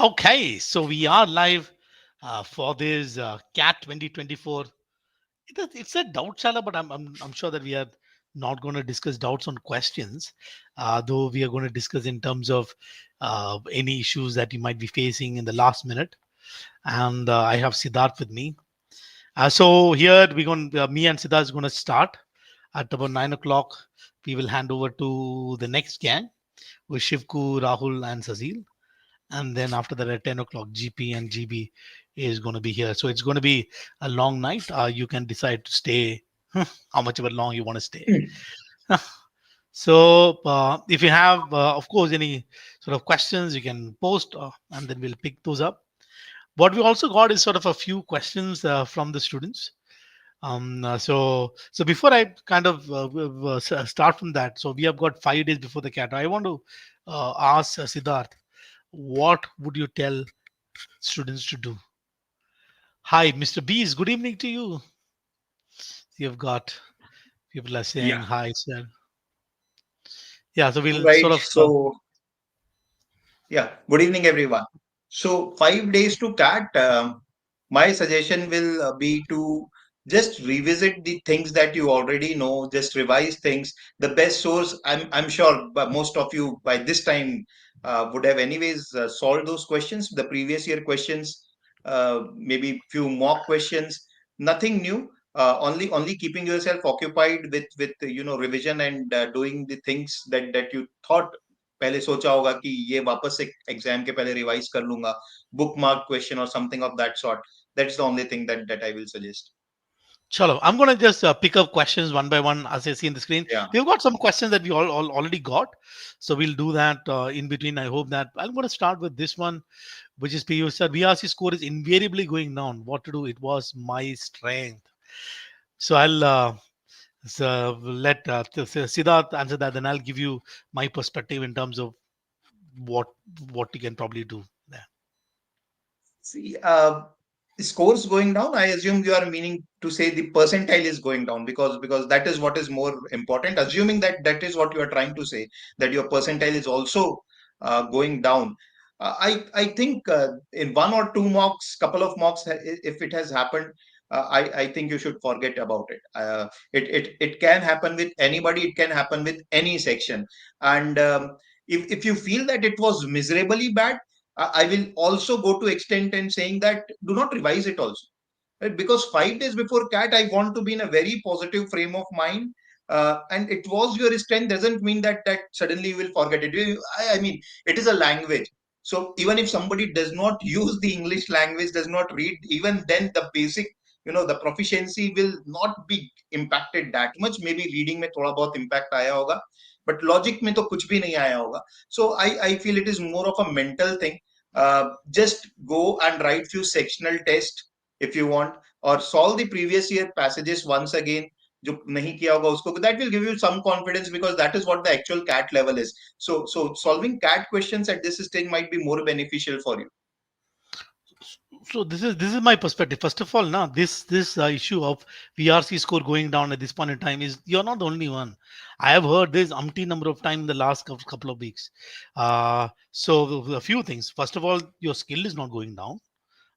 Okay, so we are live for this CAT 2024. It's a Doubtshala, but I'm sure that we are not going to discuss doubts on questions, though we are going to discuss in terms of any issues that you might be facing in the last minute. And I have Siddharth with me. So here me and Siddharth is going to start at about 9 o'clock. We will hand over to the next gang with Shivku, Rahul, and Sazil, and then after that at 10 o'clock GP and GB is going to be here. So it's going to be a long night. You can decide to stay how much of a long you want to stay. So if you have of course any sort of questions, you can post, and then we'll pick those up. What we also got is sort of a few questions from the students. So before I kind of start from that, so we have got 5 days before the cat. I want to ask Siddharth, what would you tell students to do? Hi, Mr. Bees. Good evening to you. You've got people are saying Yeah. hi, sir. Yeah, so All we'll right. sort of. Yeah. Good evening, everyone. So, 5 days to CAT. My suggestion will be to just revisit the things that you already know, just revise things. The best source, I'm sure, but most of you by this time would have anyways solved those questions, the previous year questions, maybe few mock questions, nothing new. Only keeping yourself occupied with revision and doing the things that you thought पहले सोचा होगा कि ये वापस से exam के पहले revise कर लूंगा बुक मार्क क्वेश्चन और something of that sort that's the only thing that I will suggest. Chalo, I'm going to just pick up questions one by one as I see in the screen. Yeah. We've got some questions that we all already got. So we'll do that in between. I hope that I'm going to start with this one, which is PU said VRC score is invariably going down. What to do? It was my strength. So I'll let Siddharth answer that. Then I'll give you my perspective in terms of what what you can probably do there. See, scores going down, I assume you are meaning to say the percentile is going down because that is what is more important. Assuming that that is what you are trying to say, that your percentile is also going down. I think in one or two mocks, couple of mocks, if it has happened, I think you should forget about it. It can happen with anybody. It can happen with any section. And if you feel that it was miserably bad, I will also go to extent and saying that do not revise it also. Right? Because 5 days before CAT, I want to be in a very positive frame of mind. And it was your strength doesn't mean that suddenly you will forget it. I mean, it is a language. So even if somebody does not use the English language, does not read, even then the basic, the proficiency will not be impacted that much. Maybe reading में थोड़ा बहुत impact आया होगा, but logic में तो कुछ भी नहीं आया होगा. So I feel it is more of a mental thing. Just go and write few sectional tests if you want, or solve the previous year passages once again जो नहीं किया होगा उसको, that will give you some confidence because that is what the actual CAT level is. So solving CAT questions at this stage might be more beneficial for you. So this is my perspective. First of all, now this issue of VRC score going down at this point in time is you're not the only one. I have heard this umpteen number of times in the last couple of weeks. So a few things. First of all, your skill is not going down.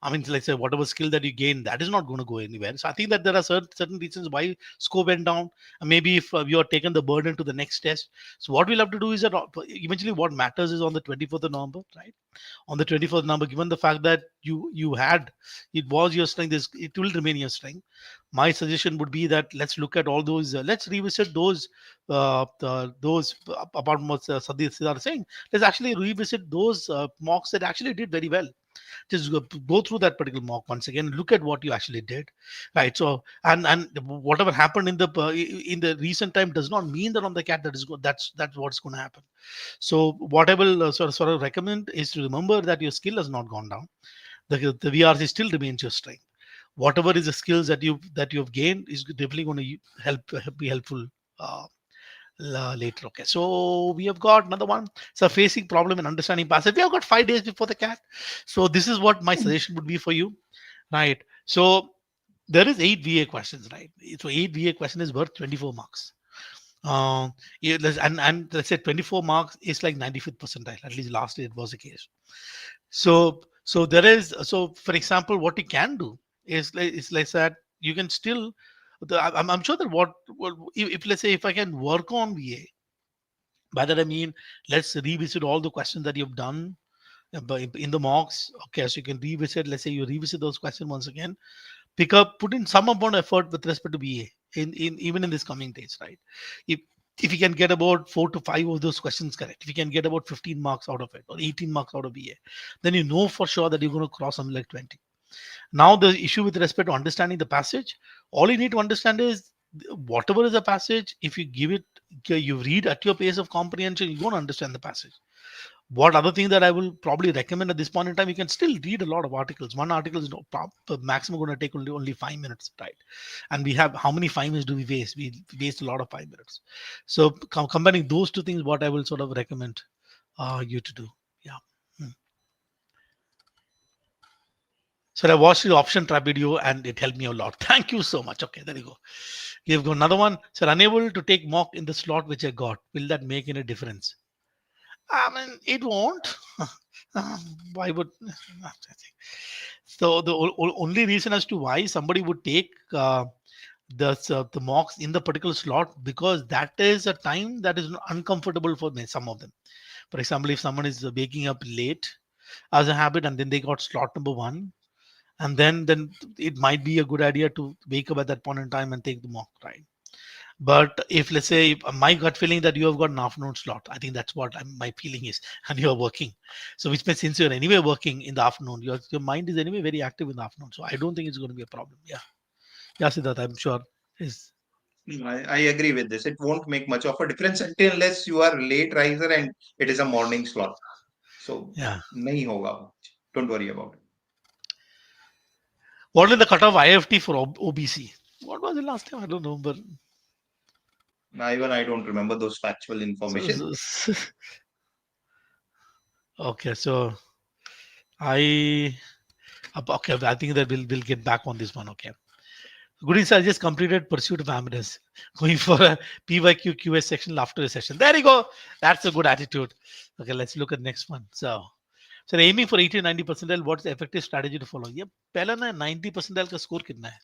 I mean, like say, whatever skill that you gain, that is not going to go anywhere. So I think that there are certain reasons why score went down. And maybe if you are taken the burden to the next test. So what we'll have to do is that eventually what matters is on the 24th of November, right? On the 24th November, given the fact that you had, it was your strength, it will remain your strength. My suggestion would be that let's look at all those, let's revisit those apart from what Siddharth is saying. Let's actually revisit those mocks that actually did very well. Just go through that particular mock once again, look at what you actually did, right? So and whatever happened in the recent time does not mean that on the cat that is that's what's going to happen. So what I will sort of recommend is to remember that your skill has not gone down. The VRC still remains your strength. Whatever is the skills that you've gained is definitely going to be helpful uh, later. Okay, so we have got another one. So facing problem in understanding passive. We have got 5 days before the cat. So this is what my suggestion would be for you, right? So there is 8 VA questions, right? So 8 VA question is worth 24 marks. Um, yeah, and let's say 24 marks is like 95th percentile. At least last year it was the case. So there is, so for example, what you can do is like that you can still. I'm sure that what if let's say if I can work on VA, by that I mean let's revisit all the questions that you've done in the mocks. Okay, so you can revisit. Let's say you revisit those questions once again, put in some amount of effort with respect to BA in even in this coming days, right? If if you can get about 4 to 5 of those questions correct, if you can get about 15 marks out of it or 18 marks out of BA, then you know for sure that you're going to cross something like 20. Now the issue with respect to understanding the passage, all you need to understand is whatever is a passage, if you give it, you read at your pace of comprehension, you're going to understand the passage. What other thing that I will probably recommend at this point in time, you can still read a lot of articles. One article is no maximum going to take only 5 minutes, right? And we have how many 5 minutes do we waste? We waste a lot of 5 minutes. So combining those two things, what I will sort of recommend you to do. Yeah. Hmm. So I watched the option trap video and it helped me a lot. Thank you so much. Okay, there you go. You've got another one. So unable to take mock in the slot which I got. Will that make any difference? I mean, it won't. Um, why would? So the only reason as to why somebody would take the mocks in the particular slot, because that is a time that is uncomfortable for some of them. For example, if someone is waking up late as a habit and then they got slot number one, and then it might be a good idea to wake up at that point in time and take the mock, right? But if let's say my gut feeling that you have got an afternoon slot, I think that's what my feeling is, and you are working. So which means since you're anyway working in the afternoon, your mind is anyway very active in the afternoon. So I don't think it's going to be a problem. Yeah, yeah, Siddharth, I'm sure is I agree with this. It won't make much of a difference until unless you are late riser and it is a morning slot. So yeah. nahi hoga. Don't worry about it. What is the cutoff IFT for OBC? What was it last time? I don't know, but Now even I don't remember those factual so, information. okay. So I okay. I think that we'll get back on this one. Okay. Goodies, I just completed Pursuit of Happiness. Going for a PYQ QS section after the session. There you go. That's a good attitude. Okay, let's look at next one. So aiming for 80 to 90 percentile, what's the effective strategy to follow? ये पहला ना 90 percentile का score कितना है?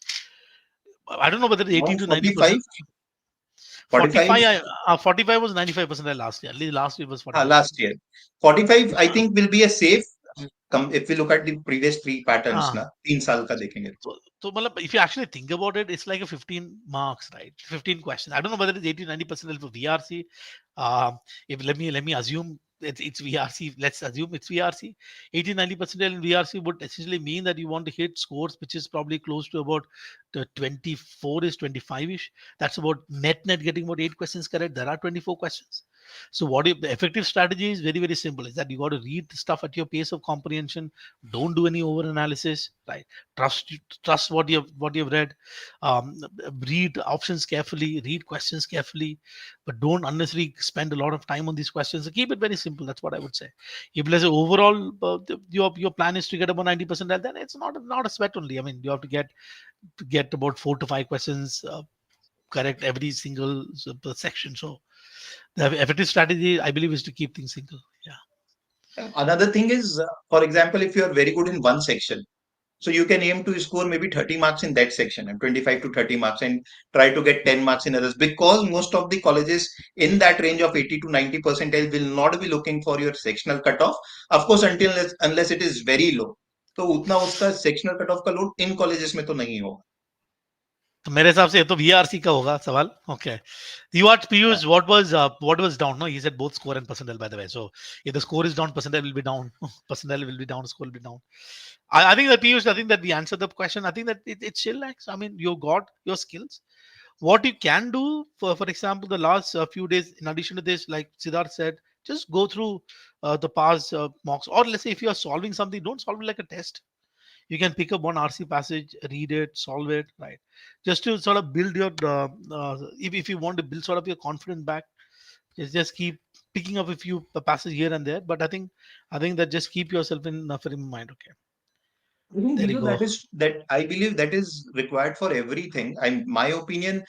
I don't know whether it's 80 to 90 145, percent. 45. 45, 45 was 95 percentile last year. At least last year was 45. Last year. 45, I think, will be a safe. If we look at the previous three patterns, Ah, na, 3 साल का देखेंगे. so मतलब, if you actually think about it, it's like a 15 marks, right? 15 questions. I don't know whether it's 80 90 percent for VRC. If let me assume it's VRC. Let's assume it's VRC. 80 90 percent in VRC would essentially mean that you want to hit scores which is probably close to about the 24 is 25 ish. That's about net getting about 8 questions correct. There are 24 questions. So what if the effective strategy is very simple, is that you got to read the stuff at your pace of comprehension. Don't do any over analysis, right? Trust what you've read. um, Read options carefully, read questions carefully, but don't unnecessarily spend a lot of time on these questions. So keep it very simple. That's what I would say. If let's say overall your plan is to get about 90%, then it's not a sweat only. I mean, you have to get about 4 to 5 questions correct every single section. So the effective strategy, I believe, is to keep things simple. Yeah. Another thing is, for example, if you are very good in one section, so you can aim to score maybe 30 marks in that section and 25 to 30 marks and try to get 10 marks in others, because most of the colleges in that range of 80 to 90 percentile will not be looking for your sectional cutoff. Of course, unless it is very low. तो उतना उसका sectional cut off का load in colleges में तो नहीं होगा. तो मेरे हिसाब से ये तो VRC का होगा सवाल. Okay. You asked Piyush what was down. No, he said both score and percentile, by the way. So if the score is down, percentile will be down. Percentile will be down, score will be down. I think that Piyush, I think that we answered the question. I think that it's chillax. I mean, you got your skills. What you can do, for example, the last few days, in addition to this, like Siddharth said, just go through the past mocks. Or let's say if you are solving something, don't solve it like a test. You can pick up one RC passage, read it, solve it, right? Just to sort of build your if you want to build sort of your confidence back, just keep picking up a few passages here and there. But I think that just keep yourself in frame of mind. Okay. I think, There you go. that I believe that is required for everything. My opinion,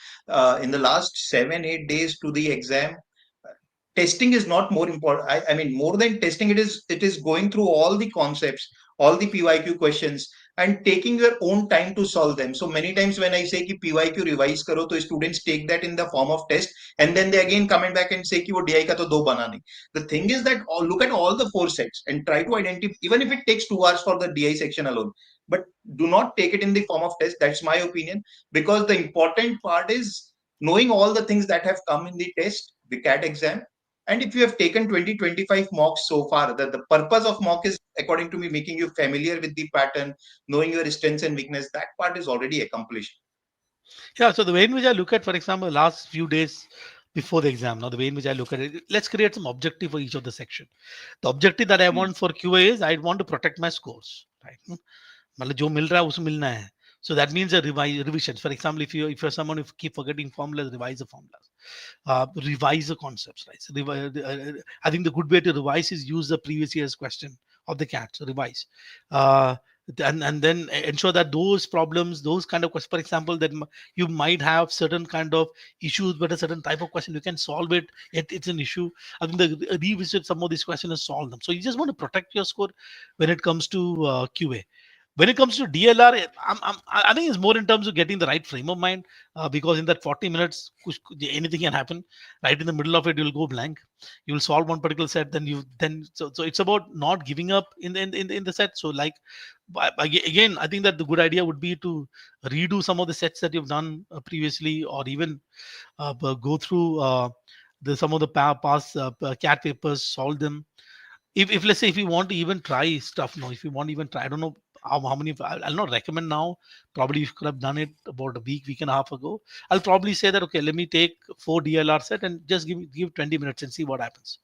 in the last 7 8 days to the exam, testing is not more important. I mean, more than testing, it is going through all the concepts, all the PYQ questions, and taking your own time to solve them. So many times when I say ki PYQ revise karo, to students take that in the form of test, and then they again comment back and say ki wo DI ka to do bana nahi. The thing is that look at all the four sets and try to identify, even if it takes 2 hours for the DI section alone, but do not take it in the form of test. That's my opinion, because the important part is knowing all the things that have come in the test, the CAT exam. And if you have taken 20 25 mocks so far, the purpose of mock is, according to me, making you familiar with the pattern, knowing your strengths and weakness. That part is already accomplished. Yeah, so the way in which I look at, for example, the last few days before the exam, now the way in which I look at it, let's create some objective for each of the section. The objective that I Hmm. want for QA is I want to protect my scores, right? मतलब जो मिल रहा है उसको मिलना है. So that means a revision. For example, if you're someone who keep forgetting formulas, revise the formulas, revise the concepts, right? So I think the good way to revise is use the previous year's question of the cat. So revise, uh, and then ensure that those problems, those kind of questions, for example, that you might have certain kind of issues with a certain type of question, you can solve it. It's an issue. I think the revisit some of these questions and solve them. So you just want to protect your score when it comes to QA. When it comes to DLR, I think it's more in terms of getting the right frame of mind, because in that 40 minutes, anything can happen. Right in the middle of it, you'll go blank. You'll solve one particular set, so it's about not giving up in the set. So like, again, I think that the good idea would be to redo some of the sets that you've done previously, or even go through the some of the past CAT papers, solve them. If let's say if you want to even try stuff now, if you want to even try, I don't know how many, I'll not recommend now. Probably you could have done it about a week and a half ago. I'll probably say that, okay, let me take 4 DLR set and just give 20 minutes and see what happens.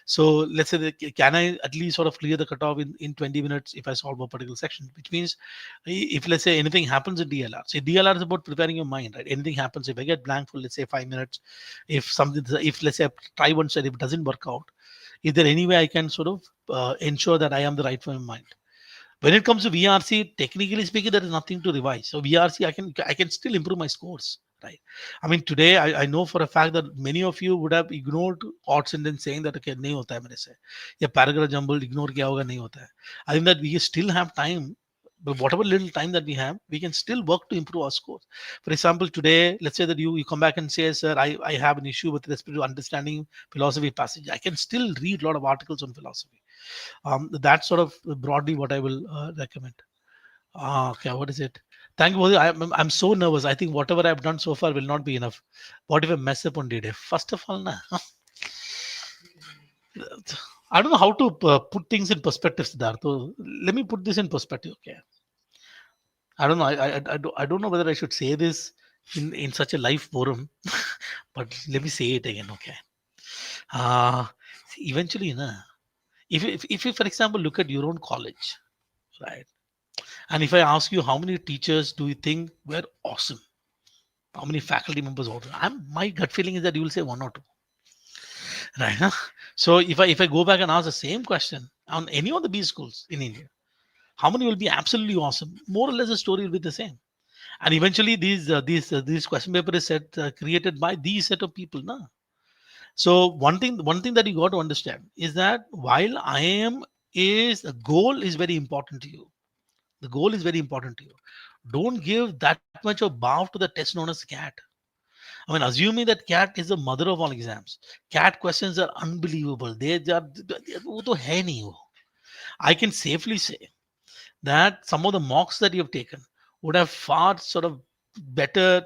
So let's say that, can I at least sort of clear the cutoff in 20 minutes if I solve a particular section, which means if let's say anything happens in DLR, say DLR is about preparing your mind, right? Anything happens, if I get blank for let's say 5 minutes, if let's say I try one set, if it doesn't work out, is there any way I can sort of ensure that I am the right frame of mind? When it comes to VRC, technically speaking, there is nothing to revise. So VRC, I can still improve my scores, right? I mean, today I know for a fact that many of you would have ignored odds and then saying that okay, नहीं होता है मेरे से, या paragraph jumble ignore किया होगा नहीं होता है. I think that we still have time. But whatever little time that we have, we can still work to improve our scores. For example, today, let's say that you come back and say, sir, I have an issue with respect to understanding philosophy passage. I can still read a lot of articles on philosophy. That's sort of broadly what I will recommend. Okay, what is it? Thank you. I'm so nervous. I think whatever I've done so far will not be enough. What if I mess up on D-Day? First of all, na, I don't know how to put things in perspective, Siddharth. So let me put this in perspective. Okay, I don't know. I don't know whether I should say this in such a live forum, but let me say it again. Okay. Uh, Eventually, na, if you, for example, look at your own college, right? And if I ask you how many teachers do you think were awesome? How many faculty members were awesome? My gut feeling is that you will say one or two, right? Huh? So if I go back and ask the same question on any of the B schools in India, how many will be absolutely awesome? More or less, the story will be the same. And eventually, these question paper is created by these set of people, na. So one thing that you got to understand is that while I am is the goal is very important to you. The goal is very important to you. Don't give that much of bow to the test known as CAT. I mean, assuming that CAT is the mother of all exams, CAT questions are unbelievable. वो तो है नहीं वो. I can safely say that some of the mocks that you have taken would have far sort of better,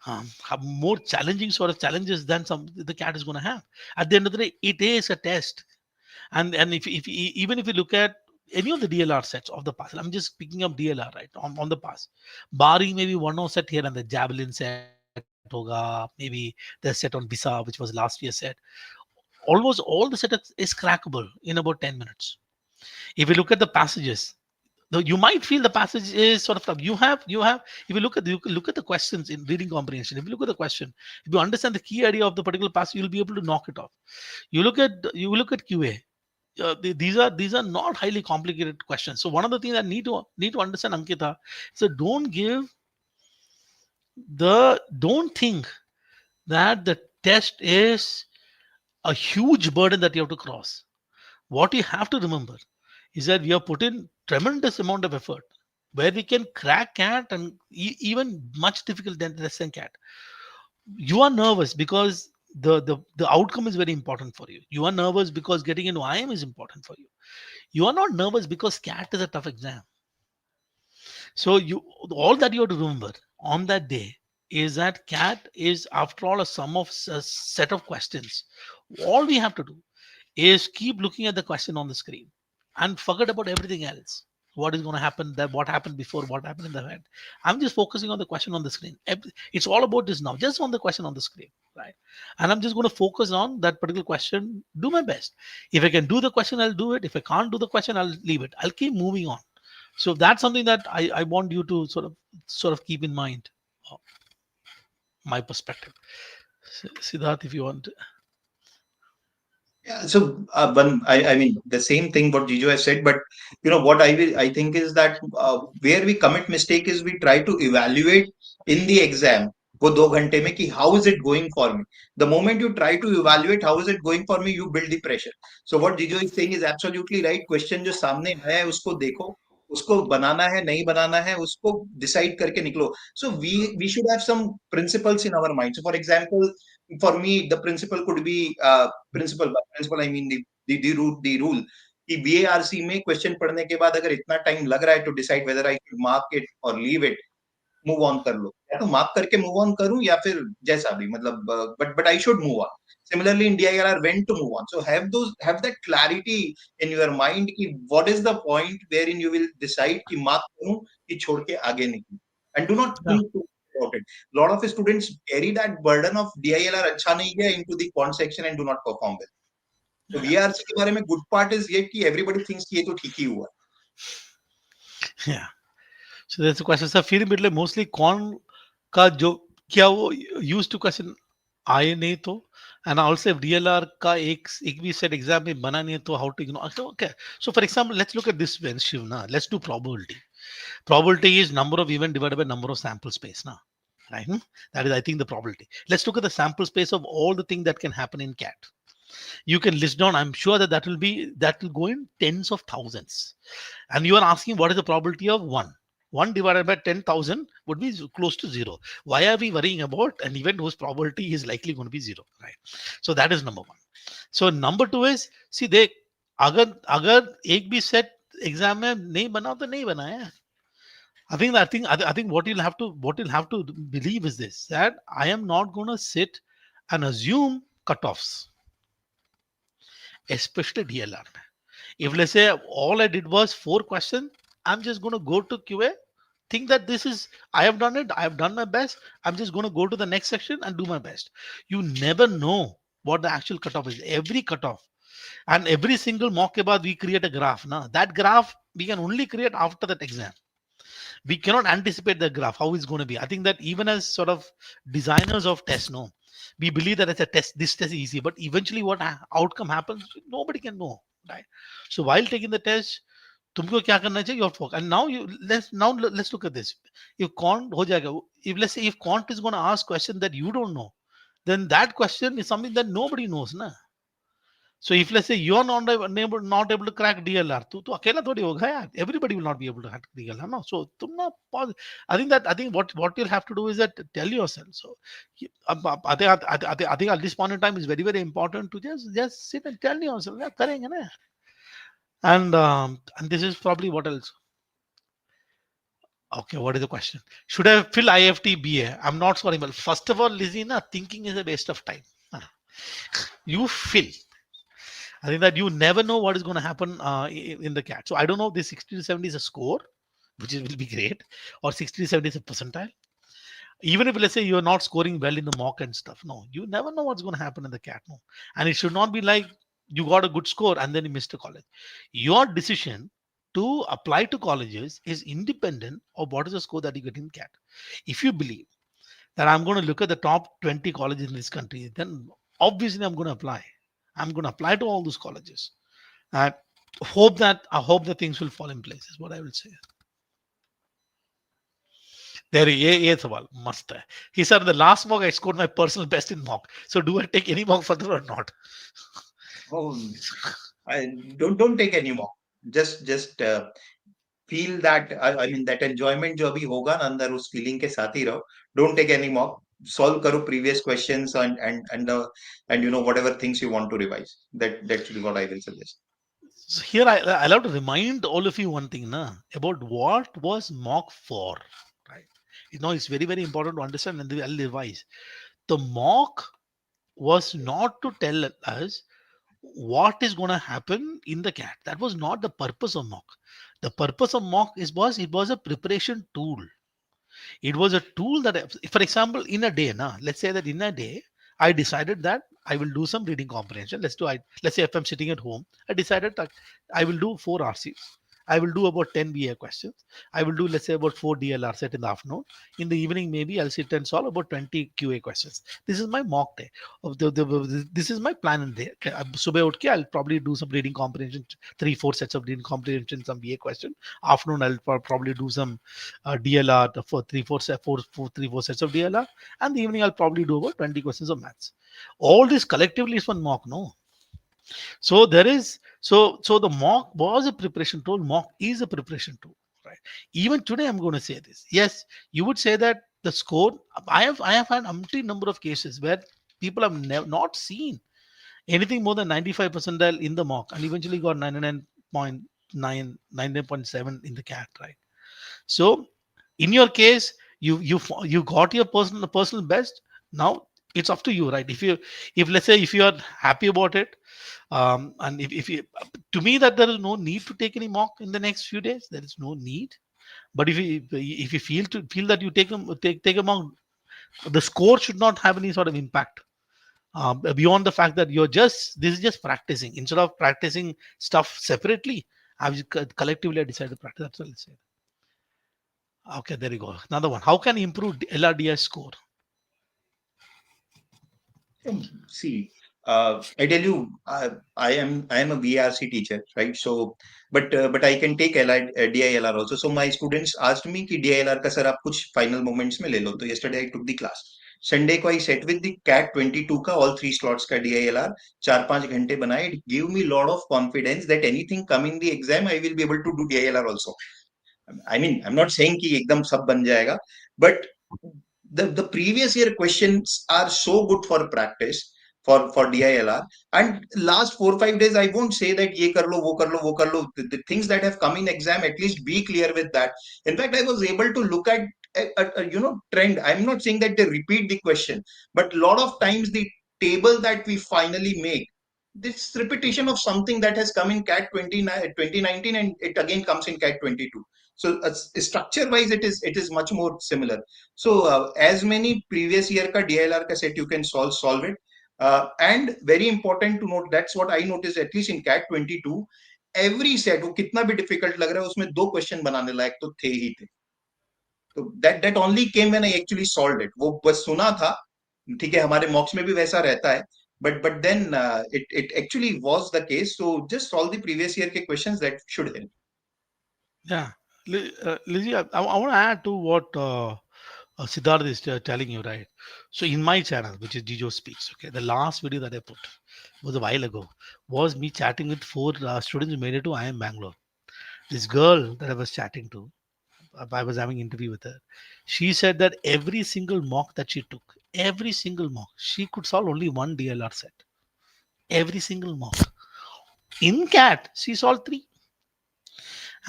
have more challenging sort of challenges than some the CAT is going to have. At the end of the day, it is a test. And if even if you look at any of the DLR sets of the past, I'm just picking up DLR right on the past, barring maybe one or set here and the Javelin set hoga, maybe the set on Bisa, which was last year's set. Almost all the set is crackable in about 10 minutes. If you look at the passages, though you might feel the passage is sort of tough. You have if you look at the questions in reading comprehension, if you look at the question, if you understand the key idea of the particular passage, you'll be able to knock it off. You look at QA. these are not highly complicated questions. So one of the things I need to understand, Ankita, so don't think that the test is a huge burden that you have to cross. What you have to remember is that we have put in tremendous amount of effort where we can crack cat and even much difficult than less than cat. You are nervous because the outcome is very important for you. You are nervous because getting into IM is important for you. You are not nervous because cat is a tough exam. So you all that you have to remember on that day is that cat is after all a sum of a set of questions. All we have to do is keep looking at the question on the screen and forget about everything else. What is going to happen, that what happened before, what happened in the head. I'm just focusing on the question on the screen. It's all about this now, just on the question on the screen, right? And I'm just going to focus on that particular question, do my best. If I can do the question, I'll do it. If I can't do the question, I'll leave it. I'll keep moving on. So that's something that I want you to sort of keep in mind, uh, my perspective. Siddharth, if you want. Yeah, so I mean the same thing what Jijo has said, but what I think is that where we commit mistake is we try to evaluate in the exam वो 2 घंटे में कि how is it going for me. The moment you try to evaluate how is it going for me, you build the pressure. So what Jijo is saying is absolutely right. Question जो सामने आया है उसको देखो, उसको बनाना है नहीं बनाना है उसको decide करके निकलो. So we should have some principles in our mind. So for example, for me the principle could be principle principle I mean the rule कि बीएआरसी में क्वेश्चन पढ़ने के बाद अगर इतना टाइम लग रहा है to decide whether I should mark it और लीव इट, मूव ऑन कर लो, या तो मार्क करके मूव ऑन करूं या फिर जैसा भी, मतलब but I should move on. Similarly in DILR, when to move on. So have that clarity in your mind कि what is the point wherein you will decide कि mark करूं कि छोड़ के आगे निकलूं, and do not Yeah. think too much about it. A lot of students carry that burden of DILR अच्छा नहीं गया into the quant section and do not perform well. तो VARC के बारे में गुड पार्ट इज ये कि everybody thinks कि ये तो ठीक ही हुआ. Yeah. So that's the question. Sir फिर मतलब मोस्टली कौन का जो क्या वो यूज टू क्वेश्चन आए नहीं तो, एंड ऑल्सो डीएलआर का एक भी सेट एग्जाम में बना नहीं है तो how to okay. So for example let's look at this when Shiv ना, let's do probability. Probability is number of event divided by number of sample space na, right? That is, I think, the probability. Let's look at the sample space of all the things that can happen in cat. You can list down, I'm sure that will go in tens of thousands. And you are asking what is the probability of 1 divided by 10,000 would be close to 0. Why are we worrying about an event whose probability is likely going to be 0, right? So that is number one. So number two is, see, they अगर अगर एक भी set exam में नहीं बना तो नहीं बना है. I think what you'll have to believe is this, that I am not going to sit and assume cutoffs, especially DLR. If let's say all I did was 4 questions, I'm just going to go to QA, think that this is, I have done it, I have done my best. I'm just going to go to the next section and do my best. You never know what the actual cutoff is. Every cutoff and every single mock ke baad we create a graph. Na? That graph we can only create after that exam. We cannot anticipate the graph how it's going to be. I think that even as sort of designers of tests, no, we believe that it's a test, this test is easy, but eventually what outcome happens, nobody can know, right? So while taking the test, तुमको क्या करना चाहिए, your focus. And let's look at this. If quant हो जाएगा, if let's say if quant is going to ask question that you don't know, then that question is something that nobody knows, na. So if let's say you're not able to crack DLR, तो अकेला थोड़ी होगा यार. Everybody will not be able to crack DLR, no. So तुम ना pause. I think what you'll have to do is that tell yourself. So I think at this point in time is very very important to just sit and tell yourself, yeah, करेंगे ना. And this is probably what else. Okay, what is the question? Should I fill IFT BA? I'm not sorry, but first of all, Lizzie, na, thinking is a waste of time. You fill. I think that you never know what is going to happen in the cat. So I don't know if this 60 to 70 is a score, which will be great, or 60 to 70 is a percentile. Even if let's say you're not scoring well in the mock and stuff, no, you never know what's going to happen in the cat. No, and it should not be like you got a good score and then you missed a college. Your decision to apply to colleges is independent of what is the score that you get in cat. If you believe that I'm going to look at the top 20 colleges in this country, then obviously I'm going to apply. I'm going to apply to all those colleges. And I hope that things will fall in place is what I will say. There, ये सवाल मस्त है. He said the last mock I scored my personal best in mock. So do I take any mock further or not? Oh, I don't take any more. Just feel that I mean that enjoyment जो अभी होगा ना अंदर उस feeling के साथ ही रहो. Don't take any more. Solve करो previous questions and you know whatever things you want to revise. That should be what I will suggest. So here I love to remind all of you one thing na, about what was mock for. Right. You know, it's very, very important to understand and I'll revise. The mock was not to tell us what is going to happen in the cat. That was not the purpose of mock. The purpose of mock was it was a preparation tool. It was a tool that, for example, in a day, na, let's say that in a day, I decided that I will do some reading comprehension. Let's say if I'm sitting at home, I decided that I will do 4 RCs. I will do about 10 BA questions. I will do, let's say, about 4 DLR set in the afternoon. In the evening, maybe I'll sit and solve about 20 QA questions. This is my mock day. This is my plan in day. Okay, सुबह उठ के I'll probably do some reading comprehension, 3-4 sets of reading comprehension, some BA question. Afternoon, I'll probably do some DLR for 3-4 sets of DLR, and the evening I'll probably do about 20 questions of maths. All this collectively is one mock, no? So there is so the mock was a preparation tool. Mock is a preparation tool, right? Even today, I'm going to say this. Yes, you would say that the score. I have had umpteen number of cases where people have not seen anything more than 95 percentile in the mock and eventually got 99.9, 99.7 in the cat, right? So in your case, you got your personal best. Now it's up to you, right? If let's say if you are happy about it, and if you to me that there is no need to take any mock in the next few days. There is no need. But if you feel that you take a mock, the score should not have any sort of impact. Beyond the fact that this is just practicing instead of practicing stuff separately. I've collectively decided to practice. That's what I'll say. Okay, there you go. Another one. How can you improve LRDI score? See, I tell you, I am a VARC teacher, right? So, but I can take DILR also. So my students asked me कि DILR का sir आप कुछ final moments में ले लो. तो yesterday I took the class. Sunday को I sat with the CAT 22 का all 3 slots का DILR 4-5 घंटे बनाए. It gave me lot of confidence that anything come in the exam I will be able to do DILR also. I mean, I'm not saying कि एकदम सब बन जाएगा, but the previous year questions are so good for practice for DILR. And last 4-5 days, I won't say that ye kar lo, wo kar lo, wo kar lo. The things that have come in exam, at least be clear with that. In fact, I was able to look at a trend. I'm not saying that they repeat the question, but a lot of times the table that we finally make, this repetition of something that has come in CAT 2019 and it again comes in CAT 22. So structure wise, it is much more similar. So as many previous year ka DILR ka set you can solve it. And very important to note, that's what I noticed at least in CAT 22. Every set वो कितना भी difficult लग रहा है उसमें 2 question बनाने लायक तो थे ही थे. तो that only came when I actually solved it. वो बस सुना था. ठीक है हमारे mocks में भी वैसा रहता है. But then it actually was the case. So just solve the previous year के questions that should help. Yeah, Lizzie, I want to add to what Siddharth is telling you, right? So in my channel, which is Jijo Speaks, okay, the last video that I put was a while ago, was me chatting with 4 students who made it to IIM Bangalore. This girl that I was chatting to, I was having interview with her. She said that every single mock that she took, every single mock, she could solve only one DLR set. Every single mock. In CAT, she solved 3.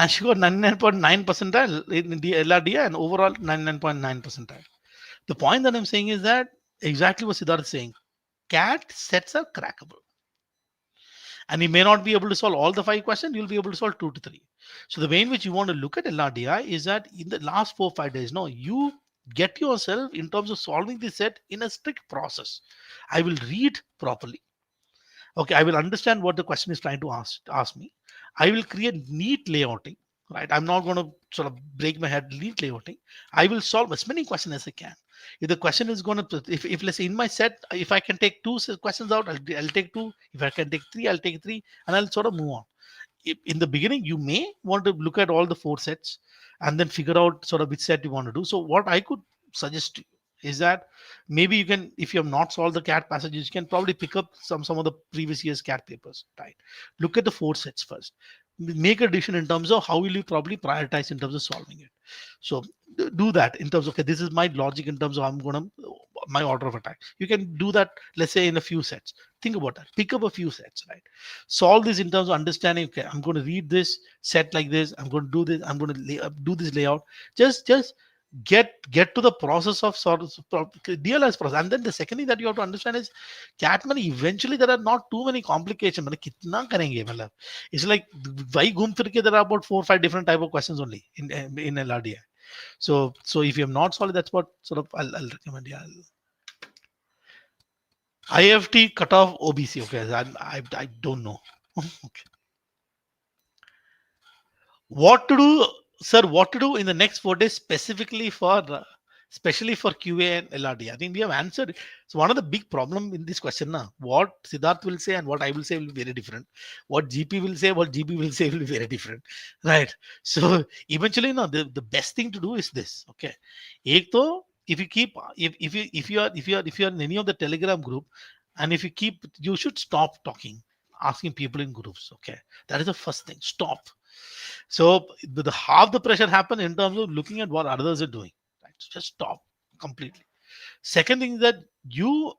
And she got 99.9 percentile in the LRDI and overall 99.9 percentile. The point that I'm saying is that exactly what Siddharth is saying. CAT sets are crackable. And you may not be able to solve all the 5 questions, you'll be able to solve 2 to 3. So the way in which you want to look at LRDI is that in the last 4-5 days, no, you get yourself in terms of solving the set in a strict process. I will read properly. Okay, I will understand what the question is trying to ask me. I will create neat layouting, right? I'm not going to sort of break my head neat layouting. I will solve as many questions as I can. If the question is going to, if let's say in my set, if I can take two questions out, I'll take two. If I can take three, I'll take three, and I'll sort of move on. In the beginning you may want to look at all the four sets and then figure out sort of which set you want to do. So what I could suggest to you is that maybe you can, if you have not solved the cat passages, you can probably pick up some of the previous year's cat papers, right? Look at the four sets first, make a decision in terms of how will you probably prioritize in terms of solving it. So do that in terms of, okay, this is my logic in terms of I'm gonna, my order of attack. You can do that, let's say in a few sets. Think about that, pick up a few sets, right? Solve this in terms of understanding, okay, I'm going to read this set like this, I'm going to do this, I'm going to do this layout. Just get to the process of sort of DLS process. And then the second thing that you have to understand is cat money, eventually there are not too many complications. मतलब कितना करेंगे, मतलब it's like वही घूम फिर के there are about 4 or 5 different type of questions only in LRDI. So if you have not solved, that's what sort of I'll recommend. Yeah, IFT cutoff OBC. Okay, I don't know. Okay. What to do, sir? What to do in the next 4 days specifically for, especially for QA and LRD? I think we have answered. So one of the big problem in this question now, what Siddharth will say and what I will say will be very different. What GP will say, what GP will say will be very different, right? So eventually, no, the best thing to do is this. Okay, एक तो if you keep, if you are in any of the Telegram group, and if you keep, you should stop talking, asking people in groups. Okay, that is the first thing. Stop. So the half the pressure happen in terms of looking at what others are doing. Right? So just stop completely. Second thing is that you,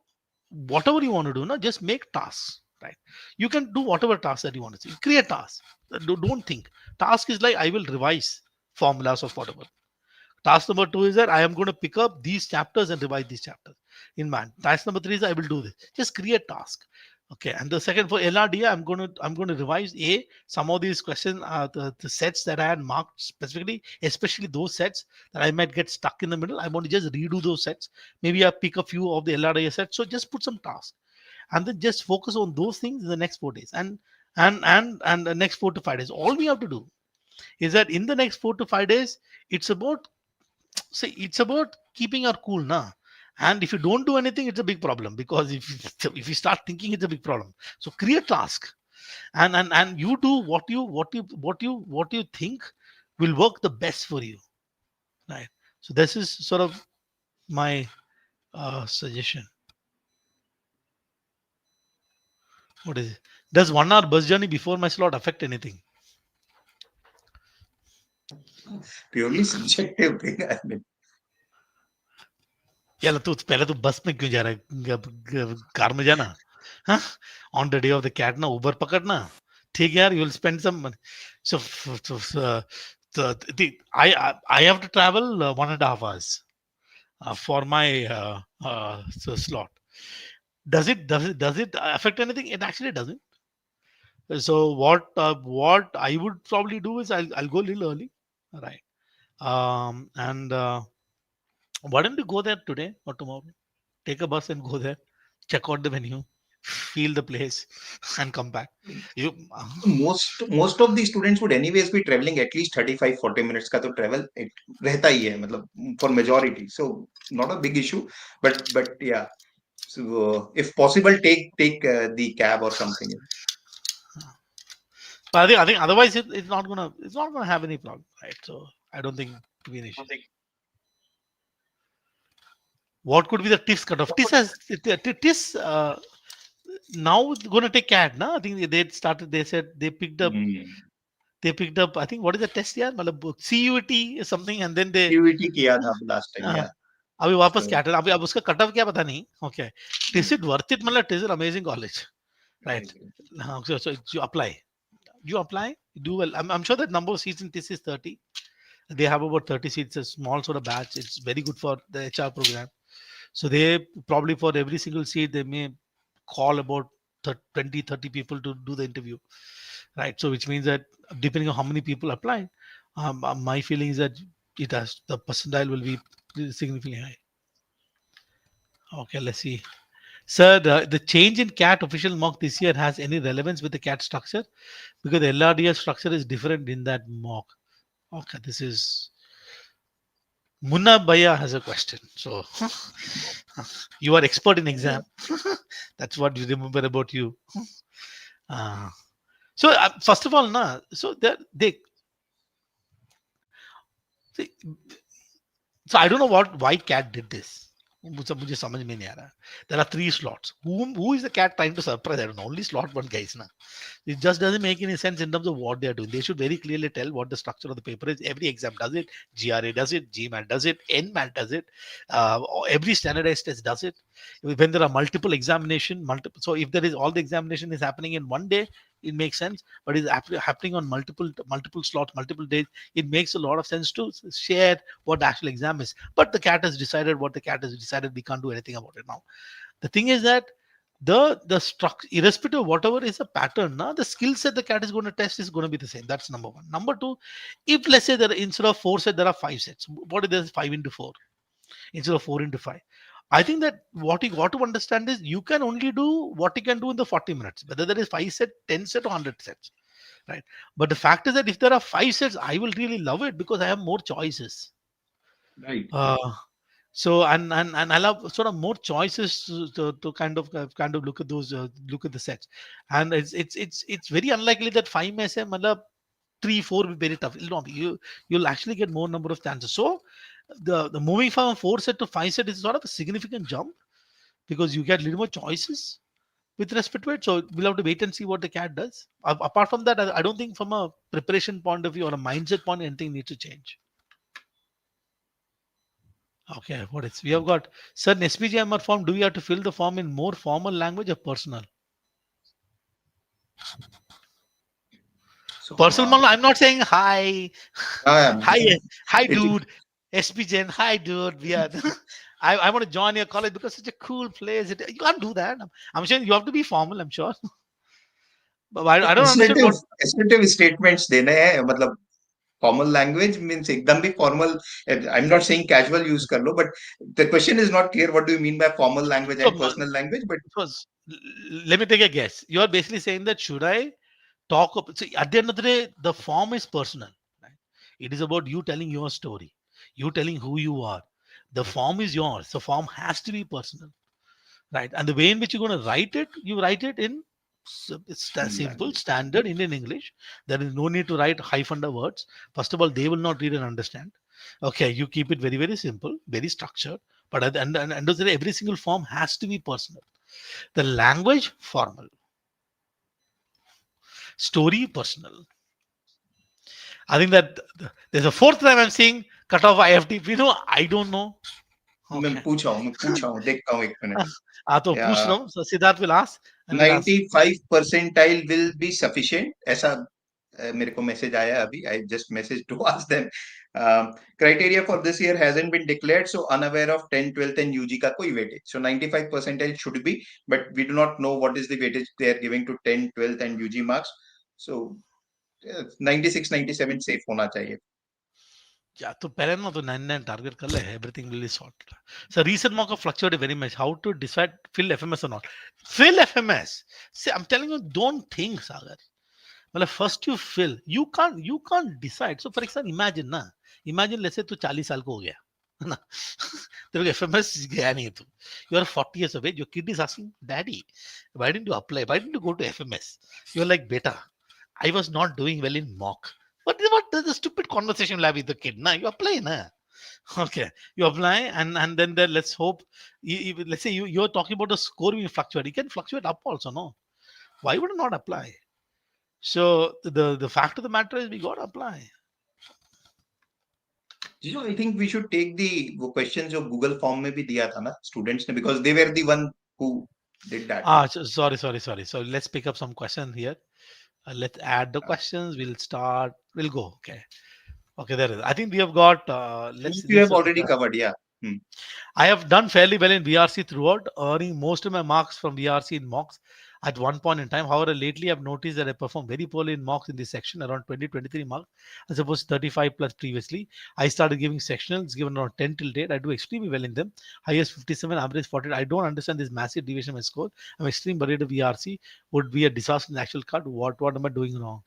whatever you want to do, now just make tasks. Right? You can do whatever task that you want to see. Create tasks. Don't think. Task is like I will revise formulas of whatever. Task number 2 is that I am going to pick up these chapters and revise these chapters in mind. Task number 3 is I will do this. Just create task. Okay, and the second for LRD, I'm going to revise some of these questions, the sets that I had marked specifically, especially those sets that I might get stuck in the middle. I want to just redo those sets. Maybe I pick a few of the LRD sets. So just put some tasks, and then just focus on those things in the next 4 days, and the next 4 to 5 days. All we have to do is that in the next 4 to 5 days, it's about, see, it's about keeping our cool now. And if you don't do anything, it's a big problem, because if you start thinking, it's a big problem. So create task, and you do what you think will work the best for you, right? So this is sort of my suggestion. What is it? Does 1 hour bus journey before my slot affect anything? Purely subjective thing. I mean, यार तू पहले तो बस में क्यों जा रहा है, कार में जाना. हाँ, on the day of the CAT ना उबर पकड़ना. ठीक है यार, you will spend some money. So I have to travel 1.5 hours for my slot. Does it affect anything? It actually doesn't. So what I would probably do is I'll go a little early, right? And why don't you go there today or tomorrow? Take a bus and go there, check out the venue, feel the place, and come back. You most of the students would anyways be traveling at least 35-40 minutes का तो travel it रहता ही है, मतलब for majority. So not a big issue, but yeah. So if possible, take the cab or something. but I think otherwise it's not gonna have any problem, right? So I don't think it will be an issue. What could be the TIS cutoff? TIS now going to take CAD. No, I think they started. They said they picked up. They picked up. I think what is the test? Yeah, मतलब CUT something, and then they. CUET किया था last time, हाँ, yeah. अभी वापस So क्या अभी अब उसका कट ऑफ क्या पता नहीं. Okay, this it worth it, मतलब this is amazing college, I right? agree. So you apply, do well. I'm sure that number of seats in this is 30. They have about 30 seats, a small sort of batch. It's very good for the HR program. So they probably, for every single seat, they may call about 20 30 people to do the interview, right? So which means that depending on how many people apply, my feeling is that the percentile will be significantly high. Okay, let's see. Sir, the change in CAT official mock this year has any relevance with the CAT structure? Because the LRDS structure is different in that mock. Okay, this is Munna Bhaiya has a question. So you are expert in exam. That's what you remember about you. Uh, so first of all, na, so see, so I don't know what why cat did this. मुझे समझ में नहीं आ रहा. There are three slots. Who is the cat trying to surprise? I don't know. Only slot one guys na. It just doesn't make any sense in terms of what they are doing. They should very clearly tell what the structure of the paper is. Every exam does it. GRA does it. GMAT does it. NMAT does it. Every standardized test does it. When there are multiple examination, multiple. So if there is all the examination is happening in one day, it makes sense. But it's happening on multiple slots, multiple days. It makes a lot of sense to share what the actual exam is. But the cat has decided what the cat has decided. We can't do anything about it now. The thing is that the structure, irrespective of whatever is a pattern, now the skill set the cat is going to test is going to be the same. That's number one. Number two, if let's say there instead of four sets there are five sets, what if there's five into four instead of four into five? I think that what you got to understand is you can only do what you can do in the 40 minutes, whether there is five set, 10 set, or 100 sets, right? But the fact is that if there are five sets, I will really love it because I have more choices. Right. Uh, so and I'll have sort of more choices to kind of look at those look at the sets, and it's very unlikely that five may say matlab, three four will be very tough. It'll not be. You'll actually get more number of chances. So the moving from four set to five set is sort of a significant jump because you get little more choices with respect to it. So we'll have to wait and see what the cat does. Apart from that, I don't think from a preparation point of view or a mindset point anything needs to change. Okay, what is we have got? Sir, in SPGMR form, do we have to fill the form in more formal language or personal? So, Personal, I'm not saying hi, yeah, hi, hi, it dude. SPGen, hi, dude. We are. I want to join your college because it's such a cool place. You can't do that. I'm sure you have to be formal. I'm sure, but I don't understand assertive what. assertive statements देने हैं मतलब formal language means एकदम भी formal. I'm not saying casual use कर लो, but the question is not clear. What do you mean by formal language So, and personal language? But first, let me take a guess. You are basically saying that should I talk? See, at the end of the day, the form is personal. Right? It is about you telling your story, you telling who you are. The form is yours. The form has to be personal, right? And the way in which you're going to write it, you write it in simple, language. standard Indian English. There is no need to write hyphen the words. First of all, they will not read and understand. Okay, you keep it very, very simple, very structured. But at the end of the day, every single form has to be personal. The language, formal. Story, personal. I think that there's a fourth time I'm seeing cutoff IFT. You know, I don't know. Okay. मैं पूछा हूँ देखता हूँ एक minute. तो पूछ Yeah, low. So Siddharth will ask and we'll ask. 95 percentile will be sufficient. ऐसा मेरे को मैसेज आया अभी. I just messaged to ask them. Criteria for this year hasn't been declared, so unaware of 10, 12th and UG का कोई weightage. So 95 percentile should be, but we do not know what is the weightage they are giving to 10, 12th and UG marks. So 96, 97 safe होना चाहिए. Yeah, तो पहले ना तो 99 target कर ले everything will be sorted. So recent mock have fluctuated very much. How to decide fill FMS or not? Fill FMS. See, I'm telling you, don't think, Sagar. Well, first you fill. You can't decide. So for example, imagine let's say तू 40 साल को हो गया है ना तेरे को FMS गया नहीं है तू. You are 40 years of age. Your kid is asking, Daddy, why didn't you apply? Why didn't you go to FMS? You're like, Beta, I was not doing well in mock. What the stupid conversation you'll have with the kid? Nah, you apply, nah. Okay, you apply, and then let's hope. Let's say you're talking about the score being fluctuate. It can fluctuate up also, no? Why would it not apply? So the fact of the matter is we got to apply. I think we should take the questions जो Google form में भी दिया था ना students ने, because they were the one who did that. Sorry. So let's pick up some questions here. Let's add the questions. We'll start. We'll go. Okay. There is. I think we have got. Let's. You This. have already covered, yeah. I have done fairly well in VRC throughout, earning most of my marks from VRC in mocks at one point in time. However, lately I've noticed that I perform very poorly in mocks in this section, around 20-23 marks, as opposed to 35 plus previously. I started giving sectionals, given around 10 till date. I do extremely well in them. Highest 57, average 40. I don't understand this massive deviation in my score. I'm extremely worried of VRC would be a disaster in the actual cut. What am I doing wrong?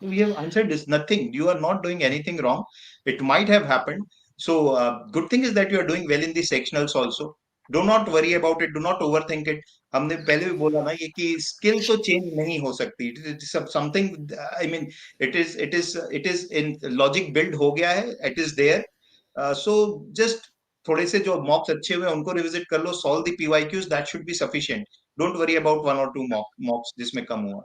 We have answered this. Nothing. You are not doing anything wrong. It might have happened. So good thing is that you are doing well in the sectionals also. Do not worry about it. Do not overthink it. हमने पहले भी बोला ना ये कि skill तो change नहीं हो सकती. It is something. I mean, it is in logic build हो गया है. It is there. So just थोड़े से जो मॉक्स अच्छे हुए उनको रिविजिट कर लो. Solve the PYQs. That should be sufficient. Don't worry about one or two mocks जिसमें कम हुआ.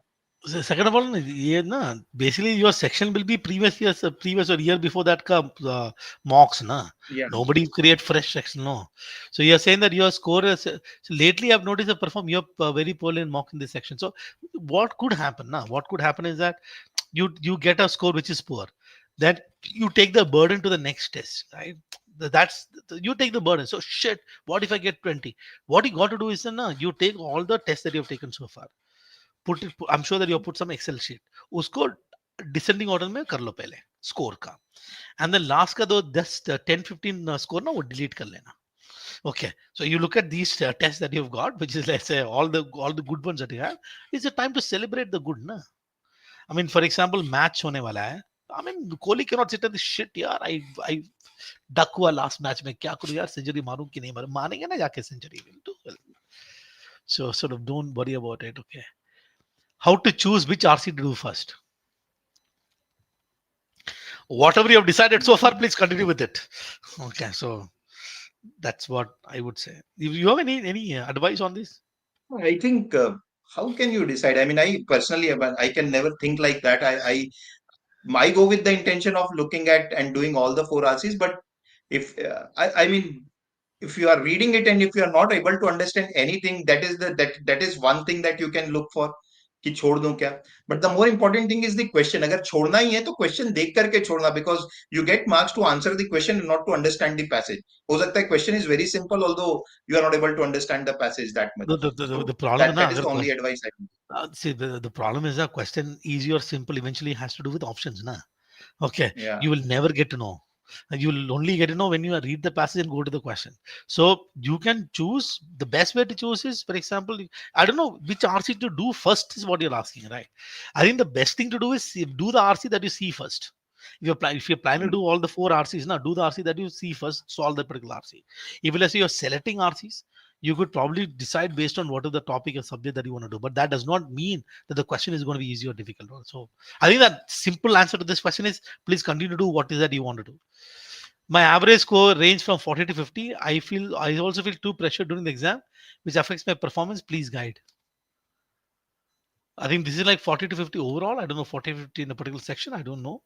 Second of all, ये ना basically your section will be previous years, previous or year before that का mocks ना. Yeah. Nobody create fresh section, no. So you are saying that your score is so lately I've noticed a perform you're very poorly in mock in this section. So what could happen now? What could happen is that you get a score which is poor, then you take the burden to the next test, right? That's you take the burden. So shit, what if I get 20? What you got to do is ना you take all the tests that you have taken so far. Put it, I'm sure that you put some Excel sheet. उसको descending order में कर लो पहले score का and then last का दो 10-15 score ना वो डिलीट कर लेना. Okay, so you look at these tests that you've got, which is let's say all the good ones that you have. It's a time to celebrate the good, na? I mean, for example, match होने वाला है. I mean, Kohli cannot sit at the shit, यार. I duck हुआ last match में क्या करूँ यार century मारूं कि नहीं मारूं मारेंगे ना जाके century will do well. So sort of don't worry about it. Okay, how to choose which RC to do first. Whatever you have decided so far, please continue with it. Okay, so that's what I would say. If you have any advice on this? I think how can you decide? I mean, I personally, I can never think like that. I go with the intention of looking at and doing all the four RCs. But if I mean, if you are reading it and if you are not able to understand anything, that is one thing that you can look for. कि छोड़ दूं क्या. But the more important thing is the question. अगर छोड़ना ही है तो question देख करके छोड़ना, because you get marks to answer the question and not to understand the passage. हो सकता है question is very simple although you are not able to understand the passage that much. The So problem is that na, is agar the only advice I can see the problem is a question easy or simple eventually has to do with options, na. Okay, give. Yeah. you will never get to know. And you will only get to know when you read the passage and go to the question. So you can choose the best way to choose is, for example, I don't know which RC to do first is what you're asking, right? I think the best thing to do is do the RC that you see first. If you're planning to Hmm. do all the four RCs, now do the RC that you see first, solve that particular RC. If let's say you're selecting RCs, you could probably decide based on what is the topic or subject that you want to do. But that does not mean that the question is going to be easy or difficult. So I think that simple answer to this question is please continue to do what is that you want to do. My average score range from 40 to 50. I also feel too pressure during the exam, which affects my performance. Please guide. I think this is like 40 to 50 overall. I don't know 40 to 50 in a particular section. I don't know.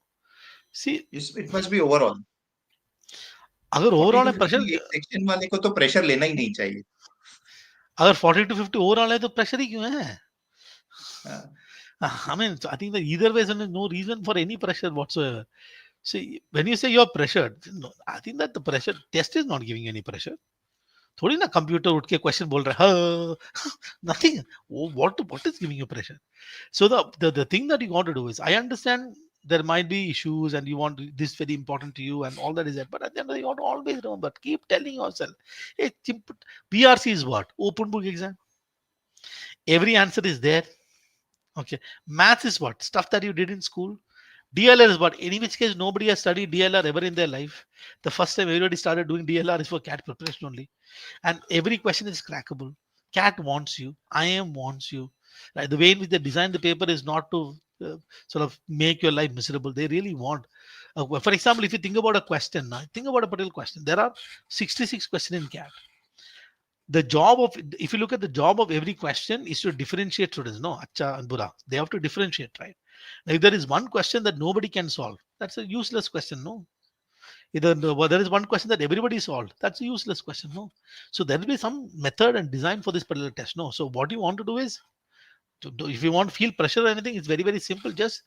See, It must be overall. अगर 40 overall to है pressure 50 एक section वाले को तो pressure लेना ही नहीं चाहिए. अगर 40 to 50 ओवरऑल है तो प्रेशर ही क्यों है? हाँ. I mean, I think that either way, there is no reason for any pressure whatsoever. See, when you say you're pressured, no, I think that the pressure test is not giving any pressure. थोड़ी ना computer उठ के question बोल रहा है nothing. What is giving you pressure? So the thing that you want to do is, I understand there might be issues and you want this very important to you and all that is that, but at the end of the day, you want to always remember, keep telling yourself, hey, BRC is what? Open book exam. Every answer is there. Okay. Maths is what? Stuff that you did in school. DLR is what? In which case, nobody has studied DLR ever in their life. The first time everybody started doing DLR is for CAT preparation only. And every question is crackable. CAT wants you. IM wants you. Right? The way in which they design the paper is not to sort of make your life miserable. They really want. For example, if you think about a question, now think about a particular question. There are 66 questions in CAT. The job of, if you look at the job of every question is to differentiate students. No, acha and bura. They have to differentiate, right? Now, if there is one question that nobody can solve, that's a useless question. No, either there is one question that everybody solved, that's a useless question. No, so there will be some method and design for this particular test. No, so what you want to do is if you want to feel pressure or anything, it's very simple. Just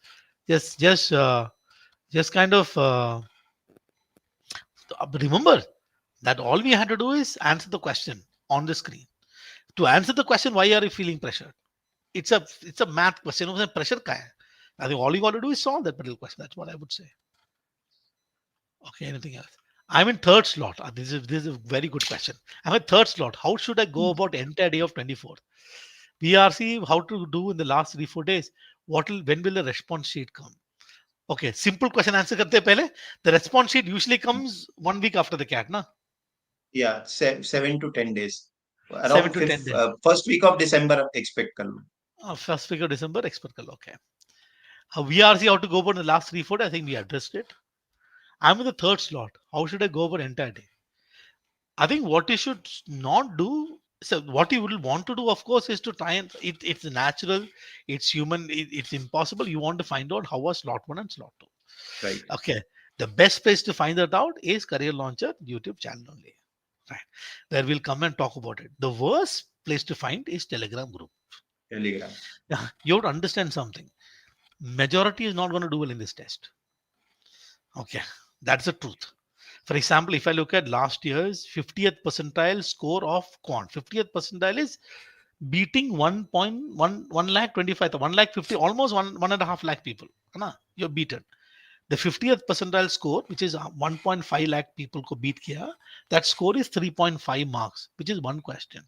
just uh, just kind of remember that all we had to do is answer the question on the screen. To answer the question, why are you feeling pressure? It's a math question. Pressure ka hai? I think all you got to do is solve that particular question. That's what I would say. Okay, anything else? I'm in third slot. This is a very good question. I'm in third slot. How should I go about the entire day of 24th? VRC, how to do in the last 3-4 days? When will the response sheet come? Okay, simple question answer करते हैं पहले. The response sheet usually comes 1 week after the CAT, na? Yeah, 7 to 10 days. Seven Around to ten fifth, days. first week of December, expect kar lo. First week of December, expect कर लो. Okay. VRC, how to go about the last 3 4 days? I think we addressed it. I'm in the third slot. How should I go about entire day? I think what you should not do. So what you will want to do, of course, is to try and it's natural, it's human, it's impossible. You want to find out how was slot one and slot two. Right. Okay, the best place to find that out is Career Launcher YouTube channel only. Right, there we'll come and talk about it. The worst place to find is Telegram group. Telegram. Yeah, you have to understand something. Majority is not going to do well in this test. Okay, that's the truth. For example, if I look at last year's 50th percentile score of Quant, 50th percentile is beating 1.1 lakh 25 1 lakh 50 almost 1.5 lakh people. You're beaten. The 50th percentile score, which is 1.5 lakh people ko beat kiya, that score is 3.5 marks, which is one question.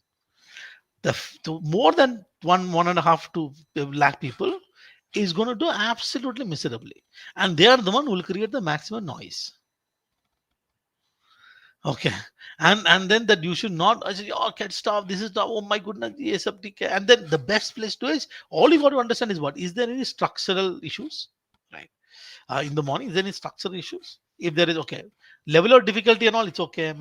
The more than 1.5 to lakh people is going to do absolutely miserably, and they are the one who will create the maximum noise. Okay, and then that you should not. I say, oh, can't stop. This is the oh my goodness, yes, and then the best place to is all you got to understand is what is there any structural issues, right? In the morning, is there any structural issues? If there is, okay, level of difficulty and all, it's okay.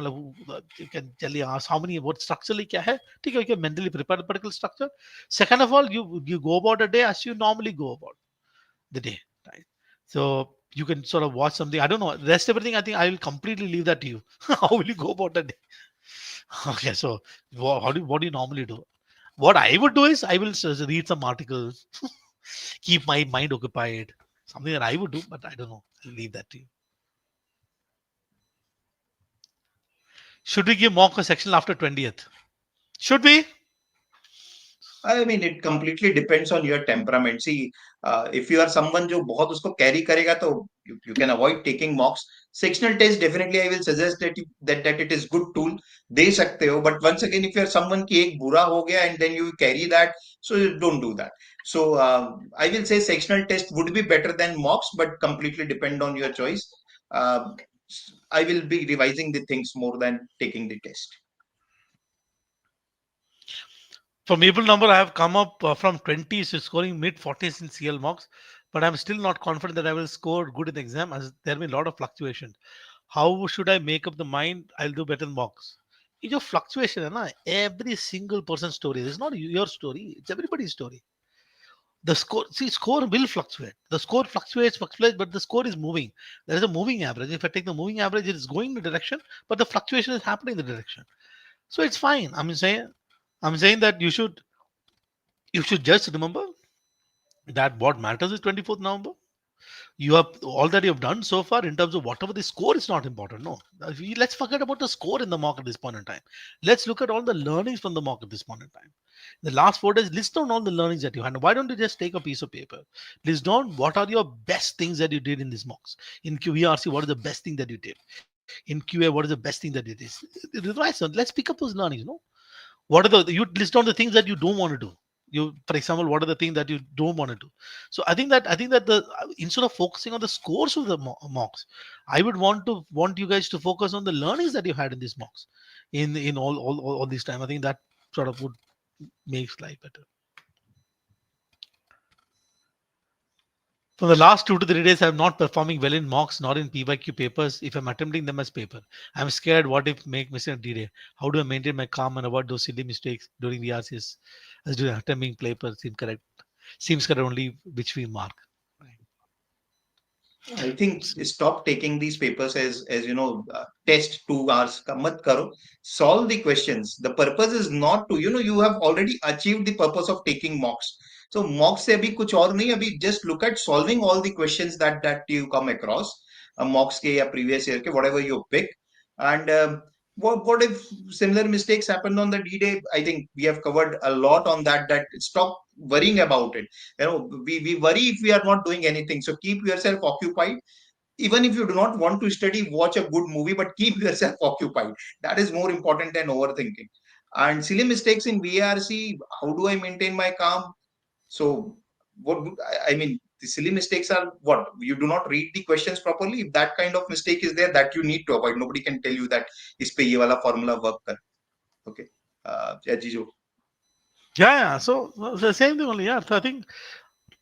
You can tell you ask how many what structurally kya hai. Okay, okay, mentally prepared a particular structure. Second of all, you go about a day as you normally go about the day, right? So you can sort of watch something. I don't know. Rest everything, I think I will completely leave that to you. How will you go about the day? Okay, so what do you normally do? What I would do is I will read some articles, keep my mind occupied. Something that I would do, but I don't know. I'll leave that to you. Should we give mock a section after 20th? Should we? I mean, it completely depends on your temperament. See, if you are someone जो बहुत उसको carry करेगा, तो you can avoid taking mocks. Sectional test definitely I will suggest that it is good tool. दे सकते हो, but once again, if you are someone कि एक बुरा हो गया and then you carry that, so you don't do that. So I will say sectional test would be better than mocks, but completely depend on your choice. Uh, I will be revising the things more than taking the test. From April number, I have come up from 20s to scoring mid 40s in CL mocks, but I'm still not confident that I will score good in the exam as there will be a lot of fluctuation. How should I make up the mind I'll do better in mocks? It's a fluctuation, है ना? Every single person's story. It's not your story, it's everybody's story. The score, see, score will fluctuate. The score fluctuates, but the score is moving. There is a moving average. If I take the moving average, it is going in the direction, but the fluctuation is happening in the direction. So it's fine. I'm saying that you should just remember that what matters is 24th November. You have all that you have done so far in terms of whatever the score is not important. No, let's forget about the score in the mock at this point in time. Let's look at all the learnings from the mock at this point in time. The last 4 days, list down all the learnings that you had. Why don't you just take a piece of paper? List down what are your best things that you did in these mocks. In QVRC, what is the best thing that you did? In QA, what is the best thing that you did? Let's pick up those learnings. No, what are the you list down the things that you don't want to do. You, for example, what are the things that you don't want to do? So I think that the instead of focusing on the scores of the mocks, I would want you guys to focus on the learnings that you had in these mocks, in all this time. I think that sort of would makes life better. For the last 2 to 3 days, I'm not performing well in mocks nor in PYQ papers if I'm attempting them as paper. I'm scared what if make mistake D-Day? How do I maintain my calm and avoid those silly mistakes during the RCS as doing attempting papers seems correct only which we mark. Right. I think stop taking these papers as test 2 hours का मत करो. Solve the questions. The purpose is not to you have already achieved the purpose of taking mocks. So mocks से अभी कुछ और नहीं, अभी just look at solving all the questions that you come across. Mocks के या previous year के whatever you pick, and what if similar mistakes happened on the D-Day? I think we have covered a lot on that. That stop worrying about it. We worry if we are not doing anything. So keep yourself occupied. Even if you do not want to study, watch a good movie, but keep yourself occupied. That is more important than overthinking. And silly mistakes in VARC, how do I maintain my calm? So what I mean, The silly mistakes are what you do not read the questions properly. If that kind of mistake is there, that you need to avoid. Nobody can tell you that is pe ye wala formula work kar. Okay. Yeah, Jijo. Yeah. So the same thing only. Yeah. So I think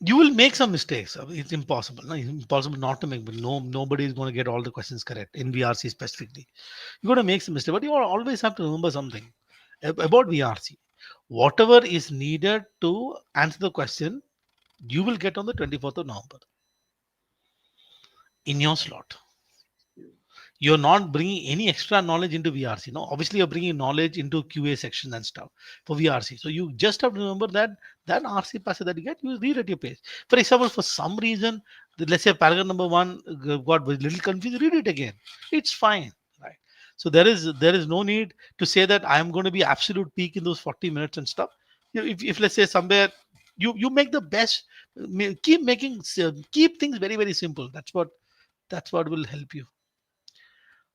you will make some mistakes. It's impossible. No? It's impossible not to make. But no, nobody is going to get all the questions correct in VRC specifically. You're going to make some mistakes, but you always have to remember something about VRC. Whatever is needed to answer the question, you will get on the 24th of November in your slot. You're not bringing any extra knowledge into VRC. No, obviously you're bringing knowledge into QA section and stuff for VRC. So you just have to remember that RC passage that you get, you read at your pace. For example, for some reason, let's say paragraph number one got a little confused, read it again. It's fine, right? So there is no need to say that I am going to be absolute peak in those 40 minutes and stuff. If let's say somewhere you make the best, keep making keep things very very simple. That's what will help you.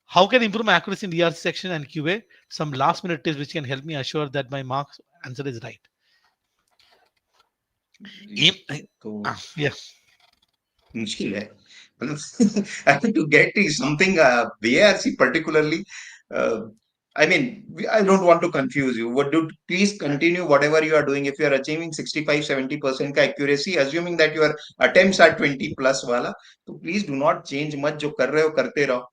How can I improve my accuracy in ERC section and QA? Some last minute tips which can help me assure that my marks answer is right. तो Yeah. मुश्किल है मतलब I have to get something VARC particularly. Uh, I mean, I don't want to confuse you. What do please continue whatever you are doing. If you are achieving 65-70% का accuracy, assuming that your attempts are 20 plus वाला, तो please do not change much. जो कर रहे हो करते रहो.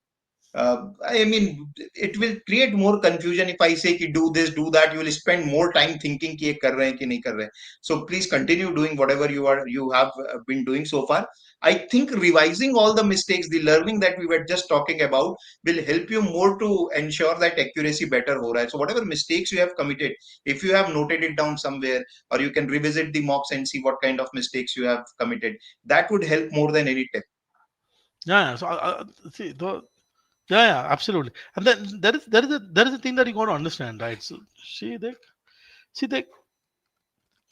I mean, it will create more confusion if I say कि do this, do that. You will spend more time thinking कि ये कर रहे हैं कि नहीं कर रहे हैं. So please continue doing whatever you have been doing so far. I think revising all the mistakes, the learning that we were just talking about, will help you more to ensure that accuracy better हो रहा है. So whatever mistakes you have committed, if you have noted it down somewhere, or you can revisit the mocks and see what kind of mistakes you have committed, that would help more than any tip. Yeah. So see, yeah, absolutely. And then there is a thing that you got to understand, right? So see,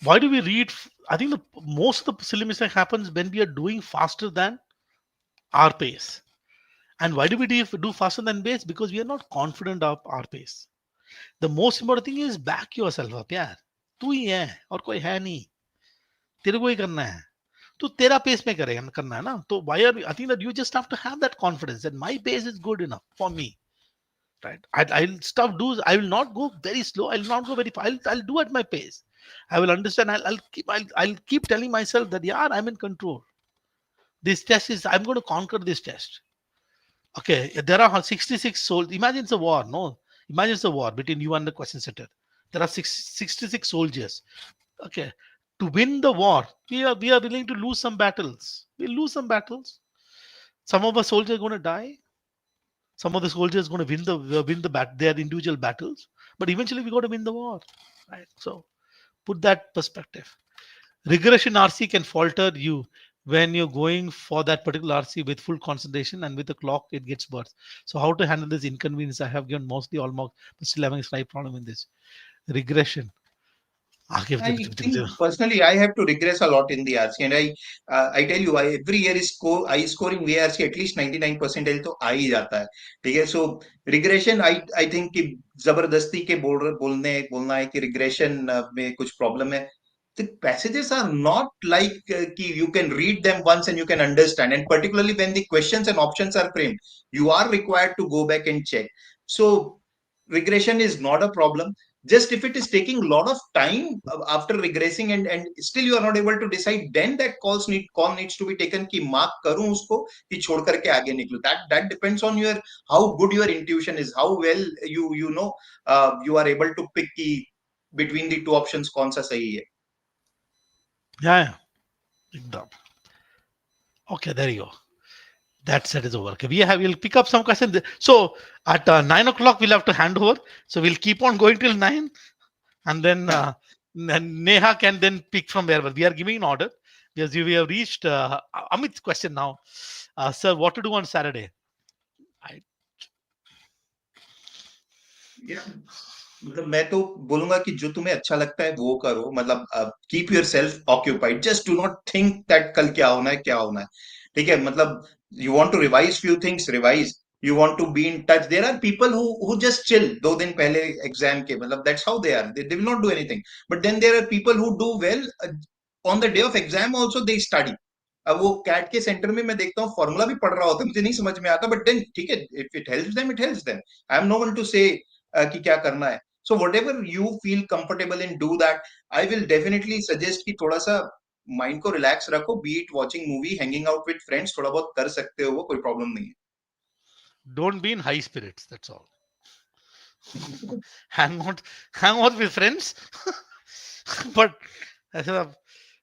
why do we read? I think the most of the silly mistake happens when we are doing faster than our pace. And why do we do faster than pace? Because we are not confident of our pace. The most important thing is back yourself up, यार. तू ही है और कोई है नहीं. तेरे को ही करना है. तो तेरा पेस में करेगा करना है ना. तो why are I think that you just have to have that confidence that my pace is good enough for me. Right? I'll stop do. I will not go very slow. I'll not go very fast. I'll do at my pace. I will understand. I'll keep telling myself that yeah, I'm in control. This test is I'm going to conquer this test. Okay, there are 66 soldiers. Imagine it's a war. No, imagine it's a war between you and the question setter. There are 66 soldiers. Okay, to win the war, we are willing to lose some battles. We lose some battles. Some of our soldiers are going to die. Some of the soldiers are going to win their individual battles. But eventually, we got to win the war. Right. So put that perspective. Regression RC can falter you when you're going for that particular RC with full concentration and with the clock it gets worse. So how to handle this inconvenience? I have given mostly all marks, but still having a slight problem in this regression. I think personally I have to regress a lot in the RC, and I tell you, every year I scoring VRC at least 99 percentile तो आ ही जाता है. ठीक है. So regression I think कि जबरदस्ती के बोलना है कि regression में कुछ problem है. The passages are not like you can read them once and you can understand, and particularly when the questions and options are framed, you are required to go back and check. So regression is not a problem. Just if it is taking a lot of time after regressing, and still you are not able to decide, then that call needs to be taken कि mark करूं उसको कि छोड़ करके आगे निकलूं. That depends on your how good your intuition is, how well you know you are able to pick कि between the two options कौन सा सही है. Yeah. Ekdam. Okay, there you go. That set is over. Okay, we'll pick up some questions. So at 9 o'clock we'll have to hand over. So we'll keep on going till 9, and then Neha can then pick from wherever. We are giving an order because we have reached Amit's question now. Sir, what to do on Saturday? I, Yeah. मतलब मैं तो बोलूंगा कि जो तुम्हें अच्छा लगता है वो करो. मतलब keep your self occupied. Just do not think that कल क्या होना है क्या होना है. ठीक है. मतलब you want to revise few things, revise. You want to be in touch. There are people who just chill 2 दिन पहले एग्जाम के. मतलब that's how they are. They will not do anything. But then there are people who do well on the day of exam also they study. अब वो cat के centre में मैं देखता हूँ फॉर्मूला भी पढ़ रहा होता है, मुझे नहीं समझ में आता, बट देन ठीक है, if it helps them it helps them, I am no one to say कि क्या करना है. So whatever you feel comfortable in do that. I will definitely suggest कि थोड़ा सा माइंड को रिलैक्स रखो, be it watching movie, hanging out with friends, थोड़ा बहुत कर सकते हो, वो कोई प्रॉब्लम नहीं Don't be in high spirits. That's all. है. Hang out with friends. But I said,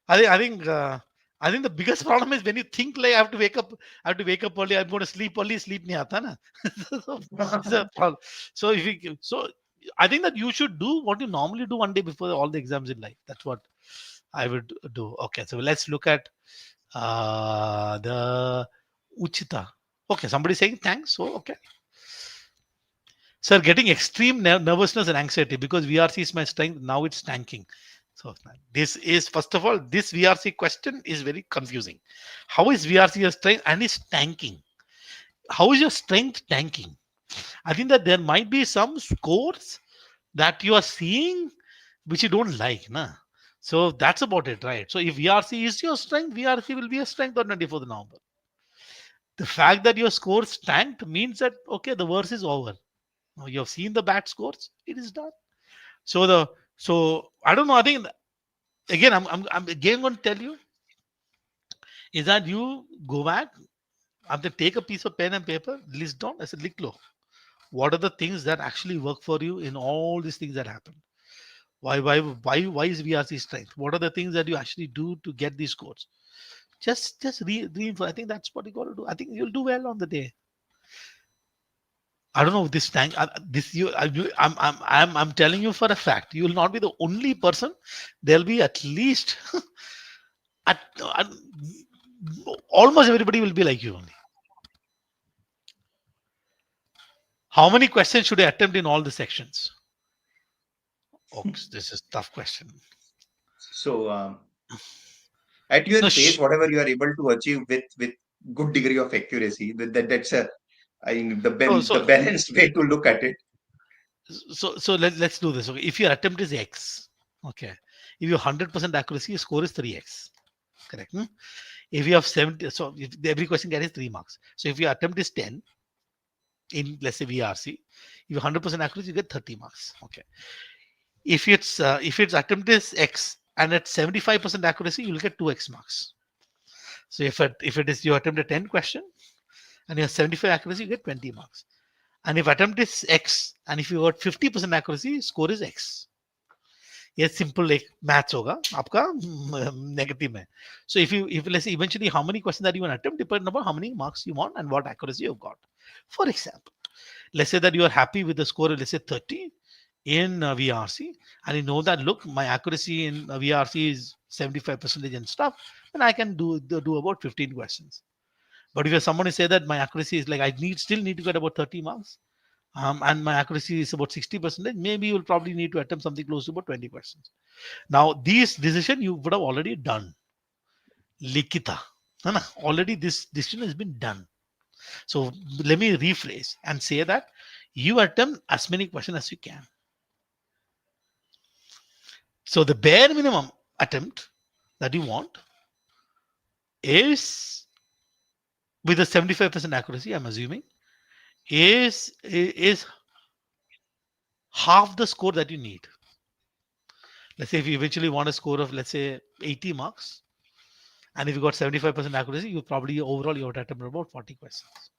I think I think uh, I think the biggest problem is when you think like I have to wake up. I have to wake up early. I'm going to sleep early. Sleep nahi aata na. So it's a problem. So if you so I think that you should do what you normally do one day before all the exams in life. That's what I would do. Okay, so let's look at the Uchita. Okay, somebody saying thanks. So okay. Sir, getting extreme nervousness and anxiety because VRC is my strength. Now it's tanking. So this is first of all, this VRC question is very confusing. How is VRC your strength and is tanking? How is your strength tanking? I think that there might be some scores that you are seeing which you don't like, na. So that's about it, right? So if VRC is your strength, VRC will be a strength on 24th November. The fact that your scores tanked means that okay, the verse is over. Now you have seen the bad scores, it is done. So I don't know. I think again, I'm again going to tell you is that you go back and then take a piece of pen and paper, list down. I said, low. What are the things that actually work for you in all these things that happen? Why is VRC strength? What are the things that you actually do to get these scores? Just reinforce. I think that's what you got to do. I think you'll do well on the day. I don't know this tank. This I'm telling you for a fact. You will not be the only person. There'll be at least at almost everybody will be like you only. How many questions should I attempt in all the sections? Oh, this is tough question. So at your No, pace, whatever you are able to achieve with good degree of accuracy, that's a, I mean, so the so balanced way to look at it. so let's do this. Okay, if your attempt is X, okay, if you 100% accuracy, your score is 3x. Correct. Hmm? If you have 70, so if every question carries 3 marks. So if your attempt is 10 in let's say VRC, if you 100% accuracy, you get 30 marks. Okay. If its attempt is X and at 75% accuracy, you'll get 2x marks. So if it is you attempt a 10 question and you have 75 accuracy, you get 20 marks. And if attempt is X and if you got 50% accuracy, score is X. ये simple एक maths होगा आपका negative में. So if let's say eventually how many questions that you want to attempt depends upon how many marks you want and what accuracy you've got. For example, let's say that you are happy with the score, let's say 30 in VRC, and you know that look, my accuracy in VRC is 75% and stuff, then I can do about 15 questions. But if you're someone who say that my accuracy is like I still need to get about 30 marks, and my accuracy is about 60%, maybe you'll probably need to attempt something close to about 20%. Now, these decision you would have already done. Likita. है ना? Already this decision has been done. So let me rephrase and say that you attempt as many questions as you can. So the bare minimum attempt that you want is with a 75% accuracy, I'm assuming, is half the score that you need. Let's say if you eventually want a score of let's say 80 marks, and if you got 75% accuracy, you probably overall you would attempt about 40 questions.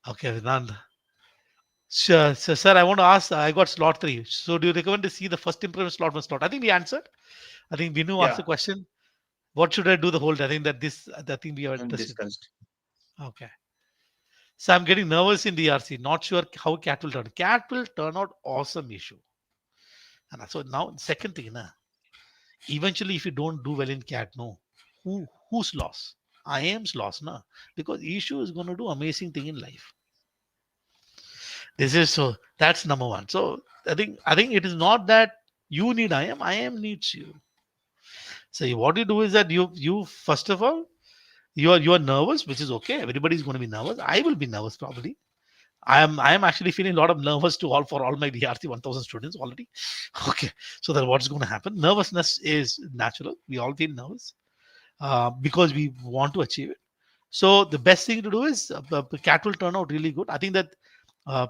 Okay, Vedant. Sure, so, sir, I want to ask. I got slot 3. So, do you recommend to see the first impression slot one slot? I think we answered. I think Binu asked Yeah, the question. What should I do the whole day? I think that this. I think we are interested. discussed. Okay. So I'm getting nervous in DRC. Not sure how cat will turn. Cat will turn out awesome issue. And so now second thing, na, eventually if you don't do well in cat, no, who's lost? I am's lost, na, because issue is going to do amazing thing in life. This is so that's number one. So I think it is not that you need I am needs you. So what you do is that you first of all you are nervous, which is okay. Everybody is going to be nervous. I will be nervous probably. I am actually feeling a lot of nervous to all for all my DRC 1000 students already. Okay, so that what's going to happen? Nervousness is natural. We all feel nervous because we want to achieve it. So the best thing to do is the cat will turn out really good. I think that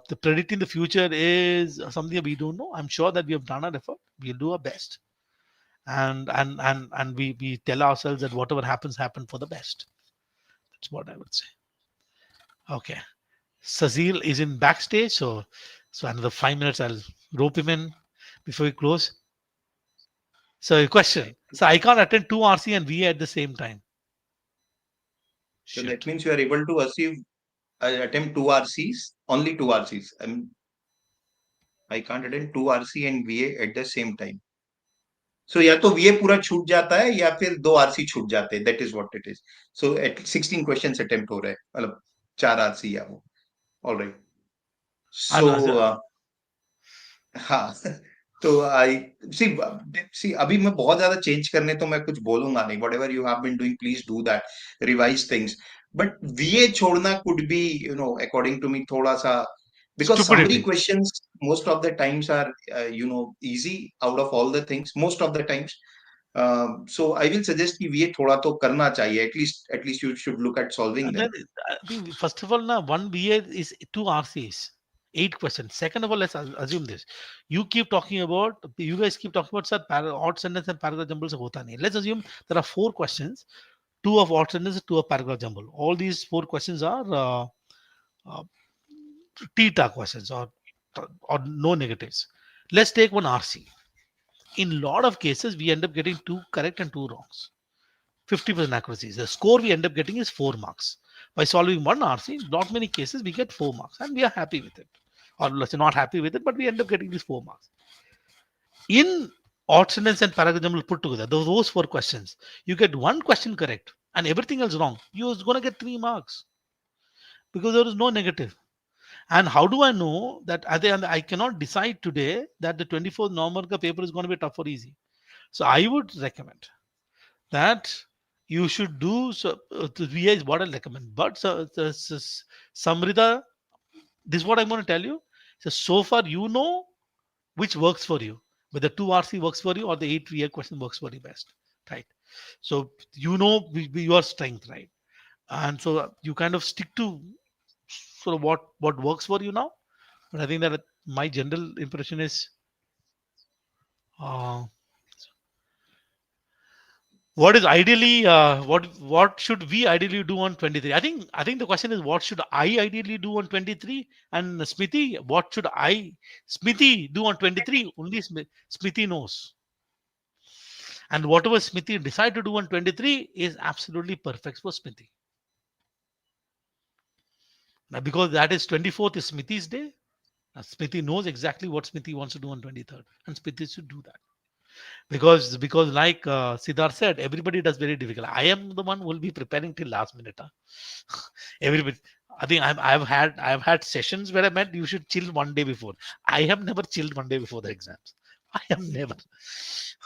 the predicting the future is something that we don't know. I'm sure that we have done our effort. We'll do our best, and we tell ourselves that whatever happens, happen for the best. That's what I would say. Okay. Sazil is in backstage, so another 5 minutes I'll rope him in before we close. So a question. So I can't attend two RC and VA at the same time. So that Shit. means you are able to achieve attempt two RCs, only two RCs. I can't attend two RC and VA at the same time. So या तो VA पूरा छूट जाता है या फिर दो RC छूट जाते हैं. That is what it is. So at 16 questions attempt हो रहा है. मतलब चार RC या वो. All right. And So हाँ. तो आई सी अभी मैं बहुत ज्यादा चेंज करने तो मैं कुछ बोलूंगा नहीं. Whatever you have been doing please do that, revise things. But VA छोड़ना could be according to me थोड़ा सा, because summary stupidity. questions most of the times are easy out of all the things most of the times. So I will suggest कि VA थोड़ा तो करना चाहिए. At least you should look at solving And them. then I think first of all, now one VA is two RCs. 8 questions. Second of all, let's assume this. You guys keep talking about sir, odd sentence and paragraph jumble se hota nahi. Let's assume there are 4 questions, two of odd sentence, two of paragraph jumble. All these 4 questions are uh, theta questions or no negatives. Let's take one RC. In a lot of cases, we end up getting two correct and two wrongs. 50% accuracy. The score we end up getting is 4 marks. By solving one RC, not many cases we get 4 marks and we are happy with it. Or let's say not happy with it, but we end up getting these 4 marks. In odd sentence and paragraph jumble put together, those 4 questions, you get one question correct and everything else wrong. You're going to get 3 marks because there is no negative. And how do I know that at the end I cannot decide today that the 24th normal paper is going to be tough or easy? So I would recommend that you should do so. The VA is what I recommend. But Samrida, this is what I'm going to tell you. So far, you know which works for you, whether 2 RC works for you or the 8 VA question works for you best, right? So you know your strength, right? And so you kind of stick to sort of what works for you now. But I think that my general impression is uh, what is ideally what should we ideally do on 23. I think the question is what should I ideally do on 23, and Smithy, what should I Smithy do on 23? Only Smithy knows, and whatever Smithy decide to do on 23 is absolutely perfect for Smithy. Now, because that is 24th is Smithy's day. Now, Smithy knows exactly what Smithy wants to do on 23rd, and Smithy should do that. Because like Siddharth said, everybody does very difficult. I am the one who will be preparing till last minute. Huh? Everybody, I think I've had sessions where I meant you should chill one day before. I have never chilled one day before the exams. I have never.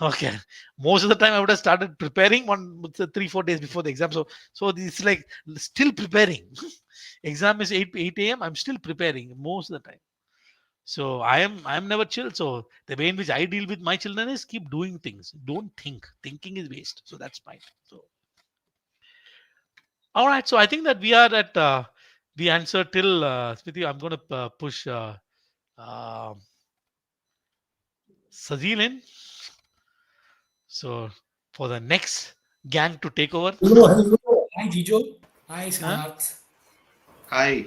Okay, most of the time I would have started preparing 3-4 days before the exam. So it's like still preparing. Exam is 8 a.m. I'm still preparing most of the time. So I'm never chill. So the way in which I deal with my children is keep doing things. Don't think. Thinking is waste. So that's fine. So all right. So I think that we are at the answer till Smriti. I'm going to push uh, Sazil in. So for the next gang to take over. Hello, hello. Hi, Jijo. Hi, Huh? Siddharth. Hi.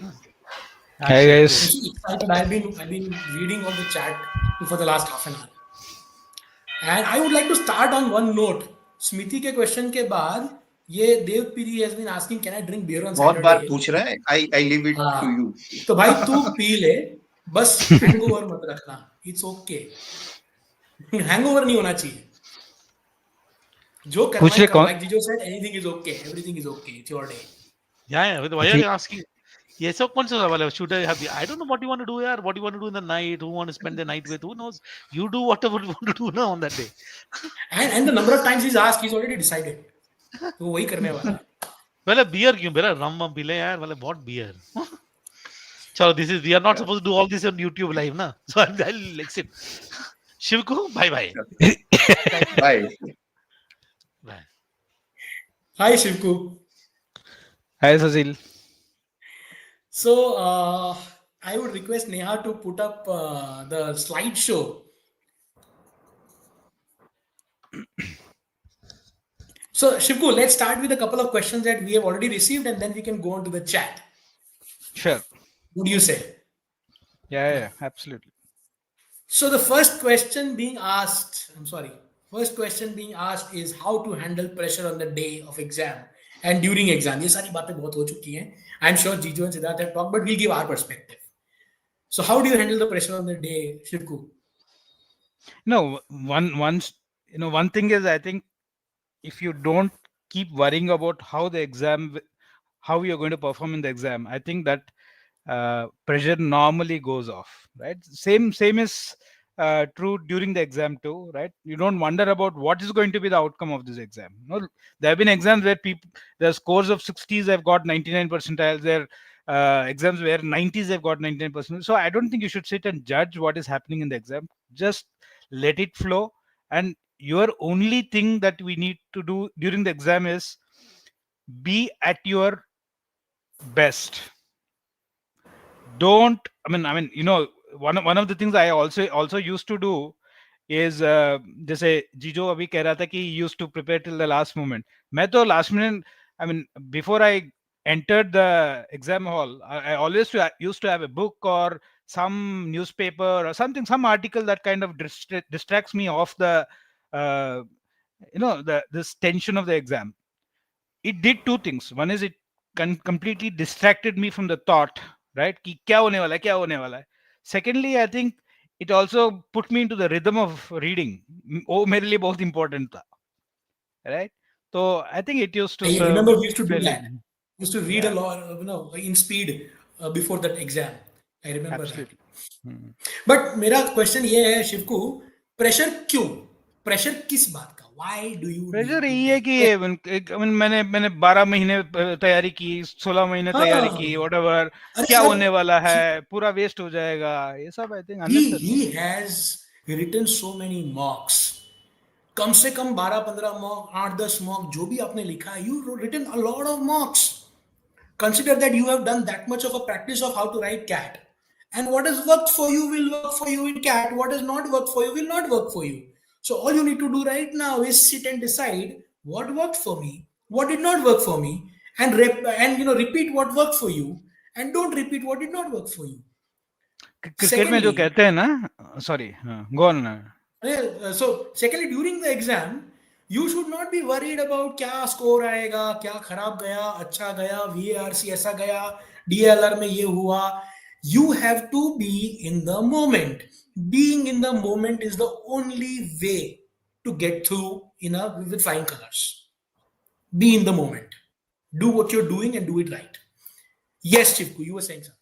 Ah, Hi shit, I'm good. guys. so excited. I've been reading all the chat for the last half an hour. And I would like to start on one note. Smiti के question के बाद ये Dev Piri has been asking, can I drink beer on बहुत बार Saturday? पूछ रहा है. I leave it to हाँ. you. तो भाई तू पी ले, बस hangover मत रखना. It's okay. Hangover नहीं होना चाहिए. जो करना पूछ ही ले कर. कौन Like Jijo said, anything is okay. Everything is okay. It's your day. Yeah. Why are ठीक you asking? Yes, so कौन सा सवाल है? Should I have the? I don't know what you want to do, यार. What you want to do in the night? Who want to spend the night with? Who knows? You do whatever you want to do now on that day. And the number of times he's asked, he's already decided. तो वही करने वाला है. Well, beer क्यों? बेरा रम P ले यार. Well, what beer? So this is, we are not supposed to do all this on YouTube live, na. So I'll exit. Shivku, bye bye. Thank you. Bye. Bye. Hi, Shivku. Hi, Cecil. So, I would request Neha to put up the slideshow. So, Shivku, let's start with a couple of questions that we have already received, and then we can go on to the chat. Sure. What do you say? Yeah, absolutely. So, the first question being asked, first question being asked is how to handle pressure on the day of exam and during exam. ये सारी बातें बहुत हो चुकी हैं. I'm sure Jiju and Siddharth have talked, but we'll give our perspective. So, how do you handle the pressure on the day, Shivku? No, one thing is, I think if you don't keep worrying about how you're going to perform in the exam, I think that pressure normally goes off, right? Same is true during the exam too, right? You don't wonder about what is going to be the outcome of this exam. No, there have been exams where their scores of 60s have got 99 percentiles. There exams where 90s have got 99%. So I don't think you should sit and judge what is happening in the exam. Just let it flow. And your only thing that we need to do during the exam is be at your best. Don't, one of the things I also used to do is जैसे जीजो अभी कह रहा था कि he used to prepare till the last moment. मैं तो last minute, before I entered the exam hall, I always used to have a book or some newspaper or something, some article that kind of distracts me off the this tension of the exam. It did two things. One is it completely distracted me from the thought, right? कि क्या होने वाला है, क्या होने वाला है. Secondly, I think it also put me into the rhythm of reading. वो मेरे लिए बहुत important था, right? So I think it used to I serve remember we used to do fairly. that. We used to read a lot, in speed before that exam. I remember Absolutely. that. But मेरा question ये है शिवकू, pressure क्यों? Pressure किस बात का? Why do you pressure need यही to है कि मैंने 12 महीने तैयारी की, 16 महीने तैयारी की, व्हाटएवर, अरे क्या सर, होने वाला है, पूरा वेस्ट हो जाएगा, ये सब I think unnecessary. he has written so many mocks. कम से कम 12-15 मॉक, 8-10 मॉक, जो भी आपने लिखा है, you written a lot of mocks. Consider that you have done that much of a practice of how to write cat, and what has worked for you will work for you in cat, what has not worked for you will not work for you. So all you need to do right now is sit and decide what worked for me, what did not work for me, and repeat what worked for you, and don't repeat what did not work for you. Cricket में जो Secondly, कहते हैं ना, sorry, go on. secondly, during the exam, you should not be worried about क्या score आएगा, क्या खराब गया, अच्छा गया, VARC ऐसा गया, DILR में ये हुआ. You have to be in the moment. Being in the moment is the only way to get through with flying colors. Be in the moment. Do what you're doing and do it right. Yes, Chivku, you were saying something.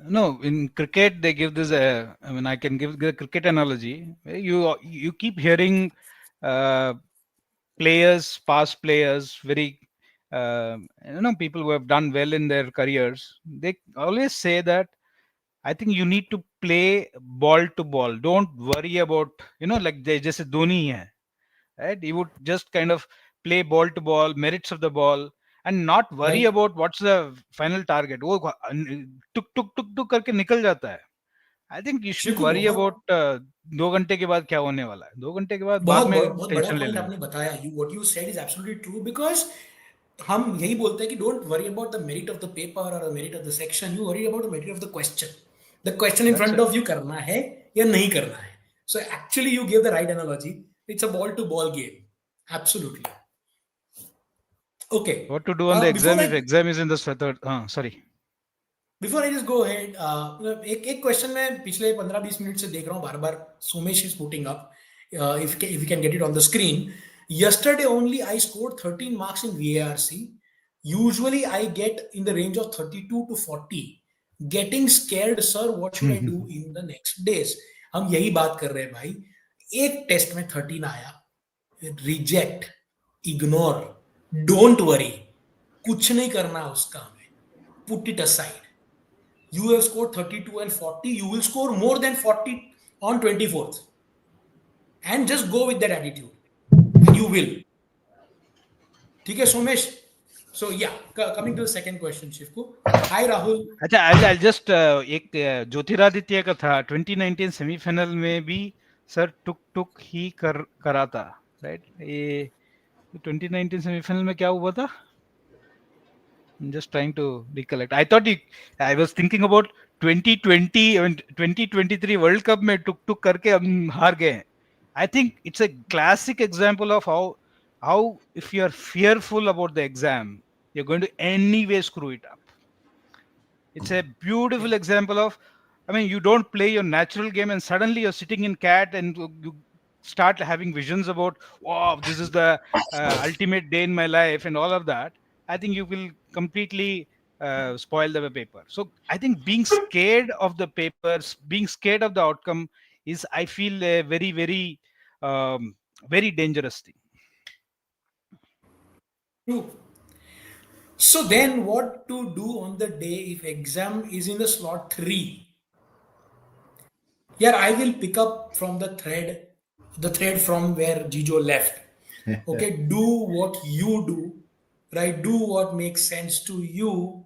No, in cricket they give this. I can give the cricket analogy. You keep hearing players, past players, very people who have done well in their careers. They always say that I think you need to play ball to ball. Don't worry about like they just Dhoni hai, right? He would just kind of play ball to ball, merits of the ball, and not worry Right. about what's the final target. वो टुक टुक टुक टुक करके निकल जाता है. I think you shouldn't शिवकू, worry बहुत about 2 घंटे के बाद क्या होने वाला है. 2 घंटे के बाद बहुत में बहुत बड़ा टेंशन पॉइंट लेना है. आपने बताया. What you said is absolutely true, because हम यही बोलते हैं कि don't worry about the merit of the paper or the merit of the section. You worry about the merit of the question. The question in That's front it. of you करना है या नहीं करना है. So actually you gave the right analogy. It's a ball to ball game. Absolutely. Okay. What to do on the Before exam if exam is in the third? Sorry. Before I just go ahead, एक question मैं पिछले 15-20 minute से देख रहा हूँ बार बार. Sumesh is putting up. If we can get it on the screen. Yesterday only I scored 13 marks in VARC. Usually I get in the range of 32 to 40. Getting scared, sir. What should I do in the next days? हम यही बात कर रहे हैं भाई. एक test में 13 आया. Reject, ignore, don't worry. कुछ नहीं करना उसका हमें. Put it aside. You have scored 32 and 40. You will score more than 40 on 24th. And just go with that attitude. And you will. Okay, Somesh? So yeah, coming to the second question, Shivku. Hi, Rahul. अच्छा, I'll just एक ज्योतिरादित्य का था 2019 semifinal में भी sir टुक ही करा था, right? ये 2019 semifinal में क्या हुआ था? I'm just trying to recollect. I was thinking about 2020 and 2023 World Cup में टुक करके हम हार गए. I think it's a classic example of how if you are fearful about the exam, you're going to anyway screw it up. It's a beautiful example of, I mean, you don't play your natural game and suddenly you're sitting in CAT and you start having visions about, wow, this is the ultimate day in my life and all of that. I think you will completely spoil the paper. So I think being scared of the papers, being scared of the outcome is, I feel, a very, very, very dangerous thing. True. So then what to do on the day if exam is in the slot 3? Yeah, I will pick up from the thread from where Jijo left. Okay, do what you do, right? Do what makes sense to you,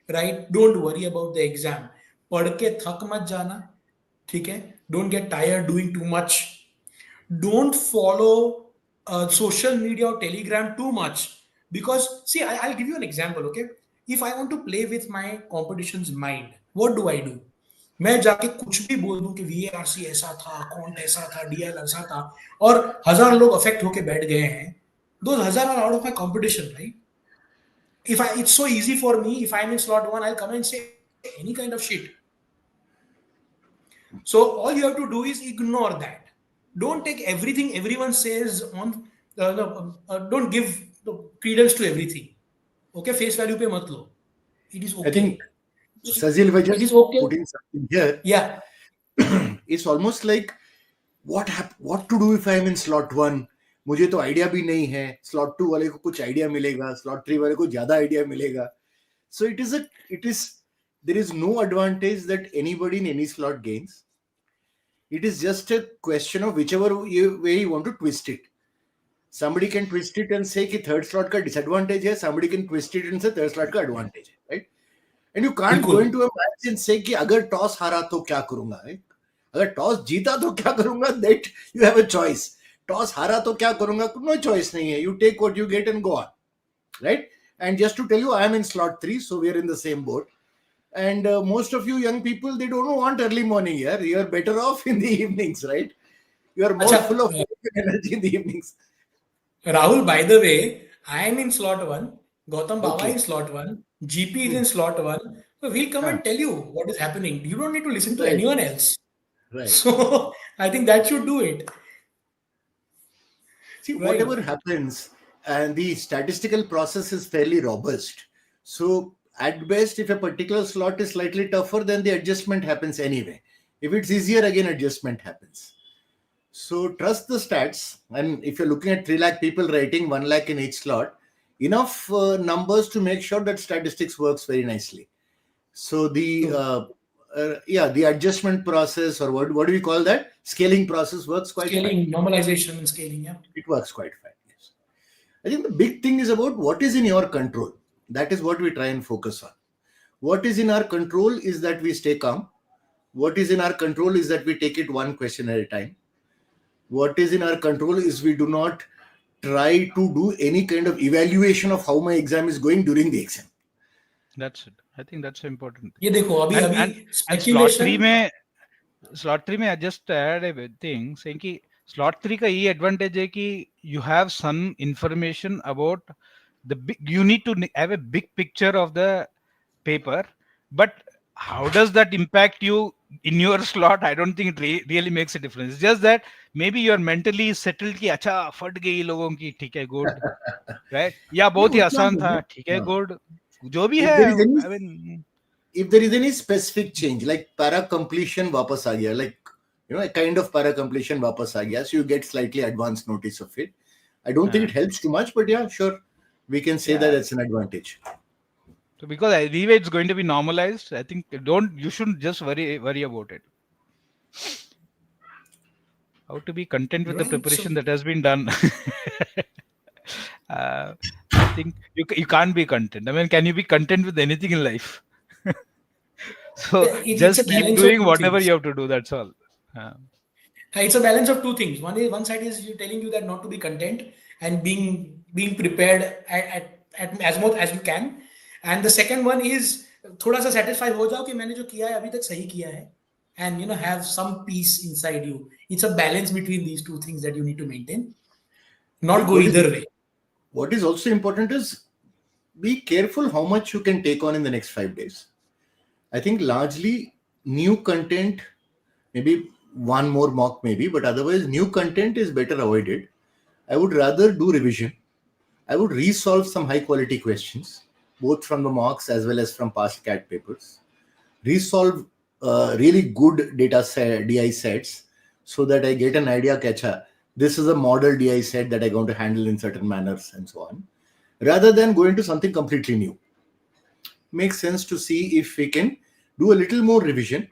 right? Don't worry about the exam. पढ़ के थक मत जाना, ठीक है? Don't get tired doing too much. Don't follow social media or Telegram too much. Because, see, I'll give you an example, okay? If I want to play with my competition's mind, what do? मैं जाके कुछ भी बोल दूं कि VARC ऐसा था, Quant ऐसा था, DILR ऐसा था, और 1000 लोग अफेक्ट होके बैठ गए हैं. Those 1000 are out of my competition, right? It's so easy for me. If I'm in slot 1, I'll come and say any kind of shit. So all you have to do is ignore that. Don't take everything everyone says on. Don't give credence to everything. Okay, face value पे मत लो. It is okay. I think Sazil was just putting something here. Yeah. It's almost like what to do if I'm in slot 1. मुझे तो idea भी नहीं है. Slot 2 वाले को कुछ आइडिया मिलेगा. Slot 3 वाले को ज्यादा आइडिया मिलेगा. So there is no advantage that anybody in any slot gains. It is just a question of whichever way you want to twist it. Somebody can twist it and say कि third slot का disadvantage है. Somebody can twist it and say third slot का advantage है, right? And you can't go into a match and say कि अगर toss हारा तो क्या करूँगा, right? अगर toss जीता तो क्या करूँगा? That you have a choice. Toss हारा तो क्या करूँगा? No choice नहीं है. You take what you get and go on, right? And just to tell you, I am in slot 3, so we are in the same boat. And most of you young people, they don't want early morning here. You are better off in the evenings, right? You are more full of energy in the evenings. Rahul, by the way, I am in slot 1. Gautam Baba in slot 1. GP is in slot 1. So we'll come and tell you what is happening. You don't need to listen to anyone else. Right. So I think that should do it. See, whatever happens, and the statistical process is fairly robust. So at best, if a particular slot is slightly tougher, then the adjustment happens anyway. If it's easier, again, adjustment happens. So trust the stats. And if you're looking at 3 lakh people writing 1 lakh in each slot, enough numbers to make sure that statistics works very nicely. So the adjustment process, or what do we call that? Scaling process works quite fine. Normalization and scaling, yeah. It works quite fine, yes. I think the big thing is about what is in your control. That is what we try and focus on. What is in our control is that we stay calm. What is in our control is that we take it one question at a time. What is in our control is we do not try to do any kind of evaluation of how my exam is going during the exam. That's it. I think that's important. ये देखो अभी speculation. Slot 3 में I just add a thing saying कि slot 3 का ये advantage है कि you have some information about you need to have a big picture of the paper, but how does that impact you in your slot? I don't think it really makes a difference. It's just that maybe you're mentally settled कि अच्छा फट गई लोगों की, ठीक है, good, right? या बहुत ही आसान था, ठीक है, good, जो भी है. If there is any specific change, like para completion वापस आ गया, like a kind of para completion वापस आ गया, so you get slightly advance notice of it. I don't think it helps too much, but yeah, sure, we can say that it's an advantage. So because anyway it's going to be normalized, I think you shouldn't just worry about it. How to be content with the Right. preparation So that has been done. I think you can't be content. I mean, can you be content with anything in life? So it's a just keep balance of doing two whatever things. you have to do. That's all. Uh, It's a balance of two things. One side is you telling you that not to be content and being prepared at as much as you can, and the second one is थोड़ा सा satisfied हो जाओ कि मैंने जो किया है अभी तक सही किया है, and have some peace inside you. It's a balance between these two things that you need to maintain. I Not think go either way. what is also important is be careful how much you can take on in the next 5 days. I think largely new content, maybe one more mock maybe, but otherwise new content is better avoided. I would rather do revision. I would resolve some high quality questions, both from the mocks as well as from past CAT papers. Resolve really good data set, DI sets, so that I get an idea, catcha. This is a model DI set that I'm going to handle in certain manners and so on, rather than going to something completely new. Makes sense to see if we can do a little more revision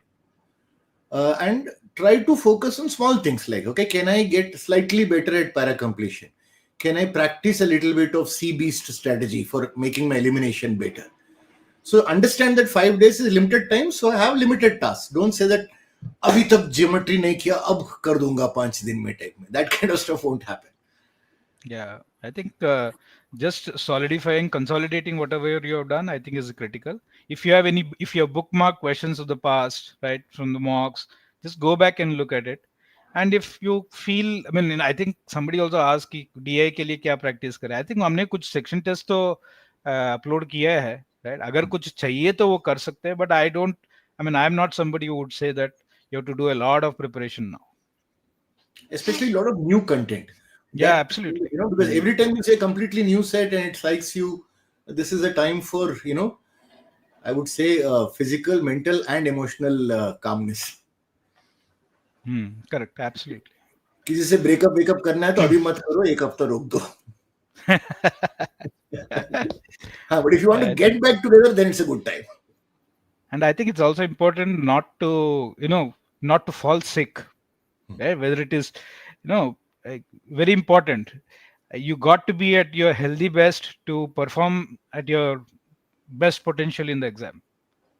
and try to focus on small things like, okay, can I get slightly better at para completion? Can I practice a little bit of C-beast strategy for making my elimination better? So understand that 5 days is limited time, so I have limited tasks. Don't say that अभी तक geometry नहीं किया अब कर दूंगा 5 दिन में type में. That kind of stuff won't happen. Yeah, I think just solidifying, consolidating whatever you have done, I think is critical. If you have bookmark questions of the past, right, from the mocks, just go back and look at it. And if you feel, I mean, I think somebody also asked कि DI के लिए क्या practice करें. I think हमने कुछ section test तो upload किया है, right? अगर कुछ चाहिए तो वो कर सकते हैं, but I mean, I'm not somebody who would say that you have to do a lot of preparation now. Especially a lot of new content. Yeah, absolutely. Because every time you say completely new set and it strikes you, this is a time for, I would say physical, mental and emotional calmness. Correct, absolutely. किसी से breakup करना है तो अभी मत करो, एक हफ्ता रोक दो. But if you want to get back together, then it's a good time. And I think it's also important not to fall sick, right? Whether it is, very important. You got to be at your healthy best to perform at your best potential in the exam.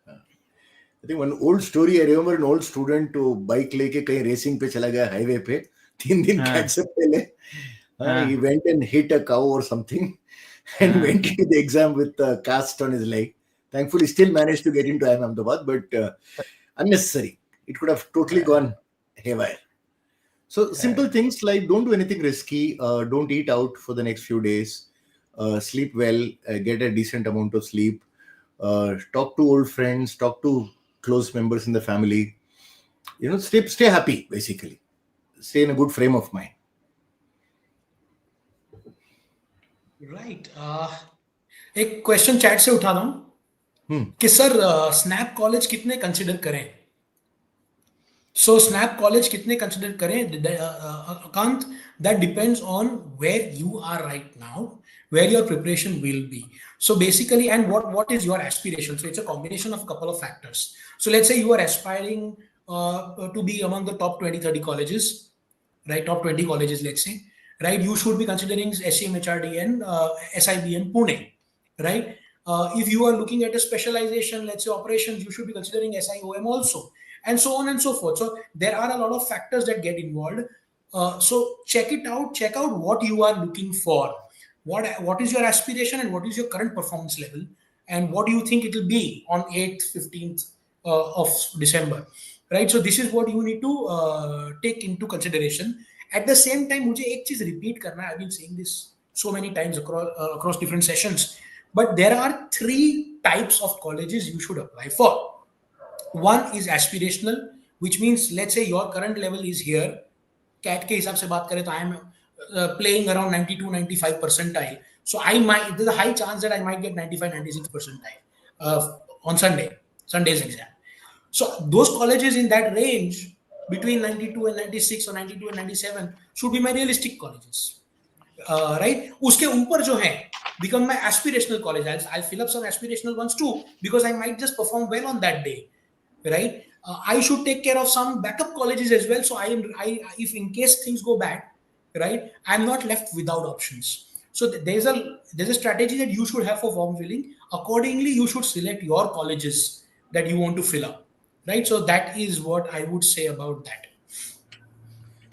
I think one old story, I remember an old student to bike लेके कहीं racing पे चला गया highway पे 3 दिन CAT से पहले. He went and hit a cow or something and went into the exam with a cast on his leg. Thankfully, still managed to get into IIM Ahmedabad, but unnecessary. It could have totally gone haywire. So simple things like don't do anything risky. Don't eat out for the next few days. Sleep well. Get a decent amount of sleep. Talk to old friends. Talk to close members in the family. Stay happy, basically. Stay in a good frame of mind. Right. एक question chat से उठा दूं कि sir snap college कितने consider करें. So snap college कितने consider करें, Kant, that depends on where you are right now, where your preparation will be. So basically, and what is your aspiration? So it's a combination of a couple of factors. So let's say you are aspiring to be among the top 20, 30 colleges, right? Top 20 colleges, let's say, right? You should be considering SCM, HRD and SIBM Pune, right? If you are looking at a specialization, let's say operations, you should be considering SIOM also, and so on and so forth. So there are a lot of factors that get involved. So check it out. Check out what you are looking for. What is your aspiration and what is your current performance level, and what do you think it will be on 8th, 15th of December, right? So this is what you need to take into consideration. At the same time, मुझे एक चीज repeat करना है. I've been saying this so many times across different sessions, but there are 3 types of colleges you should apply for. One is aspirational, which means let's say your current level is here. CAT के हिसाब से बात करें तो I am playing around 92, 95 percentile. So there's a high chance that I might get 95, 96 percentile on Sunday's exam. So those colleges in that range between 92 and 96 or 92 and 97 should be my realistic colleges, right? उसके ऊपर जो है become my aspirational college. I'll fill up some aspirational ones too, because I might just perform well on that day, right? I should take care of some backup colleges as well. So if in case things go bad, right, I'm not left without options. So there's a strategy that you should have for form filling. Accordingly, you should select your colleges that you want to fill up, right? So that is what I would say about that.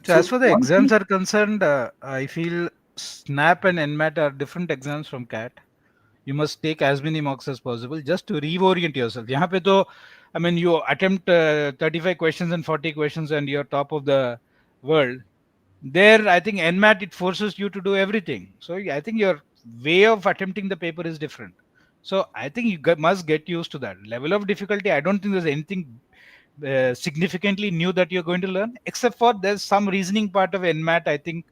So as So for the one thing, exams are concerned, I feel SNAP and NMAT are different exams from CAT. You must take as many mocks as possible just to reorient yourself. यहाँ पे तो, I mean, you attempt 35 questions and 40 questions and you're top of the world. There, I think NMAT, it forces you to do everything. So I think your way of attempting the paper is different. So I think you must get used to that level of difficulty. I don't think there's anything significantly new that you're going to learn, except for there's some reasoning part of NMAT. I think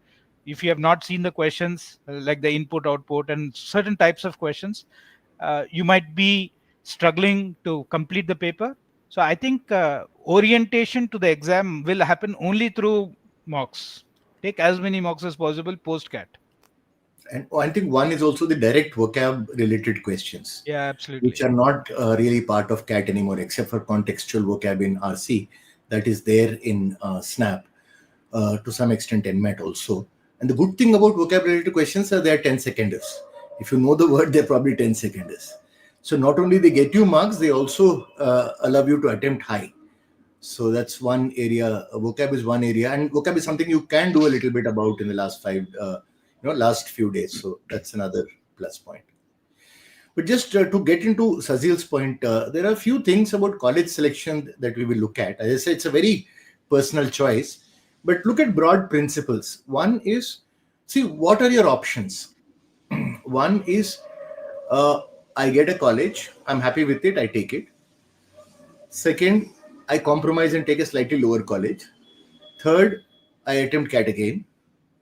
if you have not seen the questions, like the input, output, and certain types of questions, you might be struggling to complete the paper. So I think orientation to the exam will happen only through mocks. Take as many mocks as possible post CAT. and I think one is also the direct vocab related questions, Yeah, which absolutely. are not really part of CAT anymore, except for contextual vocab in RC that is there in SNAP, to some extent NMAT also. And the good thing about vocab related questions are they are 10 seconders. If you know the word, they're probably 10 seconders. So not only they get you marks, they also allow you to attempt high. So that's one area. Vocab is one area, and vocab is something you can do a little bit about in the last few days. So that's another plus point. But just to get into Sazil's point, there are a few things about college selection that we will look at. As I said, it's a very personal choice, but look at broad principles. One is, see, what are your options? One is, I get a college, I'm happy with it, I take it. Second, I compromise and take a slightly lower college. Third, I attempt CAT again.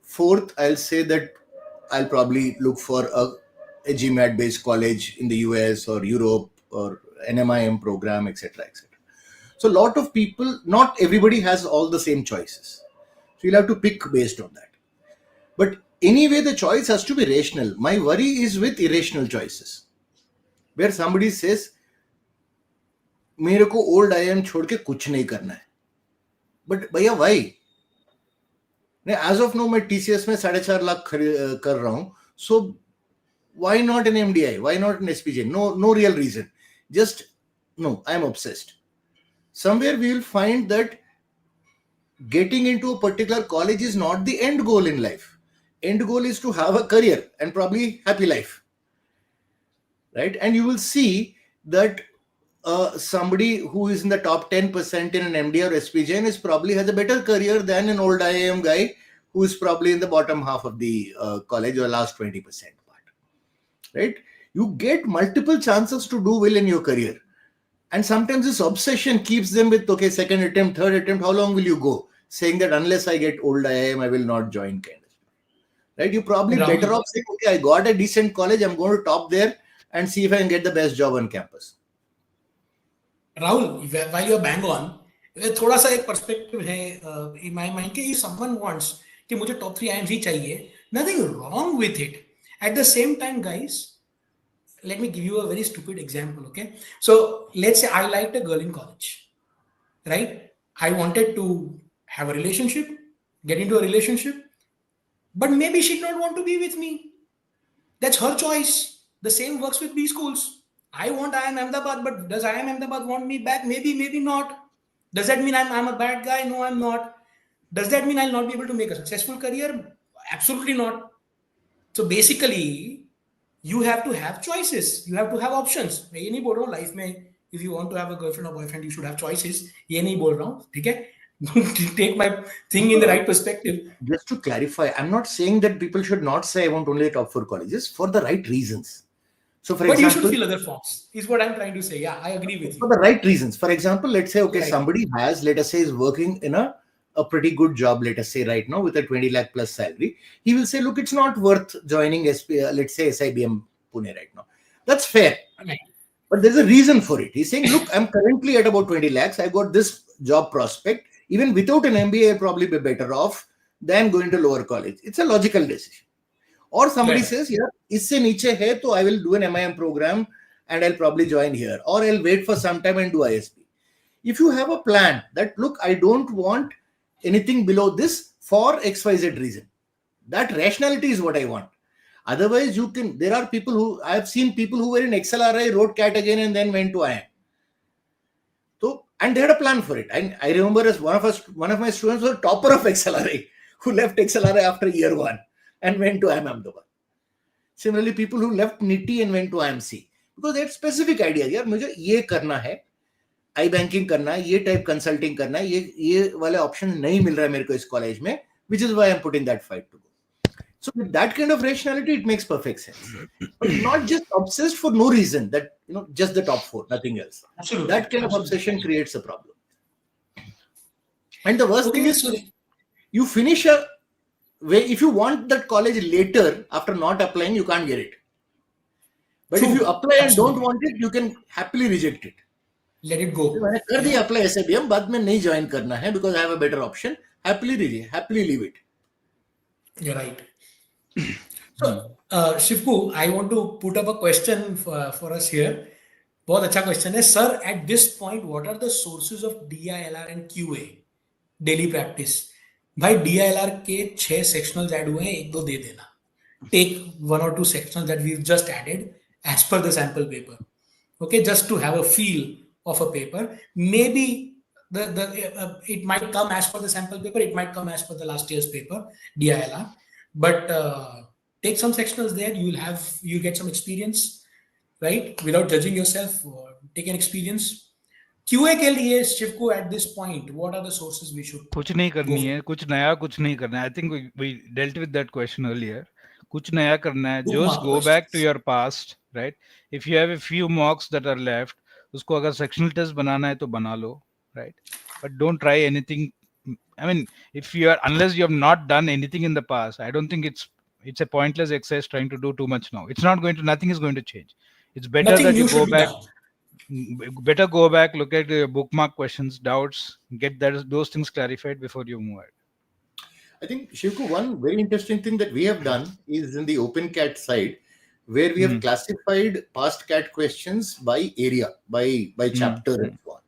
Fourth, I'll say that I'll probably look for a GMAT based college in the US or Europe or NMIM program, etc. etc. So a lot of people, not everybody has all the same choices. So you'll have to pick based on that. But anyway, the choice has to be rational. My worry is with irrational choices, where somebody says, मेरे को old IIM छोड़ के कुछ नहीं करना है. But भैया Y? As of no मैं TCS में 4.5 लाख कर रहा हूं. सो why not an MDI? Why not an SPJ? No real reason. Just no, I am obsessed. Somewhere we will find that getting into a particular college is not the end goal in life. End goal is to have a career and probably happy life, right? And you will see that somebody who is in the top 10% in an MD or SPJ is probably has a better career than an old IIM guy who is probably in the bottom half of the college or last 20% part, right? You get multiple chances to do well in your career. And sometimes this obsession keeps them with, okay, second attempt, third attempt, how long will you go? Saying that unless I get old IIM, I will not join kind of. Right? You're probably better off saying, okay, I got a decent college, I'm going to top there and see if I can get the best job on campus. Rahul, while you're bang on, थोड़ा सा एक perspective है in my mind कि if someone wants कि मुझे top 3 IIMs ही चाहिए, nothing wrong with it. At the same time, guys, let me give you a very stupid example, okay? So let's say I liked a girl in college, right? I wanted to have a relationship, get into a relationship, but maybe she did not want to be with me. That's her choice. The same works with B schools. I want IIM Ahmedabad, but does IIM Ahmedabad want me back? Maybe, maybe not. Does that mean I'm a bad guy? No, I'm not. Does that mean I'll not be able to make a successful career? Absolutely not. So basically, you have to have choices. You have to have options. मैं ये नहीं बोल रहा हूँ life में if you want to have a girlfriend or boyfriend, you should have choices. ये नहीं बोल रहा हूँ, ठीक है? Take my thing in the right perspective. Just to clarify, I'm not saying that people should not say I want only the top 4 colleges for the right reasons. So for but example, you should fill other forms, is what I'm trying to say. Yeah, I agree with you. For the right reasons. For example, let's say, okay, Right. somebody has, let us say, is working in a pretty good job, let us say right now with a 20 lakh plus salary. He will say, look, it's not worth joining let's say SIBM Pune right now. That's fair. Right. But there's a reason for it. He's saying, look, I'm currently at about 20 lakhs. I got this job prospect. Even without an MBA, I'll probably be better off than going to lower college. It's a logical decision. Or somebody Right. says, yeah, isse niche hai, so I will do an MIM program and I'll probably join here. Or I'll wait for some time and do ISP. If you have a plan that, look, I don't want anything below this for XYZ reason, that rationality is what I want. Otherwise, there are people who, I've seen people who were in XLRI, wrote CAT again and then went to IIM. So, and they had a plan for it. And I remember as one of my students was topper of XLRI, who left XLRI after year 1 and went to IIM Ahmedabad. Similarly, people who left NITI and went to IMC, because they had specific ideas. यार मुझे ये करना है, आई banking करना है, ये type consulting करना है, ये वाले ऑप्शन नहीं मिल रहा है मेरे को इस कॉलेज में, which is why I'm putting that fight to go. So with that kind of rationality, it makes perfect sense. But not just obsessed for no reason, that just the top 4, nothing else. Absolutely. That kind of obsession creates a problem. And the worst thing is, you finish if you want that college later after not applying, you can't get it. But if you apply and don't want it, you can happily reject it. Let it go. मैंने कर दिया apply SABM, बाद में नहीं join करना है because I have a better option. Happily leave it. You're right. So, Shivku, I want to put up a question for us here. बहुत अच्छा question है. Sir, at this point, what are the sources of DILR and QA? Daily practice. भाई DILR के 6 sectionals add हुए हैं, 1-2 दे देना. Take 1 or 2 sectionals that we've just added as per the sample paper. Okay, just to have a feel of a paper. Maybe it might come as per the sample paper, it might come as per the last year's paper, DILR. But take some sectionals there, you get some experience, right? Without judging yourself, take an experience. QA के लिए शिवको at this point, what are the sources we should? कुछ नहीं करनी है, कुछ नया कुछ नहीं करना है. I think we dealt with that question earlier. कुछ नया करना है. Just go back to your past, right? If you have a few mocks that are left, उसको अगर sectional test बनाना है तो बना लो, right? But don't try anything. I mean, unless you have not done anything in the past, I don't think it's a pointless exercise trying to do too much now. Nothing is going to change. It's better that you go back. Better go back, look at the bookmark questions, doubts, get those things clarified before you move ahead. I think, Shivku, one very interesting thing that we have done is in the OpenCat side, where we have classified past CAT questions by area, by chapter and so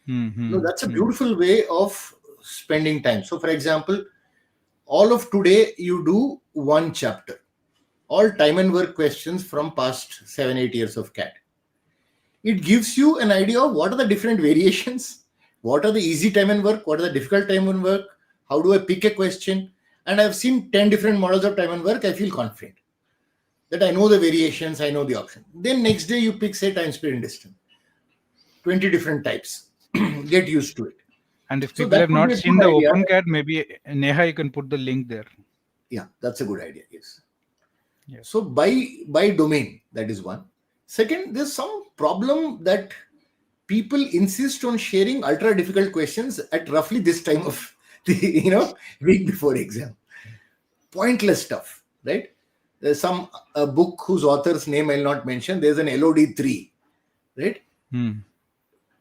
on. That's a beautiful way of spending time. So, for example, all of today you do one chapter, all time and work questions from past 7-8 years of CAT. It gives you an idea of what are the different variations, what are the easy time and work, what are the difficult time and work, how do I pick a question. And I've seen 10 different models of time and work. I feel confident that I know the variations, I know the option. Then next day you pick, say, time, speed and distance. 20 different types. Get used to it. And if people have not seen the OpenCat, maybe Neha, you can put the link there. Yeah, that's a good idea. Yes. Yeah. So by domain, that is one. Second, there's some problem that people insist on sharing ultra difficult questions at roughly this time of the week before exam. Pointless stuff, right? There's some book whose author's name I'll not mention. There's an LOD3, right?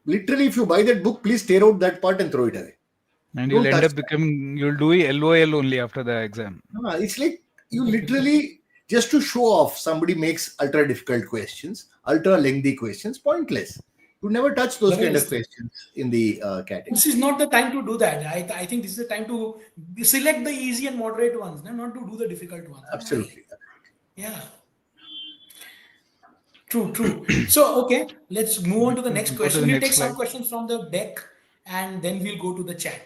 Literally, if you buy that book, please tear out that part and throw it away. And you'll end up you'll do LOL only after the exam. It's like you literally, just to show off, somebody makes ultra difficult questions, ultra lengthy questions, pointless. You never touch those kind of questions in the category. This is not the time to do that. I think this is the time to select the easy and moderate ones, not to do the difficult ones. Absolutely. Yeah. True. So, okay, let's move on to the next question. We'll take some questions from the deck and then we'll go to the chat.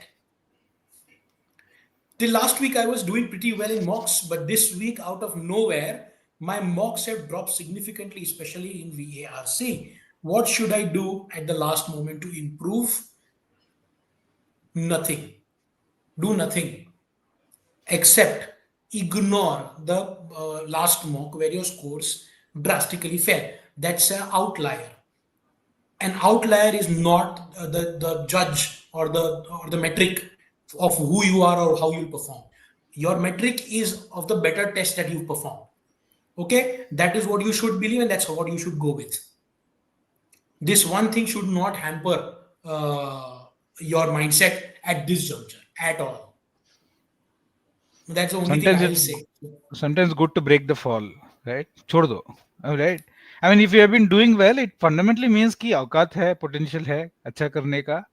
Till last week, I was doing pretty well in mocks, but this week, out of nowhere, my mocks have dropped significantly, especially in VARC. What should I do at the last moment to improve? Nothing. Do nothing except ignore the last mock where your scores drastically fell. That's an outlier. An outlier is not the judge or the metric of who you are or how you perform. Your metric is of the better test that you perform. Okay, that is what you should believe and that's what you should go with. This one thing should not hamper your mindset at this juncture at all. That's the only thing I'll say. sometimes good to break the fall, right? छोड़ दो, right? I mean, if you have been doing well, it fundamentally means कि औकात है, potential है अच्छा करने का,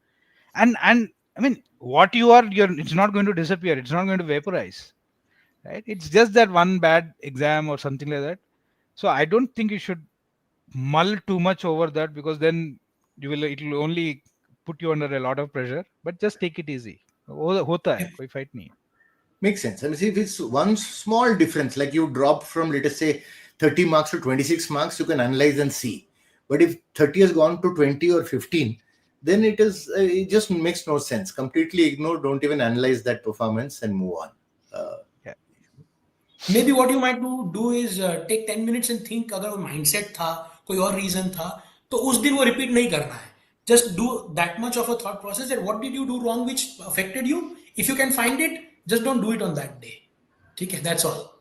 and I mean, what you are, it's not going to disappear, it's not going to vaporize, right? It's just that one bad exam or something like that. So I don't think you should mull too much over that, because then it will only put you under a lot of pressure. But just take it easy. होता है, कोई fight नहीं है. Makes sense. I mean, see, if it's one small difference, like you drop from, let us say, 30 marks to 26 marks, you can analyze and see. But if 30 has gone to 20 or 15, then it just makes no sense. Completely ignore, don't even analyze that performance and move on. Yeah. Maybe what you might do is take 10 minutes and think अगर वो mindset था, कोई और reason था, तो उस दिन वो repeat नहीं करना है. Just do that much of a thought process that what did you do wrong which affected you. If you can find it, just don't do it on that day. ठीक है, that's all.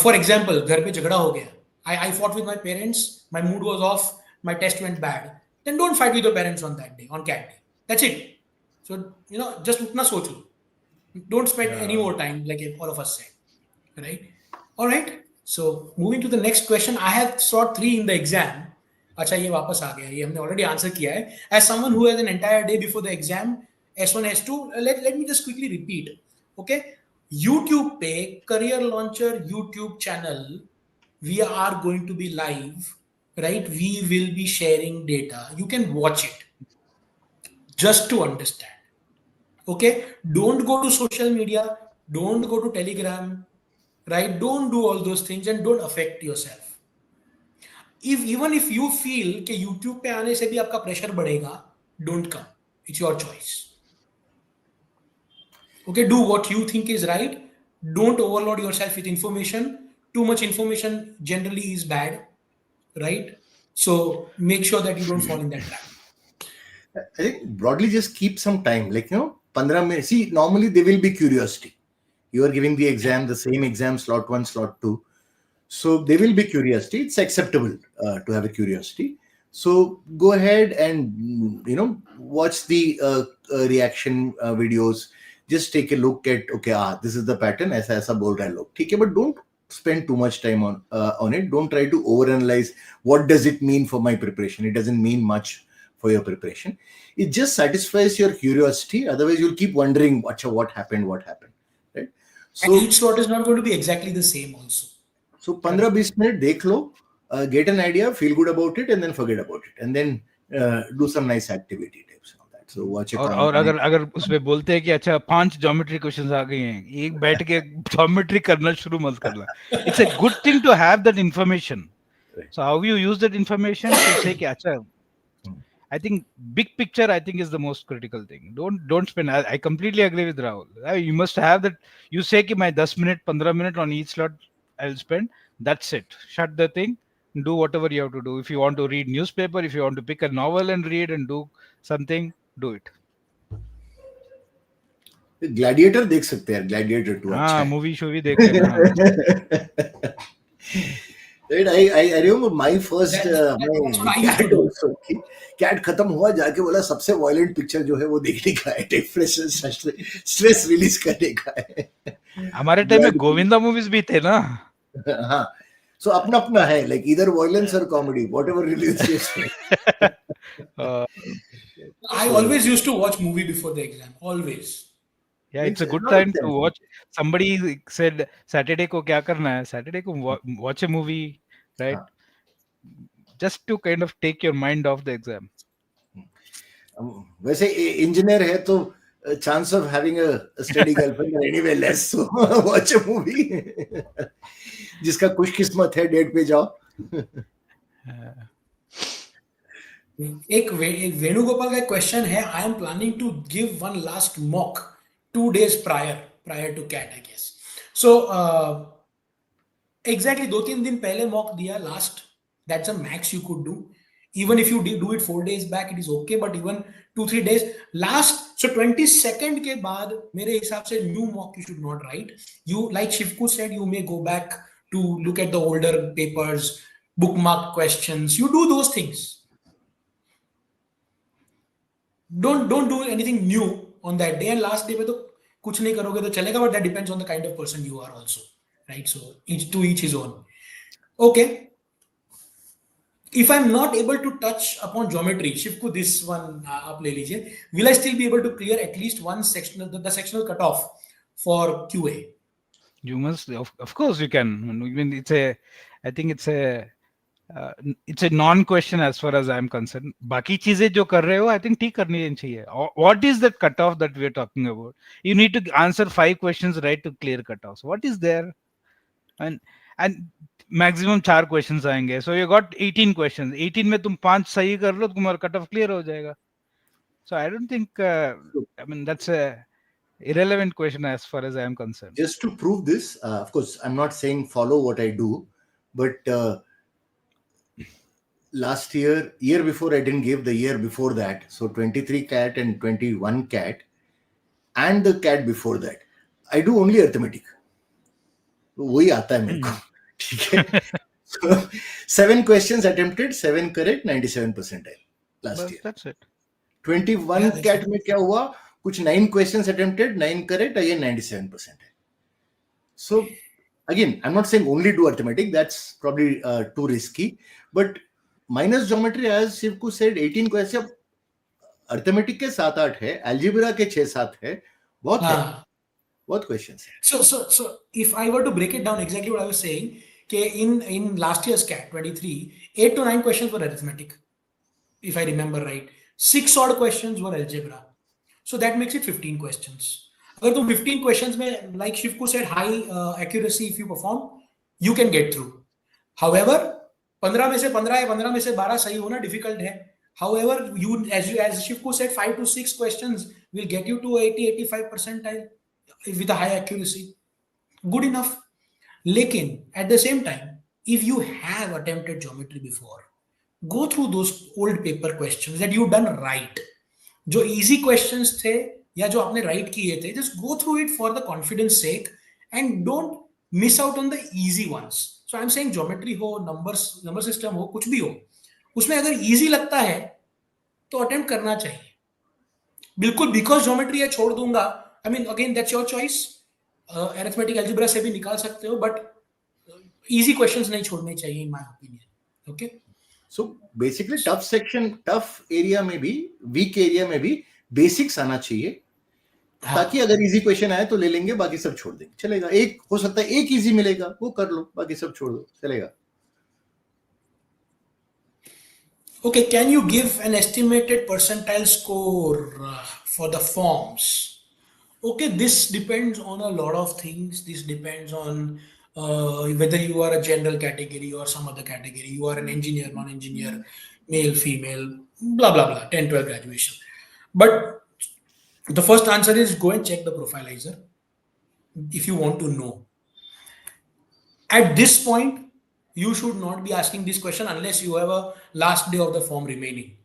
For example, घर पे झगड़ा हो गया. I fought with my parents. My mood was off. My test went bad. Then don't fight with your parents on that day, on cat day. That's it. So just उतना सोचो. Don't spend any more time, like all of us said. Right? All right. So moving to the next question, I have sought 3 in the exam. अच्छा ये वापस आ गया, ये हमने already answer किया है. As someone who has an entire day before the exam, S1, S2, let me just quickly repeat. Okay, YouTube पे career launcher YouTube channel, we are going to be live, right? We will be sharing data. You can watch it just to understand. Okay, don't go to social media, don't go to Telegram, right? Don't do all those things and don't affect yourself. Even if you feel कि YouTube पे आने से भी आपका pressure बढ़ेगा, don't come. It's your choice. Okay, do what you think is right. Don't overload yourself with information. Too much information generally is bad, right? So make sure that you don't fall in that trap. I think broadly just keep some time, like 15 minutes. See, normally there will be curiosity. You are giving the exam, the same exam, slot 1, slot 2. So there will be curiosity. It's acceptable to have a curiosity. So go ahead and watch the reaction videos. Just take a look at, okay, this is the pattern. ऐसा बोल रहा है लोग, ठीक है, but don't spend too much time on it. Don't try to overanalyze. What does it mean for my preparation? It doesn't mean much for your preparation. It just satisfies your curiosity. Otherwise, you'll keep wondering, what happened, right? So and each slot is not going to be exactly the same also. So 15-20 minute देख लो, get an idea, feel good about it, and then forget about it, and then do some nice activity tips on that. So watch a और अगर उसमें बोलते हैं कि अच्छा 5 geometry questions आ गए हैं, एक बैठ के ज्योमेट्री करना शुरू मत करना. It's a good thing to have that information. So how you use that information to say कि अच्छा, I think big picture is the most critical thing. Don't spend. I completely agree with Rahul. You must have that. You say कि मैं 10 minute 15 minute on each slot I'll spend. That's it. Shut the thing. Do whatever you have to do. If you want to read newspaper, if you want to pick a novel and read and do something, do it. Gladiator देख सकते हैं. Gladiator 2 अच्छा है. Movie show भी देख लेना. Right, I remember my first cat also. Cat खत्म हुआ, जाके बोला सबसे violent picture जो है वो देखने का है, stress release करने का है. हमारे टाइम में गोविंदा मूवीज भी थे ना. हाँ, so अपना है, like either violence or comedy, whatever releases. I always used to watch movie before the exam, always. Yeah, it's a good time to watch. Somebody said Saturday को क्या करना है? Saturday को watch a movie, right? Just to kind of take your mind off the exam. वैसे engineer है तो chance of having a steady girlfriend are anyway less, so watch a movie. जिसका खुश किस्मत है डेट पे जाओ. एक वेणुगोपाल का क्वेश्चन है, I am planning to give one last mock 2 days prior to CAT, I guess. So exactly 2-3 दिन पहले मॉक दिया last. That's a max you could do. Even if you do it 4 days back, it is okay, but even 2-3 days last. So 22nd के बाद मेरे हिसाब से new mock you should not write. You, like Shivku said, you may go back to look at the older papers, bookmark questions. You do those things. Don't do anything new on that day, and last day पे तो कुछ नहीं करोगे तो चलेगा, but that depends on the kind of person you are also, right? So each his own. Okay. If I'm not able to touch upon geometry, shift को this one आप ले लीजिए. Will I still be able to clear at least one sectional, the sectional cutoff for QA? You must, of course, you can. I mean, I think it's a non-question as far as I'm concerned. बाकी चीजें जो कर रहे हो, I think ठीक करनी चाहिए. What is that cutoff that we're talking about? You need to answer 5 questions right to clear cutoffs. What is there? And maximum 4 questions आएंगे. So you got 18 questions. 18 में तुम 5 सही कर लो, तुम्हारा cutoff clear हो जाएगा. So I don't think, I mean, that's a irrelevant question as far as I am concerned. Just to prove this, of course, I'm not saying follow what I do, but last year before I didn't give, the year before that, so 23 CAT and 21 CAT, and the CAT before that, I do only arithmetic. वही आता है मेरे को, ठीक है. So 7 questions attempted, 7 correct, 97 percentile last year. That's it. 21 CAT में क्या हुआ? कुछ 9 questions attempted, 9 correct, again 97 percentile. So again, I'm not saying only do arithmetic, that's probably too risky, but minus geometry, as Shivku said, 18 questions. arithmetic के 7-8 है, algebra के 6-7 है, बहुत है, बहुत questions है. So if I were to break it down, exactly what I was saying, in last year's CAT 23, 8 to 9 questions were arithmetic, if I remember right. 6 odd questions were algebra. So that makes it 15 questions. अगर तुम 15 questions में, like Shivku said, high accuracy if you perform, you can get through. However, 15 में से 15 या 15 में से 12 सही होना difficult है. However, as Shivku said, 5 to 6 questions will get you to 80-85 percentile with a high accuracy. Good enough. Lekin at the same time, if you have attempted geometry before, go through those old paper questions that you've done right. जो easy questions थे या जो आपने right किए थे, just go through it for the confidence sake and don't miss out on the easy ones. So I'm saying geometry हो, number system हो, कुछ भी हो, उसमें अगर easy लगता है तो attempt करना चाहिए. बिल्कुल because geometry है छोड़ दूंगा, I mean again that's your choice. Arithmetic algebra से भी निकाल सकते हो, but easy questions नहीं छोड़ने चाहिए in my opinion. Okay. So basically tough area में भी, weak area में भी basics आना चाहिए, ताकि अगर easy question आए तो ले लेंगे, बाकी सब छोड़ देंगे, चलेगा. एक हो सकता है एक easy मिलेगा, वो कर लो, बाकी सब छोड़ दो, चलेगा. Okay, can you give an estimated percentile score for the forms? Okay, this depends on a lot of things. This depends on whether you are a general category or some other category. You are an engineer, non-engineer, male, female, blah, blah, blah, 10, 12 graduation. But the first answer is go and check the profilizer if you want to know. At this point, you should not be asking this question unless you have a last day of the form remaining.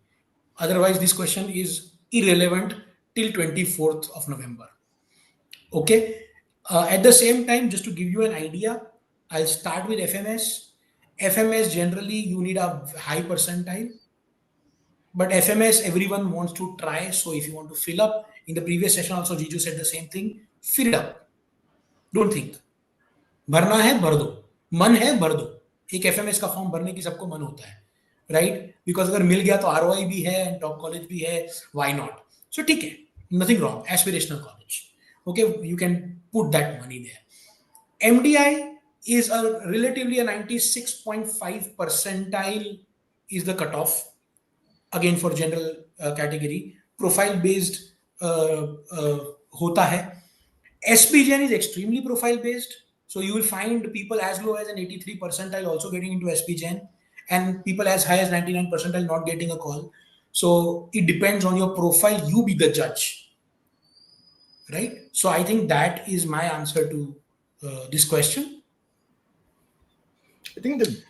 Otherwise, this question is irrelevant till 24th of November. Okay. At the same time, just to give you an idea, I'll start with FMS. FMS, generally, you need a high percentile. But FMS, everyone wants to try. So if you want to fill up, in the previous session also, Jiju said the same thing. Fill it up. Don't think. भरना है भर दो, मन है भर दो. एक FMS का फॉर्म भरने की सबको मन होता है, right? Because अगर मिल गया तो ROI भी है, top college भी है, why not? So ठीक है, nothing wrong. Aspirational college. Okay, you can put that money there. MDI is a relatively a 96.5 percentile is the cutoff. Again for general category. Profile based होता है. SPGN is extremely profile based. So you will find people as low as an 83 percentile also getting into SPGN and people as high as 99 percentile not getting a call. So it depends on your profile. You be the judge. Right? So I think that is my answer to this question. I think the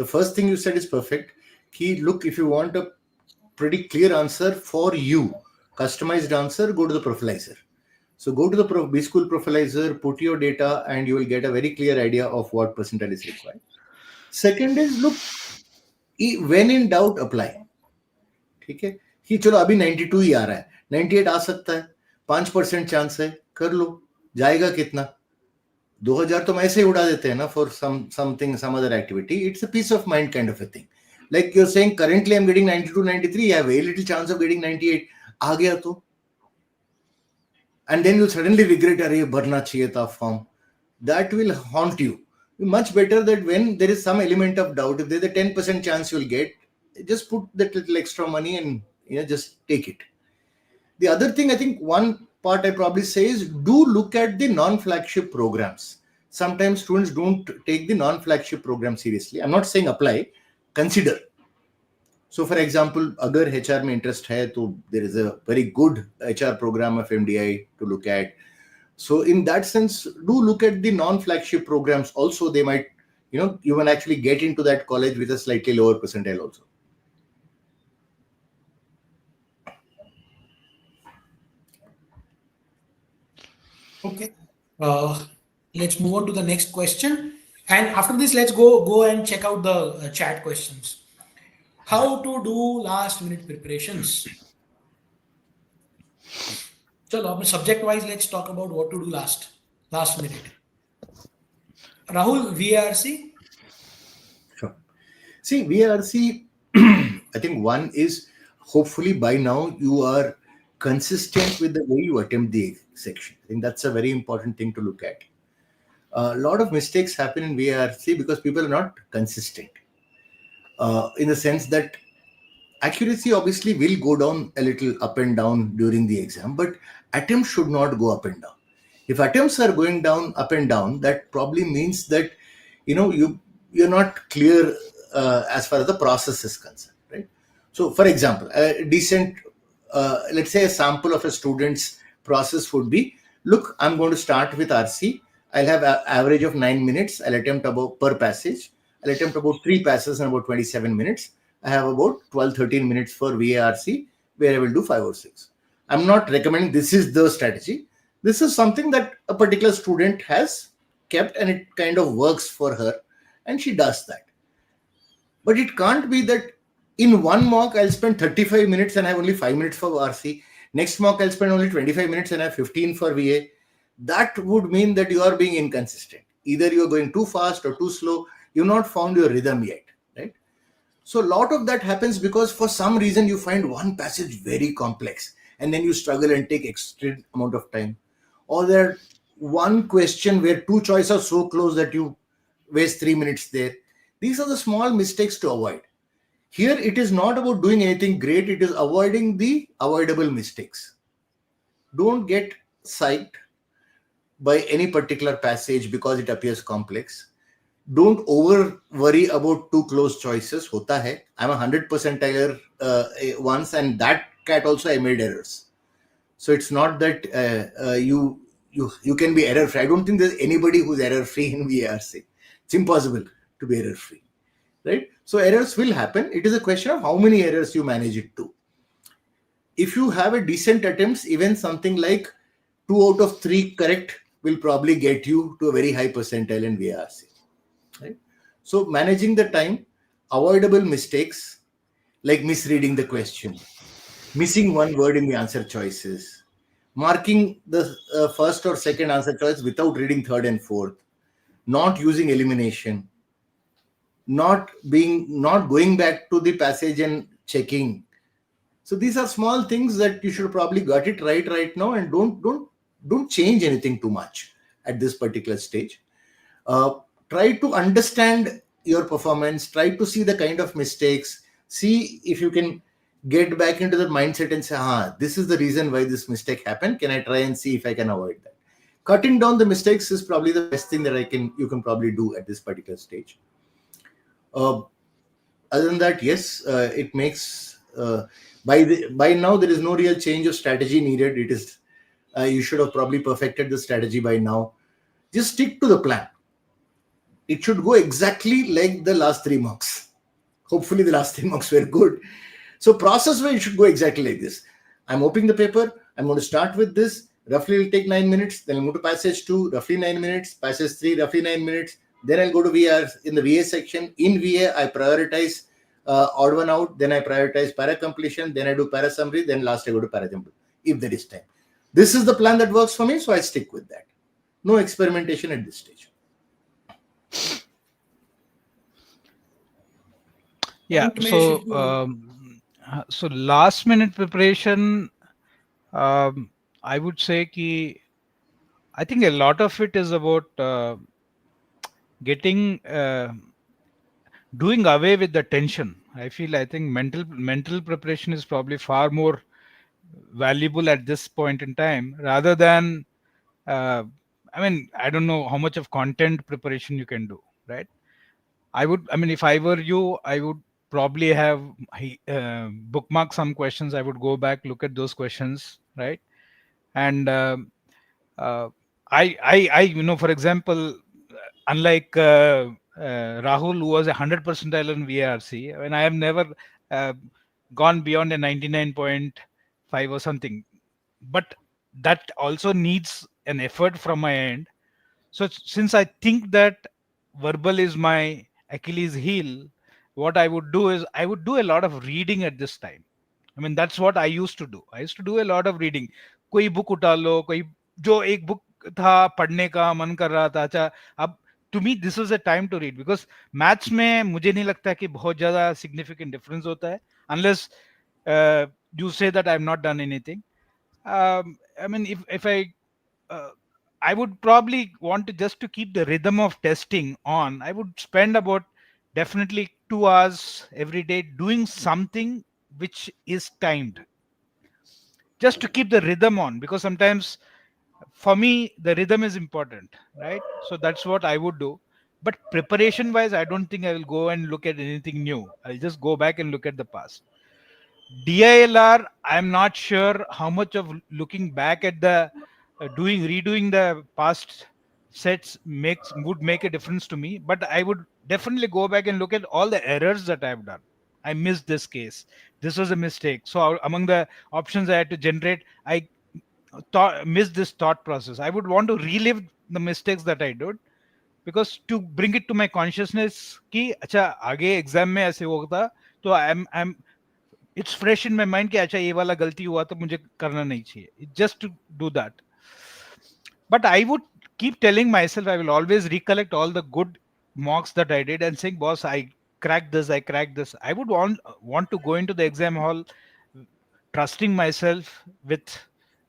first thing you said is perfect. Key, look, if you want a pretty clear answer for you, customized answer, go to the profilizer. So go to the B-School profilizer, put your data, and you will get a very clear idea of what percentile is required. Second is, look, when in doubt, apply. Okay? कि चलो अभी 92 ही आ रहा है, 98 आ सकता है, 5% chance है, कर लो, जाएगा कितना? 2000 तो हम ऐसे ही उड़ा देते हैं ना for something, some other activity. It's a peace of mind kind of a thing. Like you're saying, currently I'm getting 92, 93. I have very little chance of getting 98. आ गया तो, and then you suddenly regret, अरे भरना चाहिए था form. That will haunt you. Much better that when there is some element of doubt, if there's a 10% chance you'll get, just put that little extra money and just take it. The other thing, I think one part I probably say is do look at the non-flagship programs. Sometimes students don't take the non-flagship program seriously. I'm not saying apply, consider. So for example, agar HR में interest है, तो there is a very good HR program of MDI to look at. So in that sense, do look at the non-flagship programs. Also, they might, you can actually get into that college with a slightly lower percentile also. Okay. Let's move on to the next question. And after this, let's go and check out the chat questions. How to do last minute preparations? So, subject wise, let's talk about what to do last minute. Rahul, VARC? Sure. See, VARC, I think one is hopefully by now you are consistent with the way you attempt the section. I think that's a very important thing to look at. A lot of mistakes happen in VARC because people are not consistent. In the sense that accuracy obviously will go down a little up and down during the exam, but attempts should not go up and down. If attempts are going down, up and down, that probably means that you're not clear as far as the process is concerned, right? So, for example, a decent, let's say a sample of a student's process would be, look, I'm going to start with RC. I'll have an average of 9 minutes. I'll attempt about per passage. I'll attempt about 3 passes in about 27 minutes. I have about 12-13 minutes for VARC, where I will do 5 or 6. I'm not recommending this is the strategy. This is something that a particular student has kept and it kind of works for her and she does that. But it can't be that in one mock I'll spend 35 minutes and I have only 5 minutes for RC. Next mock I'll spend only 25 minutes and I have 15 for VA. That would mean that you are being inconsistent. Either you're going too fast or too slow. You've not found your rhythm yet, right? So a lot of that happens because for some reason you find one passage very complex and then you struggle and take extra amount of time. Or there one question where 2 choices are so close that you waste 3 minutes there. These are the small mistakes to avoid. Here it is not about doing anything great. It is avoiding the avoidable mistakes. Don't get psyched by any particular passage because it appears complex. Don't over worry about 2 close choices. Hota hai. I'm a 100 percentiler once, and that cat also I made errors. So it's not that you can be error free. I don't think there's anybody who's error free in VARC. It's impossible to be error free, right? So errors will happen. It is a question of how many errors you manage it to. If you have a decent attempts, even something like 2 out of 3 correct will probably get you to a very high percentile in VARC. Right? So managing the time, avoidable mistakes like misreading the question, missing one word in the answer choices, marking the first or second answer choice without reading third and fourth, not using elimination, not going back to the passage and checking. So these are small things that you should probably got it right now, and don't change anything too much at this particular stage. Try to understand your performance, try to see the kind of mistakes, see if you can get back into the mindset and say, this is the reason why this mistake happened. Can I try and see if I can avoid that? Cutting down the mistakes is probably the best thing that you can probably do at this particular stage. Other than that, yes, it makes by now there is no real change of strategy needed. It is you should have probably perfected the strategy by now. Just stick to the plan. It should go exactly like the last 3 mocks. Hopefully the last 3 mocks were good. So process where it should go exactly like this. I'm opening the paper. I'm going to start with this. Roughly will take 9 minutes. Then I'll move to passage 2, roughly 9 minutes. Passage 3, roughly 9 minutes. Then I'll go to VA. In the VA section, in VA, I prioritize odd one out. Then I prioritize para completion. Then I do para summary. Then last I go to para jumble, if there is time. This is the plan that works for me, so I stick with that. no experimentation at this stage. Yeah. अंत में So, so last minute preparation, I would say कि I think a lot of it is about getting doing away with the tension. I think mental preparation is probably far more valuable at this point in time rather than uh, I mean, I don't know how much of content preparation you can do, right? I mean, if I were you, I would probably have bookmark some questions. I would go back, look at those questions, right? And uh, for example, unlike Rahul, who was 100 percentile in VARC, I mean, I have never uh, gone beyond a 99.5 or something. But that also needs an effort from my end. So since I think that verbal is my Achilles heel, what I would do is I would do a lot of reading at this time. I mean, that's what I used to do. I used to do a lot of reading. कोई book उठा लो, कोई जो एक book था पढ़ने का मन कर रहा था. अच्छा, अब to me this was a time to read because maths में मुझे नहीं लगता कि बहुत ज़्यादा significant difference होता है unless you say that I have not done anything. I mean, if uh, I would probably want to just to keep the rhythm of testing on. I would spend about definitely 2 hours every day doing something which is timed, just to keep the rhythm on. Because sometimes, for me, the rhythm is important, right? So that's what I would do. But preparation wise, I don't think I will go and look at anything new. I'll just go back and look at the past. DILR, I'm not sure how much of looking back at the redoing the past sets would make a difference to me, but I would definitely go back and look at all the errors that I've done. I missed this case. This was a mistake. So among the options I had to generate, I missed this thought process. I would want to relive the mistakes that I did because to bring it to my consciousness कि अच्छा आगे exam में ऐसे होता तो I'm it's fresh in my mind कि अच्छा ये वाला गलती हुआ तो मुझे करना नहीं चाहिए, just to do that. But I would keep telling myself I will always recollect all the good mocks that I did and saying, boss, I cracked this, I cracked this. I would want to go into the exam hall trusting myself with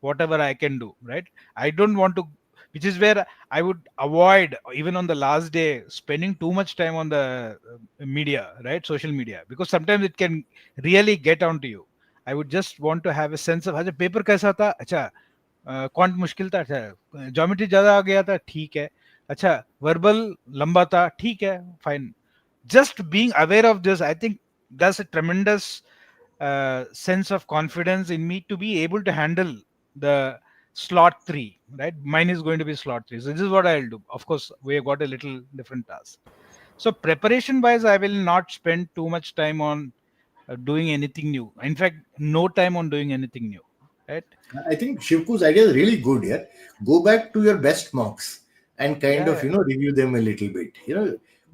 whatever I can do, right? I don't want to, which is where I would avoid, even on the last day, spending too much time on the media, right? Social media, because sometimes it can really get onto you. I would just want to have a sense of, अच्छा paper कैसा था, अच्छा quant मुश्किल था, अच्छा geometry ज्यादा आ गया था, ठीक है, अच्छा वर्बल लंबा था, ठीक है, fine. Just being aware of this, I think that's a tremendous sense of confidence in me to be able to handle the slot 3, right? Mine is going to be slot 3, so this is what I'll do. Of course, we have got a little different task. So preparation wise, I will not spend too much time on doing anything new. In fact, no time on doing anything new, right? I think Shivku's idea is really good here. Go back to your best mocks and kind of, Yeah. review them a little bit.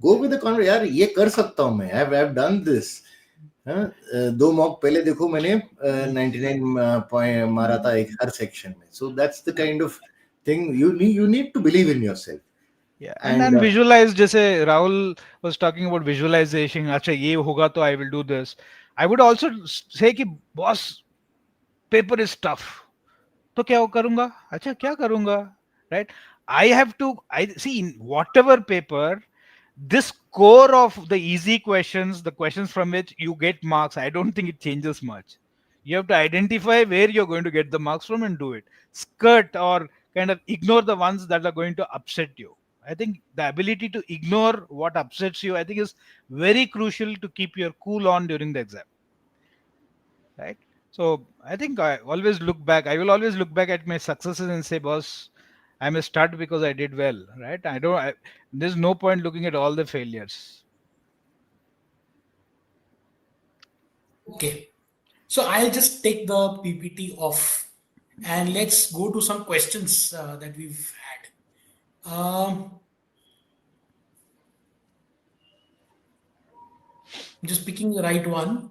Go with the confidence, यार ये कर सकता हूँ मैं. I've done this. हाँ, 2 mock पहले देखो मैंने 99 पॉइंट मारा था एक हर सेक्शन में. So that's the kind of thing you need to believe in yourself. Yeah, and And then visualize. जैसे Rahul was talking about visualization. अच्छा ये होगा तो I will do this. I would also say कि boss, paper is tough. तो क्या करूंगा, अच्छा क्या करूंगा, right? I have to, I see in whatever paper, this core of the easy questions, the questions from which you get marks, I don't think it changes much. You have to identify where you're going to get the marks from and do it. Skirt or kind of ignore the ones that are going to upset you. I think the ability to ignore what upsets you, I think, is very crucial to keep your cool on during the exam, right? So I think I always look back. I will always look back at my successes and say, boss, I'm a stud because I did well, right? There's no point looking at all the failures. Okay. So I'll just take the PPT off and let's go to some questions that we've had. Just picking the right one.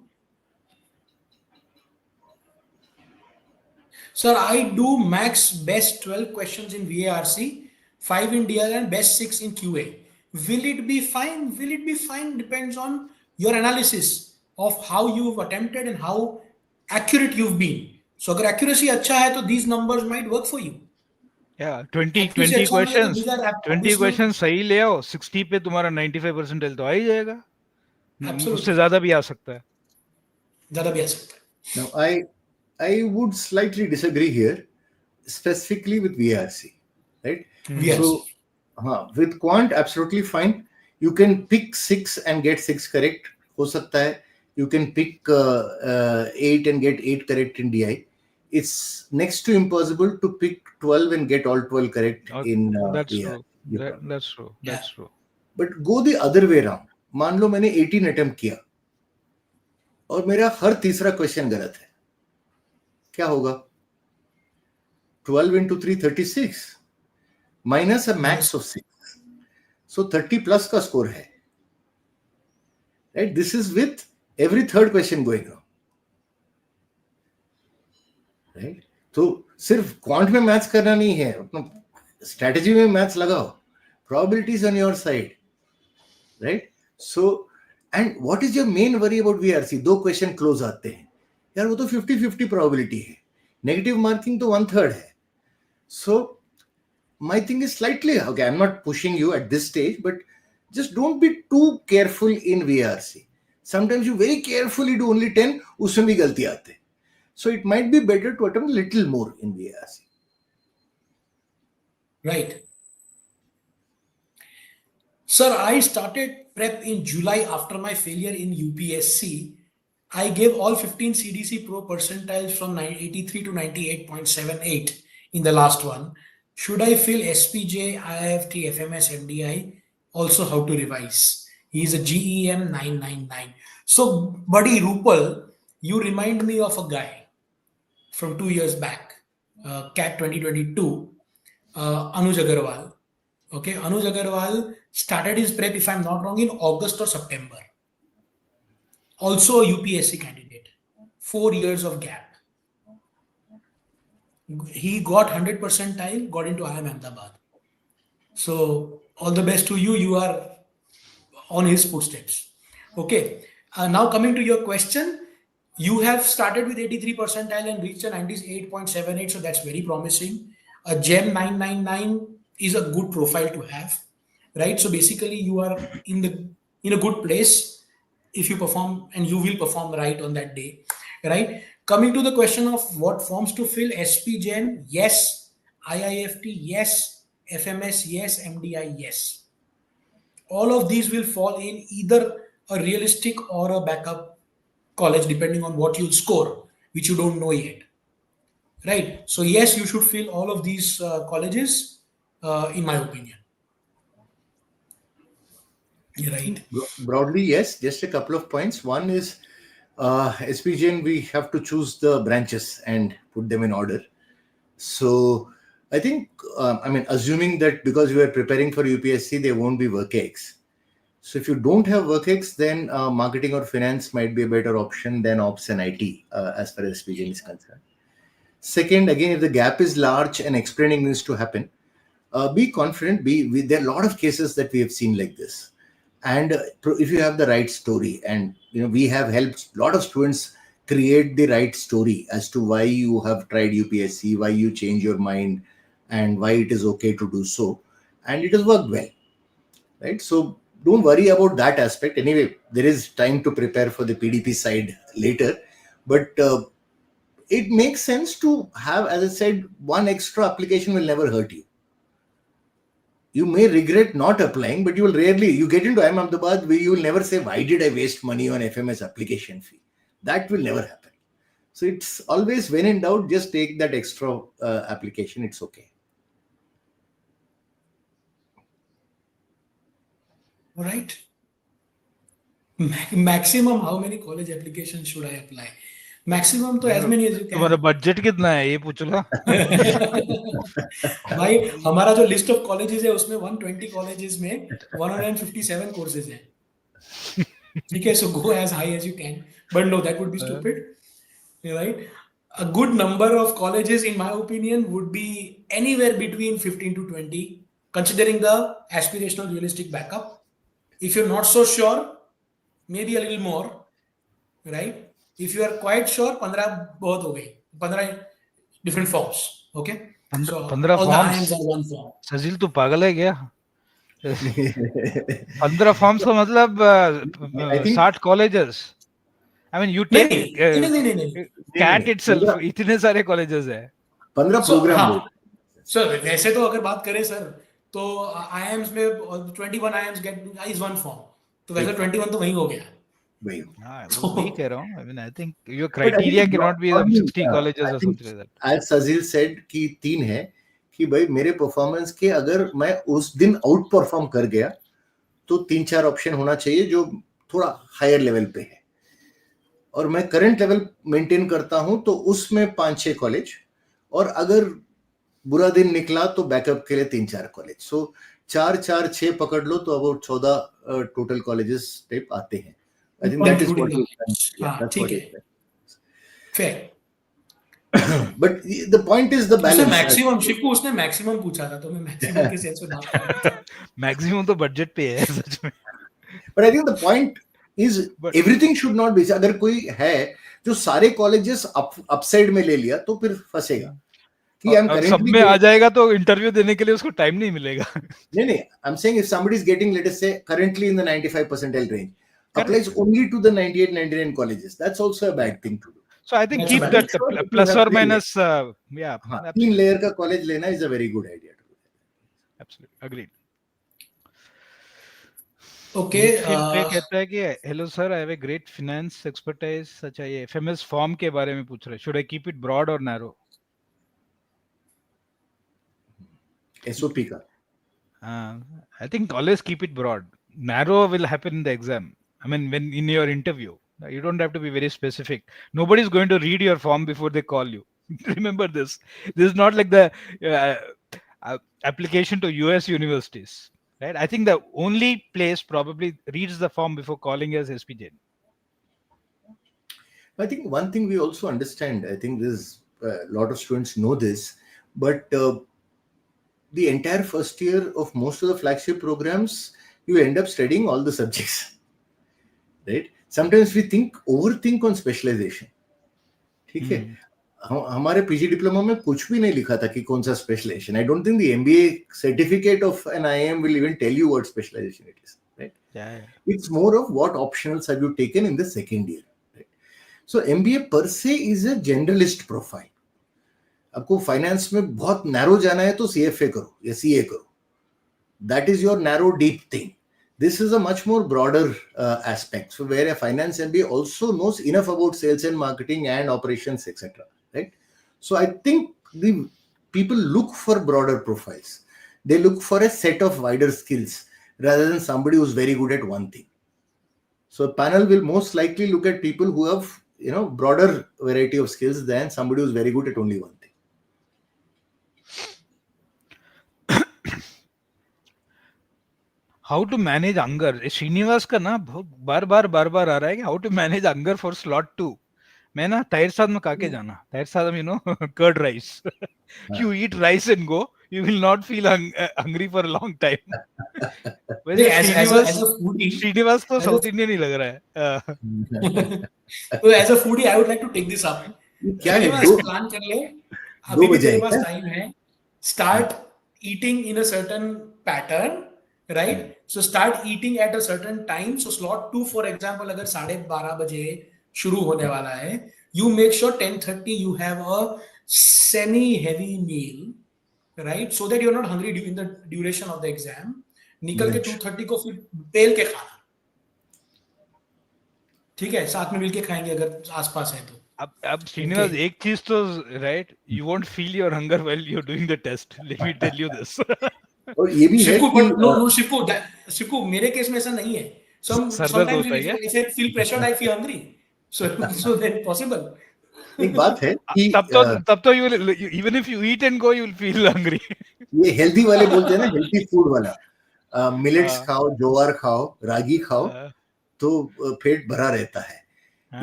Sir, I do max best 12 questions in VARC 5 in DILR, and best 6 in QA. Will it be fine? Will it be fine? Depends on your analysis of how you've attempted and how accurate you've been. So अगर accuracy अच्छा है तो these numbers might work for you. Yeah, 20 Accuracy 20 अच्छा नहीं है तो questions, these are 20 obviously questions सही ले आओ, 60 पे तुम्हारा 95 परसेंटाइल तो आ ही जाएगा, उससे absolutely ज्यादा भी आ सकता है. ज़्यादा भी आ सकता है. Now, I would slightly disagree here, specifically with VARC, right? VARC. So, with Quant, absolutely fine. You can pick 6 and get 6 correct. हो सकता है. You can pick 8 and get 8 correct in DI. It's next to impossible to pick 12 and get all 12 correct in That's VARC. true. That's true. That's true. But go the other way around. मान लो मैंने 18 attempt किया और मेरा हर तीसरा question गलत है, क्या होगा? 12 into 3 36 minus a max of 6, so 30 plus का स्कोर है, right? This is with every third question going wrong, right? तो सिर्फ क्वांट में मैथ्स करना नहीं है, अपना स्ट्रेटजी में मैथ्स लगाओ, probabilities on your side, right? So, and what is your main worry about VRC? 2 question close आते हैं यार, वो तो 50-50 प्रोबेबिलिटी है, नेगेटिव मार्किंग तो 1/3 है. So my thing is slightly, okay, I'm not pushing you at this stage, but just don't be too careful in VRC. Sometimes you very carefully do only 10, उसमें भी गलती आते हैं. So it might be better to attempt a little more in VRC. Right. Sir, I started prep in July after my failure in UPSC. I gave all 15 CDC Pro percentiles from 83 to 98.78 in the last one. Should I fill SPJ, IIFT, FMS, MDI? Also, how to revise? He is a GEM 999. So, buddy Rupal, you remind me of a guy from 2 years back, CAT 2022, Anuj Agarwal. Okay, Anuj Agarwal started his prep, if I'm not wrong, in August or September. Also a UPSC candidate. 4 years of gap. He got 100 percentile, got into IIM Ahmedabad. So all the best to you. You are on his footsteps. Okay. Now coming to your question, you have started with 83 percentile and reached a 98.78. So that's very promising. A GEM 999 is a good profile to have, right? So basically you are in a good place if you perform, and you will perform right on that day, right? Coming to the question of what forms to fill, SP Gen, yes. IIFT, yes. FMS, yes. MDI, yes. All of these will fall in either a realistic or a backup college, depending on what you'll score, which you don't know yet, right? So yes, you should fill all of these colleges, in my opinion. Right. Broadly, yes. Just a couple of points. One is SPGN, we have to choose the branches and put them in order. So I think, assuming that because you are preparing for UPSC, there won't be WorkX. So if you don't have WorkX, then marketing or finance might be a better option than ops and IT as far as SPGN is concerned. Second, again, if the gap is large and explaining needs to happen, be confident. There are a lot of cases that we have seen like this. And if you have the right story, and we have helped a lot of students create the right story as to why you have tried UPSC, why you change your mind, and why it is okay to do so, and it has worked well, right? So don't worry about that aspect. Anyway, there is time to prepare for the PDP side later, but it makes sense to have, as I said, one extra application will never hurt you. You may regret not applying, but you get into IIM Ahmedabad where you will never say, why did I waste money on FMS application fee? That will never happen. So it's always, when in doubt, just take that extra application. It's okay. All right. Maximum, how many college applications should I apply? Maximum to as many as you can. तुम्हारा budget कितना है ये पूछ लो. भाई हमारा जो list of colleges है उसमें 120 कॉलेजेस में 157 कोर्सेज हैं. ठीक है, so go as high as you can, but no, that would be stupid, right? A good number of colleges, in my opinion, would be anywhere between 15 to 20. considering the aspirational realistic backup. If you're not so sure, maybe a little more, right? If you are quite sure, 15 बहुत हो गई, 15 different forms, okay? So 15 all the forms? IMs are one form. Sajeel तू पागल है क्या? 15 forms का मतलब I think 60 colleges. I mean, you नहीं take नहीं CAT itself, 15 इतने सारे कॉलेजेस है. 15 So प्रोग्राम हाँ सर, वैसे तो अगर बात करें सर, तो IIMs में 21 IIMs get is one form, तो वैसे 21 तो वही हो गया. वही. हाँ, So- वही कह रहा हूँ. I mean, I think your But I think criteria cannot be broadly, 60 colleges I or think, something like that. as Sazil said कि 3 है कि भाई मेरे परफॉर्मेंस के अगर मैं उस दिन आउट परफॉर्म कर गया तो 3-4 ऑप्शन होना चाहिए जो थोड़ा हायर लेवल पे है, और मैं करंट लेवल मेंटेन करता हूं तो उसमें 5-6 कॉलेज, और अगर बुरा दिन निकला तो बैकअप के लिए 3-4 कॉलेज. सो 4-4-6 पकड़ लो तो अबाउट 14 टोटल कॉलेजेस टाइप आते हैं. I think that is what you हाँ ठीक है, fair. But the point is the उसने बैलेंस. मैक्सिमम, शिवको उसने मैक्सिमम पूछा था, तो मैं मैक्सिमम के सेंस में बात कर रहा था. मैक्सिमम तो बजट पे है सच में. But I think the point is But- everything should not be. अगर कोई है जो सारे कॉलेजेस अपसाइड में ले लिया तो फिर फंसेगा कि आई एम अब सब करेंटली में आ जाएगा तो इंटरव्यू देने के लिए उसको टाइम नहीं मिलेगा. नहीं I am saying if somebody is getting, let us say, currently in the 95 percentile range, Correct. applies only to the 98-99 colleges, that's also a bad thing to do. So I think That's keep a that Sure, you plus have or three minus. Yeah, हाँ, 3 absolutely, layer का college लेना is a very good idea to do. absolutely agreed. Okay, Nikhil कहता है कि hello sir, I have a great finance expertise. अच्छा, ये FMS form के बारे में पूछ रहे. Should I keep it broad और नैरो? SOP का. I think always keep it broad. Narrow will happen in the exam. I mean, when in your interview, you don't have to be very specific. Nobody is going to read your form before they call you. Remember this. This is not like the application to US universities, right? I think the only place probably reads the form before calling as SPJ. I think one thing we also understand, I think this a lot of students know this, but the entire first year of most of the flagship programs, you end up studying all the subjects, right? Sometimes we overthink on specialization. ठीक है, हमारे PG diploma में कुछ भी नहीं लिखा था कि कौन सा specialisation. I don't think the MBA certificate of an IIM will even tell you what specialisation it is, right? It's more of what optionals have you taken in the second year, right? So MBA per se is a generalist profile. आपको finance में बहुत narrow जाना है तो CFA करो या CA करो. That is your narrow deep thing. This is a much more broader aspect. So where a finance MBA also knows enough about sales and marketing and operations, etc. Right? So I think the people look for broader profiles. They look for a set of wider skills rather than somebody who's very good at one thing. So a panel will most likely look at people who have, broader variety of skills than somebody who's very good at only one thing. How to manage anger. Srinivas का ना बहुत बार बार आ रहा है कि how to manage anger for slot 2. मैं ना तैर साथ में काके जाना. तैर साथ curd rice. You eat rice and go. You will not feel hungry for a long time. Srinivas तो South Indian ही लग रहा है. So as a foodie, I would like to take this up. क्या है? प्लान कर ले. अभी भी तेरे पास टाइम है. Start eating in a certain pattern, right? So start eating at a certain time. So slot 2, for example, अगर 12:30 बजे शुरू होने वाला है, you make sure 10:30 you have a semi-heavy meal, right? So that you're not hungry during the duration of the exam. निकल के 2:30 को फिर पेल के खाना. ठीक है, साथ में मिलके खाएंगे अगर आसपास है तो. अब श्रीनिवास एक चीज तो right, you won't feel your hunger while you are doing the test. Let me tell you this. और ये भी है कि शिवको मेरे केस में ऐसा नहीं है. Sometimes if I feel pressured, I feel hungry. So then possible. एक बात है कि तब तो you will, even if you eat and go, you will feel hungry. ये हेल्दी वाले बोलते हैं ना, हेल्दी फूड वाला. मिलेट्स खाओ, ज्वार खाओ, रागी खाओ तो पेट भरा रहता है.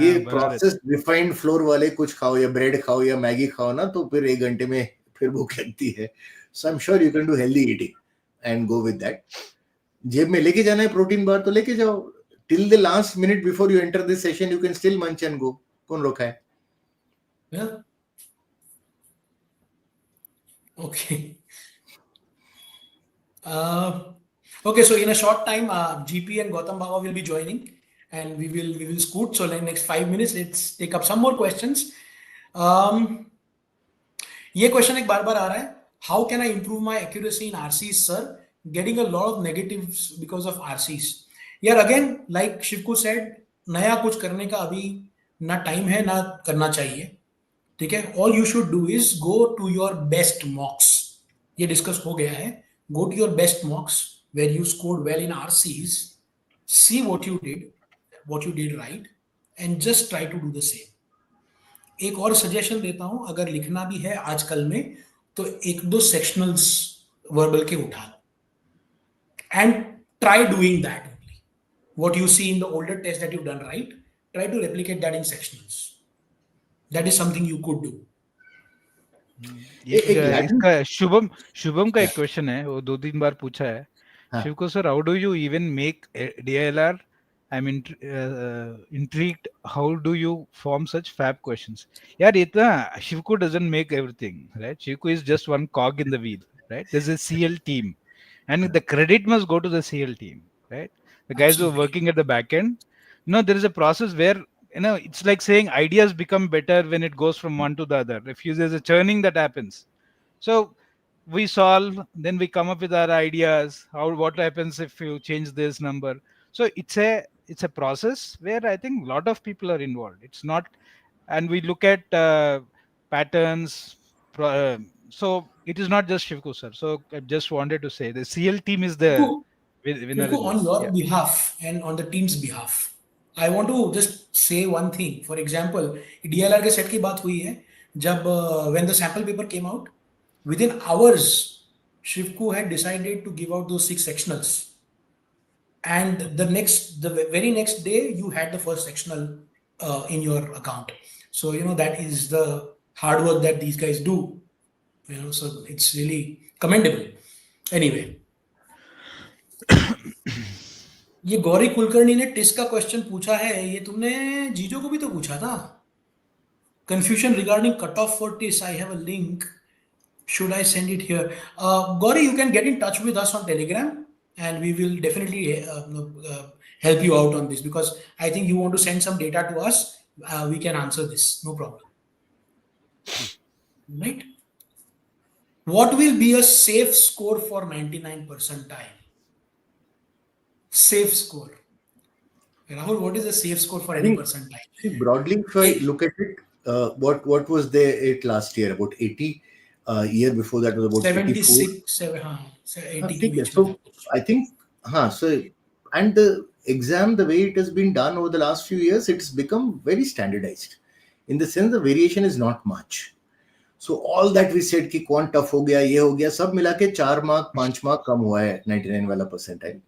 ये प्रोसेस्ड रिफाइंड फ्लोर वाले कुछ खाओ या ब्रेड खाओ या मैगी खाओ ना, तो फिर 1 घंटे में फिर भूख लगती है. So I'm sure you can do healthy eating. and go with that. जेब में लेके जाना है प्रोटीन बार तो लेके जाओ. Till the last minute before you enter this session, you can still munch and go. कौन रोका है? Yeah. Okay. Okay, so in a short time, GP and Gautam Baba will be joining, and we will scoot. So in the next 5 minutes, let's take up some more questions. ये question एक बार आ रहा है. How can I improve my accuracy in RCs, sir? Getting a lot of negatives because of RCs. यार again, like शिवकू said, नया कुछ करने का अभी ना टाइम है ना करना चाहिए. ठीक है. All you should do is go to your best mocks. ये डिस्कस हो गया है. Go to your best mocks where you scored well in RCs. See what you did right, and just try to do the same. एक और suggestion देता हूं, अगर लिखना भी है आजकल में तो एक दो सेक्शनल्स वर्बल के उठा लो and try doing that only. What you see in the older test that you've done right, try to replicate that in sectionals. That is something you could do. इसका शुभम का एक क्वेश्चन है, वो 2-3 बार पूछा है. शिव को sir, how do you even make DILR? I'm intrigued. How do you form such fab questions? यार इतना Shivku doesn't make everything, right? Shivku is just one cog in the wheel, right? There's a CL team, and the credit must go to the CL team, right? The guys who are working at the back end. There is a process where it's like saying ideas become better when it goes from one to the other. There's a churning that happens. So we solve, then we come up with our ideas. What happens if you change this number? So it's a process where I think a lot of people are involved. It's not, and we look at patterns. So it is not just Shivku sir. So I just wanted to say the CL team is the winner. On your behalf and on the team's behalf, I want to just say one thing. For example, DLR के set की बात हुई है. जब when the sample paper came out, within hours, Shivku had decided to give out those 6 sectionals. And the very next day, you had the first sectional in your account. So, that is the hard work that these guys do. So it's really commendable. Anyway. ये गौरी कुलकर्णी ने TISS का question पूछा है. ये तुमने जीजो को भी तो पूछा था. Confusion regarding cutoff for TIS. I have a link. Should I send it here? Gauri, you can get in touch with us on Telegram, and we will definitely help you out on this, because I think you want to send some data to us. We can answer this, no problem. Right? What will be a safe score for 99 percentile? Safe score. Rahul, what is a safe score for any percentile? See, broadly, if I look at it, what was there last year? About 80. Year before that was about 76, 80. So I think, and the exam, the way it has been done over the last few years, it's become very standardized. In the sense, the variation is not much. So all that we said कि quant tough हो गया, ये हो गया, सब मिला के 4 mark, 5 mark कम हुआ है 99 वाला percentile.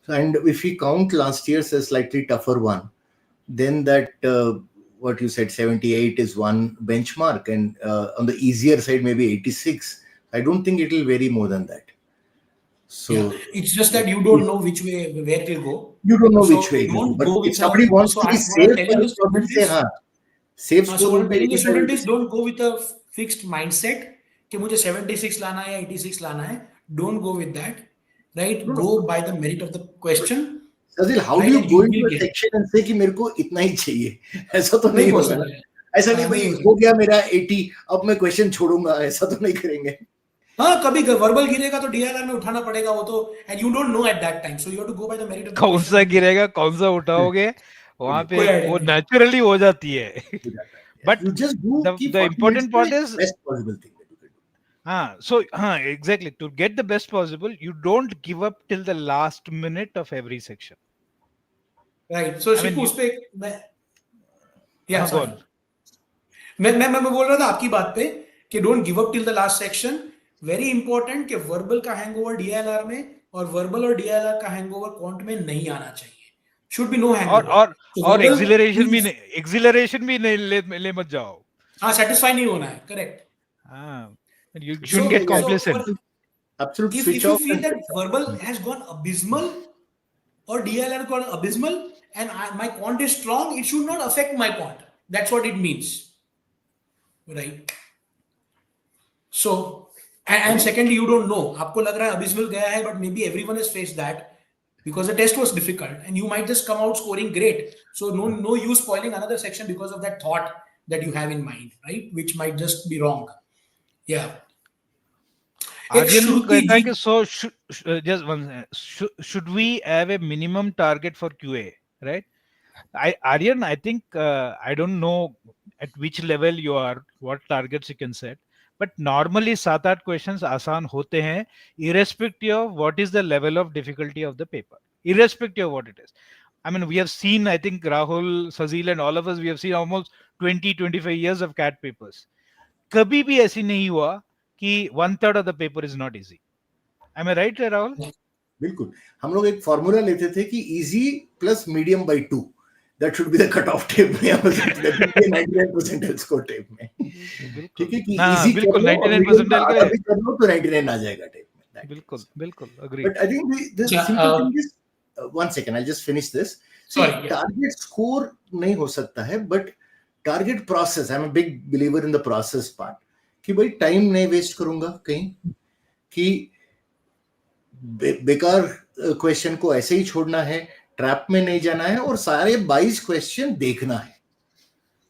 So, and if we count last year's a slightly tougher one, then that what you said 78 is one benchmark, and on the easier side maybe 86. I don't think it will vary more than that. So it's just that you don't know which way, where it will go. You don't know which way it will go. But if somebody wants to be safe, say safe score. So what I'm telling the student is, don't go with a fixed mindset कि मुझे 76 लाना है या 86 लाना है. Don't go with that, right? Go by the merit of the question. Sazil, how do you go into a section and say कि मेरे को इतना ही चाहिए? ऐसा तो नहीं होगा ना. ऐसा नहीं भाई हो गया मेरा 80, अब मैं क्वेश्चन छोड़ूंगा, ऐसा तो नहीं करेंगे. हाँ, कभी वर्बल गिरेगा तो DILR में उठाना पड़ेगा वो तो, and you don't know at that time, so you have to go by the merit of the कौन सा गिरेगा, कौन सा उठाओगे, वहाँ पे वो naturally हो जाती है. But the important part is best possible thing. Exactly, to get the best possible, you don't give up till the last minute of every section. Right. So Shibu उस पे मैं बोल रहा था आपकी बात पे कि don't give up till the last section. Very important कि verbal का hangover DILR में और verbal और DILR का hangover quant में नहीं आना चाहिए. Should be no hangover. और exhilaration भी नहीं ले मत जाओ. हाँ, satisfy नहीं होना है. Correct. You shouldn't get complacent. Absolute If switch you off feel and that switch off. verbal has gone abysmal or DILR gone abysmal and my quant is strong, it should not affect my quant. That's what it means, right? So, and secondly, you don't know. आपको लग रहा है abysmal गया है, but maybe everyone has faced that because the test was difficult, and you might just come out scoring great. So no use spoiling another section because of that thought that you have in mind, right? Which might just be wrong. Yeah. एक आर्यन श्रुति कहता है जी कि so just one should we have a minimum target for QA, right? Aryan, I think I don't know at which level you are, what targets you can set, but normally 7-8 questions आसान होते हैं, irrespective of what is the level of difficulty of the paper, irrespective of what it is. I mean, we have seen, I think Rahul, Sazil and all of us, we have seen almost 20-25 years of CAT papers. कभी भी ऐसी नहीं हुआ कि 1/3 of the paper is not easy. Am I right, Rahul? बिल्कुल. हम लोग एक फॉर्मूला लेते थे कि easy plus medium by 2. That should be the cutoff tape में. That will be 99% score tape में. ठीक है कि easy कर बिल्कुल लो और 99 medium का percentile आधा का भी कर लो तो 99 आ जाएगा tape में. बिल्कुल बिल्कुल agree. But I think the simple thing is, one second, I'll just finish this. See, Sorry, yeah. target score नहीं हो सकता है, but target process. I'm a big believer in the process part. कि भाई time नहीं waste करूँगा कहीं, कि बेकार क्वेश्चन को ऐसे ही छोड़ना है, ट्रैप में नहीं जाना है और सारे 22 क्वेश्चन देखना है.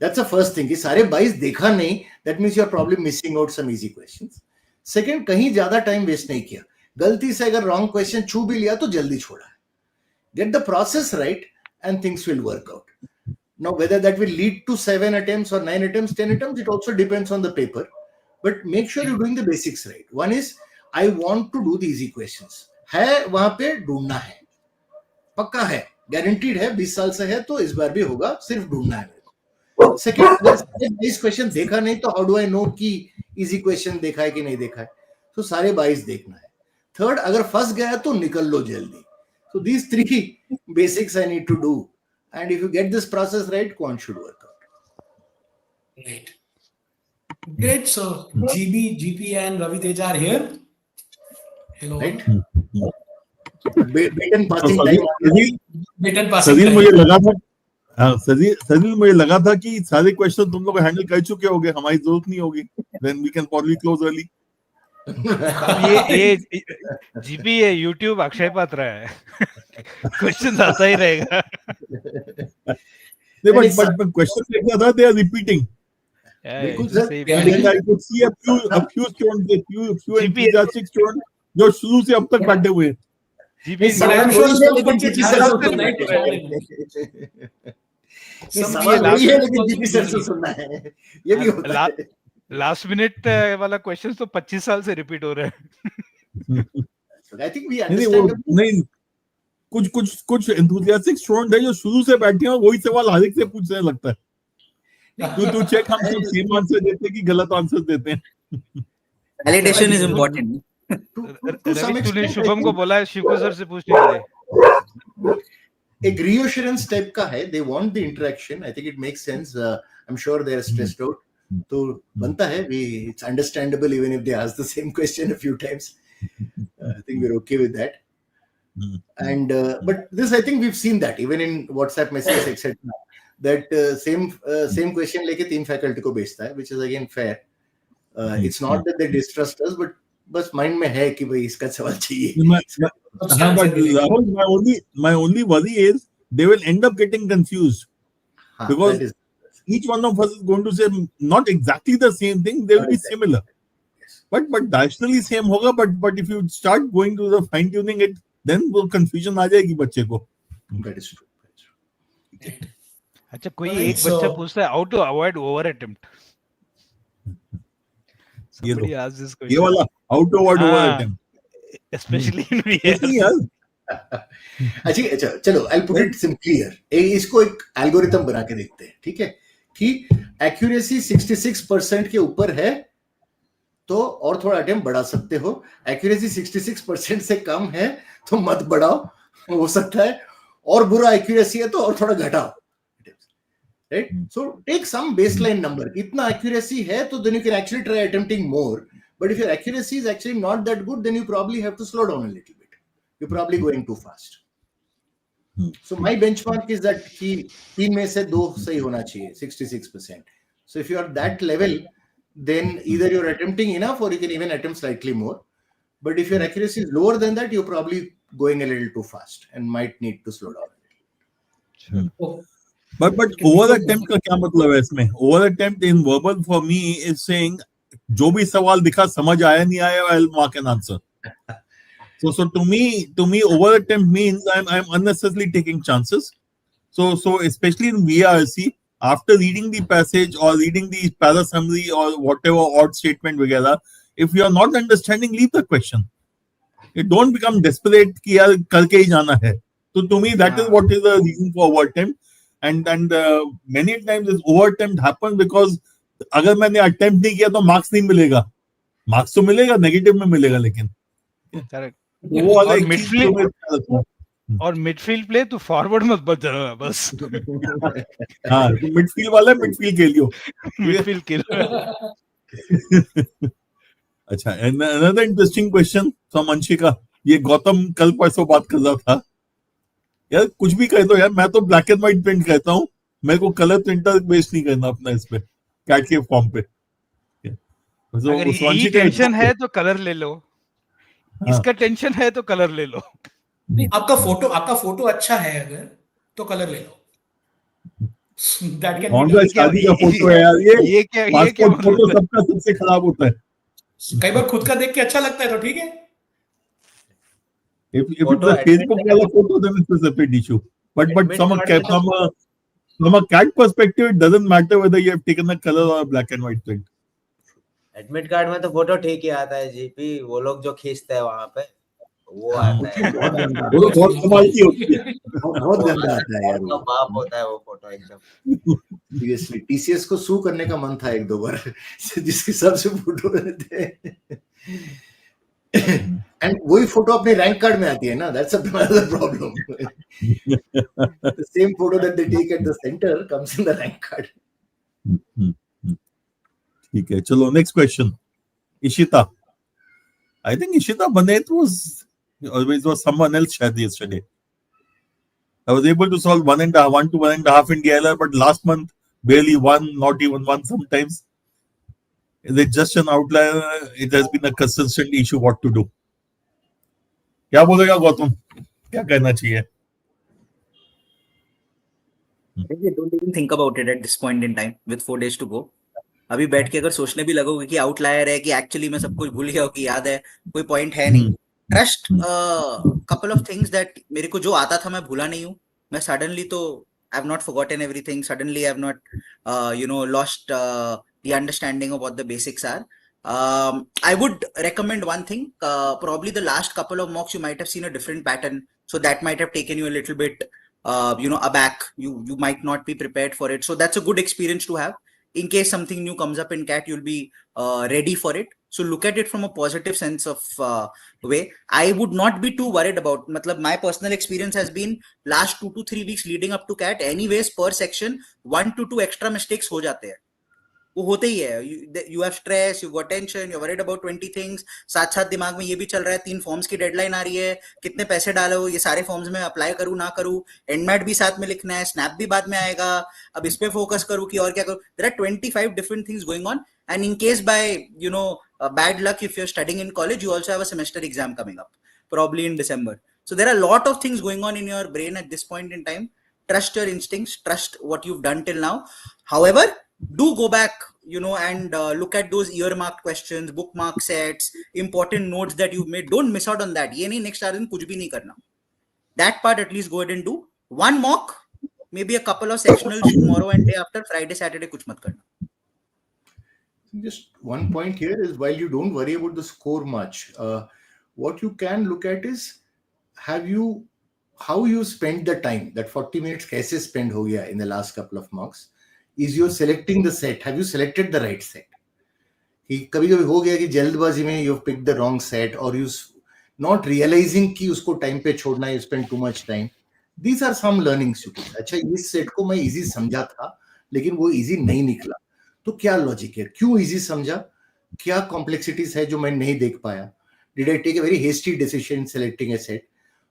That's the first thing कि सारे 22 देखा नहीं, that means you are probably missing out some easy questions. Second, कहीं ज्यादा टाइम वेस्ट नहीं किया. गलती से अगर रॉन्ग क्वेश्चन छू भी लिया तो जल्दी छोड़ा है. Get the process right and things will work out. Now whether that will lead to 7 attempts or 9 attempts, 10 attempts, it also depends on the paper. But make sure you're doing the basics right. One is I want to do the easy questions. है वहां पे ढूंढना है, पक्का है, guaranteed है, 20 साल से है तो इस बार भी होगा, सिर्फ ढूंढना है. सेकंड, अगर 22 क्वेश्चन देखा नहीं तो हाउ डू आई नो कि इजी क्वेश्चन देखा है कि नहीं देखा है? तो सारे 22 देखना है. थर्ड, अगर फंस गया तो निकल लो जल्दी. So these 3 basics I need to do, and if you get this process right, Quant should work out. Right. Great. So GB, GP, and Ravi Teja are here. Hello. Right? Beaten passing time. Beaten passing Sajeel time. मुझे लगा था, सजील मुझे लगा था कि सारे question तुम लोग हैंडल कर चुके होगे, हमारी जरूरत नहीं होगी. Then we can probably close early. ये जीपी ये YouTube अक्षय पात्र है. क्वेश्चन आता ही रहेगा. नहीं, but question देखा था, they are repeating. बिल्कुल sir. And I could see a few students, a few enthusiastic students जो शुरू से अब तक बैठे हुए हैं. जीपी But I'm sure लेकिन some GP GP sir sir से also सुनना like है. Some सवाल last वही है, minute लेकिन also GP सर से busy. सुनना है. ये भी होता है. लास्ट मिनट वाला क्वेश्चन तो 25 साल से रिपीट हो रहा है. I think we नहीं understand. नहीं, कुछ enthusiastic student है जो शुरू से बैठे हैं और वही सवाल हर एक से पूछने लगता है. तो चेक हम सब सेम आंसर देते हैं कि गलत आंसर देते हैं. Validation is important. To some Ravi तूने extent, शुभम I को think बोला है शिवको सर से पूछने के लिए. एक reassurance type का है. They want the interaction. I think it makes sense. I'm sure they are stressed out. तो बनता है. It's understandable even if they ask the same question a few times. I think we're okay with that. And but this, I think we've seen that even in WhatsApp messages, etc. That same question लेके 3 faculty को भेजता है, which is again fair. It's not that they distrust us, but बस mind में है कि भाई इसका सवाल चाहिए. My only worry is they will end up getting confused because each one of us is going to say not exactly the same thing. They will be similar, but directionally same होगा. But if you start going to the fine tuning it, then वो confusion आ जाएगी बच्चे को. That is true. अच्छा, कोई एक बच्चा पूछता है how to avoid over attempt. Somebody asked this question. ये वाला how to avoid over attempt. Especially in VARC. अच्छा चलो, I'll put it simply here. इसको एक एल्गोरिथम बना के देखते हैं, ठीक है? कि एक्यूरेसी 66% के ऊपर है तो और थोड़ा अटेम्प्ट बढ़ा सकते हो. एक्यूरेसी 66% से कम है तो मत बढ़ाओ, हो सकता है. और बुरा एक्यूरेसी है तो और थोड़ा घटाओ. Right? So take some baseline number. इतना accuracy है तो then you can actually try attempting more. But if your accuracy is actually not that good, then you probably have to slow down a little bit. You're probably going too fast. So my benchmark is that कि 3 में से 2 सही होना चाहिए, 66%. So if you are that level, then either you're attempting enough or you can even attempt slightly more. But if your accuracy is lower than that, you're probably going a little too fast and might need to slow down. Oh, But over attempt का क्या मतलब है इसमें? Over attempt in verbal for me is saying जो भी सवाल दिखा समझ आया नहीं आया, I'll mark an answer. So to me over attempt means I'm unnecessarily taking chances. So especially in VARC, after reading the passage or reading the para summary or whatever odd statement वगैरह, if you are not understanding, leave the question. You don't become desperate कि यार करके ही जाना है. So to me that is what is the reason for over attempt. And many times this over attempt happens because अगर मैंने attempt नहीं किया तो marks नहीं मिलेगा. Marks तो मिलेगा, negative में मिलेगा लेकिन. करेक्ट. वो वाला और एक चीज midfield- जो मैं ख्याल रखना. और मिडफील्ड प्ले तो फॉरवर्ड मत बच जाना बस. हाँ, मिडफील्ड वाला मिडफील्ड खेल लियो. मिडफील्ड के अच्छा, another interesting question from Anshika. ये गौतम कल परसों बात कर रहा था. यार कुछ भी कह दो यार, मैं तो ब्लैक एंड व्हाइट प्रिंट कहता हूँ. मेरे को कलर प्रिंटर वेस्ट नहीं करना अपना इस पे कैट के फॉर्म पे. So, अगर so ये अंशिका टेंशन है तो कलर ले लो, इसका टेंशन है तो कलर ले लो. नहीं, आपका फोटो अच्छा है अगर तो कलर ले लो. That can कौन be सा done. शादी का फोटो है यार ये क्या पासपोर्ट फोटो मतलब है? सबका सबसे खराब होता है. कई बार खुद का देख के अच्छा लगता है तो ठीक है. If it's a Facebook वाला photo, then it's a separate issue. But from a cat perspective, it doesn't matter whether you have taken a color or a black and white print. Admit card में तो photo ठीक ही आता है GP. वो लोग जो खींचते हैं वहां पे वो आता है. बहुत गंदा वो तो बहुत कमाल की होती है. बहुत गंदा आता है यार. तो बाप होता है वो फोटो एकदम. सीरियसली टीसीएस को सू करने का मन था एक दो बार जिसके सबसे फोटो थे. एंड वही फोटो अपने रैंक कार्ड में आती है ना. That's another problem. The same photo that they take at the centre comes in the rank card. ठीक है, चलो next question. Ishita. I think Ishita Banet was someone else shared yesterday. I was able to solve 1 to 1.5 in DILR, but last month barely 1, not even 1 sometimes. Is it just an outlier? It has been a consistent issue what to do. क्या बोलेगा गौतम? क्या कहना चाहिए? Don't even think about it at this point in time with 4 days to go. अभी बैठ के अगर सोचने भी लगोगे कि आउटलायर है कि एक्चुअली मैं सब कुछ भूल गया हूँ कि याद है, कोई पॉइंट है नहीं. Trust couple of things that मेरे को जो आता था मैं भूला नहीं हूँ. मैं सडनली तो I have not forgotten everything. Suddenly I have not lost the understanding of what the basics are. I would recommend one thing. Probably the last couple of mocks you might have seen a different pattern, so that might have taken you a little bit aback. You might not be prepared for it, so that's a good experience to have. In case something new comes up in CAT, you'll be ready for it. So look at it from a positive sense of way. I would not be too worried about. Matlab, my personal experience has been last 2 to 3 weeks leading up to CAT. Anyways, per section 1 to 2 extra mistakes हो जाते हैं. वो होते ही है. You have stress, you got tension, you're worried about 20 things. साथ साथ दिमाग में ये भी चल रहा है 3 फॉर्म्स की डेडलाइन आ रही है, कितने पैसे डालो, ये सारे फॉर्म्स में अप्लाई करूँ ना करूँ, एंडमैट भी साथ में लिखना है, स्नैप भी बाद में आएगा, अब इस पे फोकस करूँ कि और क्या करूँ. There are 25 different things going on, and in case by bad luck, if you're studying in college, you also have a semester exam coming up, probably in December. So there are a lot of things going on in your brain at this point in time. Trust your instincts, trust what you've done till now. However, do go back and look at those earmarked questions, bookmark sets, important notes that you've made. Don't miss out on that. ये नहीं next दिन कुछ भी नहीं करना. That part at least go ahead and do. One mock, maybe a couple of sectionals tomorrow and day after. Friday, Saturday कुछ मत करना. Just one point here is, while you don't worry about the score much, what you can look at is how you spend the time. That 40 minutes कैसे spend हो गया in the last couple of mocks. Is you're selecting the set. Have you selected the right set? कि कभी-कभी हो गया कि जल्दबाजी में you've picked the wrong set, or you not realizing कि उसको time पे छोड़ना है, you spend too much time. These are some learnings you take. अच्छा, इस set को मैं easy समझा था, लेकिन वो easy नहीं निकला. तो क्या लॉजिक है? क्यों easy समझा? क्या कॉम्प्लेक्सिटीज है जो मैं नहीं देख पाया, did I take a very hasty decision selecting a set.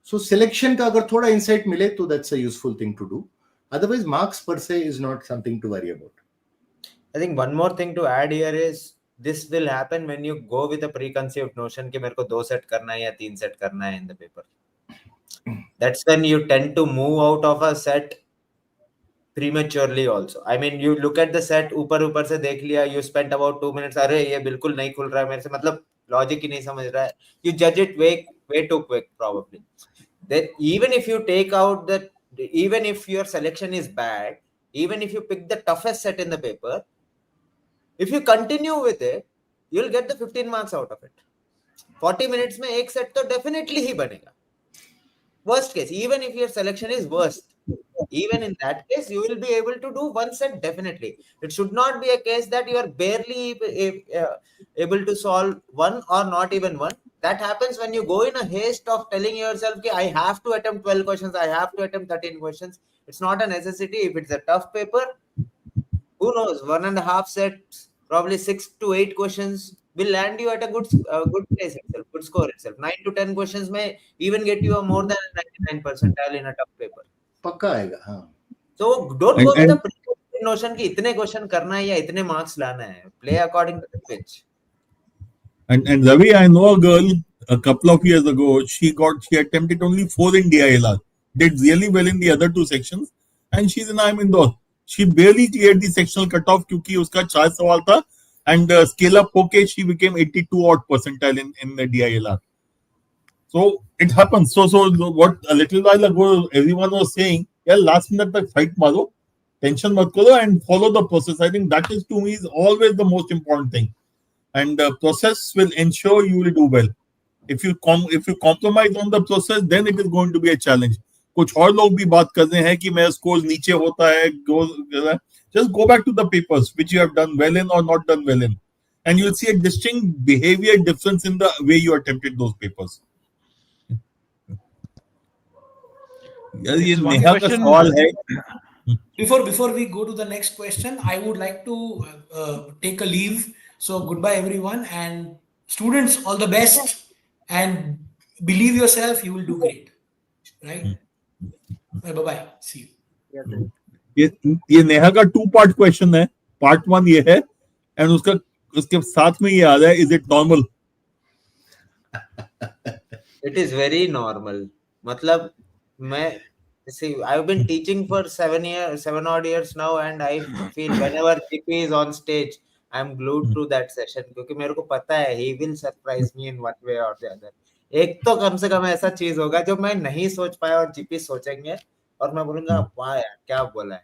So selection का अगर थोड़ा इंसाइट मिले तो that's a useful thing to do. Otherwise marks per se is not something to worry about. I think one more thing to add here is this will happen when you go with a preconceived notion कि मेरे को 2 set करना है या 3 set करना है in the paper. That's when you tend to move out of a set prematurely also. I mean, you look at the set, ऊपर से देख लिया, you spent about 2 minutes, अरे ये बिल्कुल नहीं खुल रहा है मेरे से, मतलब लॉजिक ही नहीं समझ रहा है. You judge it way too quick probably. Then even if you take out that, even if your selection is bad, even if you pick the toughest set in the paper, if you continue with it, you'll get the 15 marks out of it. 40 minutes में एक set तो definitely ही बनेगा. Worst case, even if your selection is worst, even in that case, you will be able to do one set definitely. It should not be a case that you are barely able to solve one or not even one. That happens when you go in a haste of telling yourself, okay, I have to attempt 12 questions, I have to attempt 13 questions. It's not a necessity. If it's a tough paper, who knows, 1.5 sets, probably 6 to 8 questions will land you at a good place itself, good score itself. 9 to 10 questions may even get you a more than 99 percentile in a tough paper. पक्का आएगा. हाँ. So don't go with a preconceived notion कि इतने question करना है या इतने marks लाना है. Play according to the pitch. And Ravi, I know a girl a couple of years ago. She attempted only 4 in DILR. Did really well in the other 2 sections, and she's in IIM Indore. She barely cleared the sectional cutoff क्योंकि उसका 4 सवाल था, and scale up होके she became 82 odd percentile in the DILR. So it happens. So what a little while ago everyone was saying, yeah, last minute तक fight मारो, tension मत करो, and follow the process. I think that is, to me, is always the most important thing. And the process will ensure you will do well. If you compromise on the process, then it is going to be a challenge. कुछ और लोग भी बात कर रहे हैं कि मेरा स्कोर नीचे होता है. Just go back to the papers which you have done well in or not done well in, and you'll see a distinct behavior difference in the way you attempted those papers. यार ये नेहा का सवाल है. Before we go to the next question, I would like to take a leave. So goodbye everyone, and students, all the best, and believe yourself, you will do great. Right? Bye bye. See you. ये नेहा का 2-part question है. Part 1 ये है, and उसके साथ में ये आ रहा है, is it normal? It is very normal. मतलब मैं see, I've been teaching for 7 odd years now, and I feel whenever GP is on stage, I'm glued to that session क्योंकि मेरे को पता है he will surprise me in one way or the other. एक तो कम से कम ऐसा चीज होगा जो मैं नहीं सोच पाया और GP सोचेंगे और मैं बोलूंगा वाह यार क्या बोला है.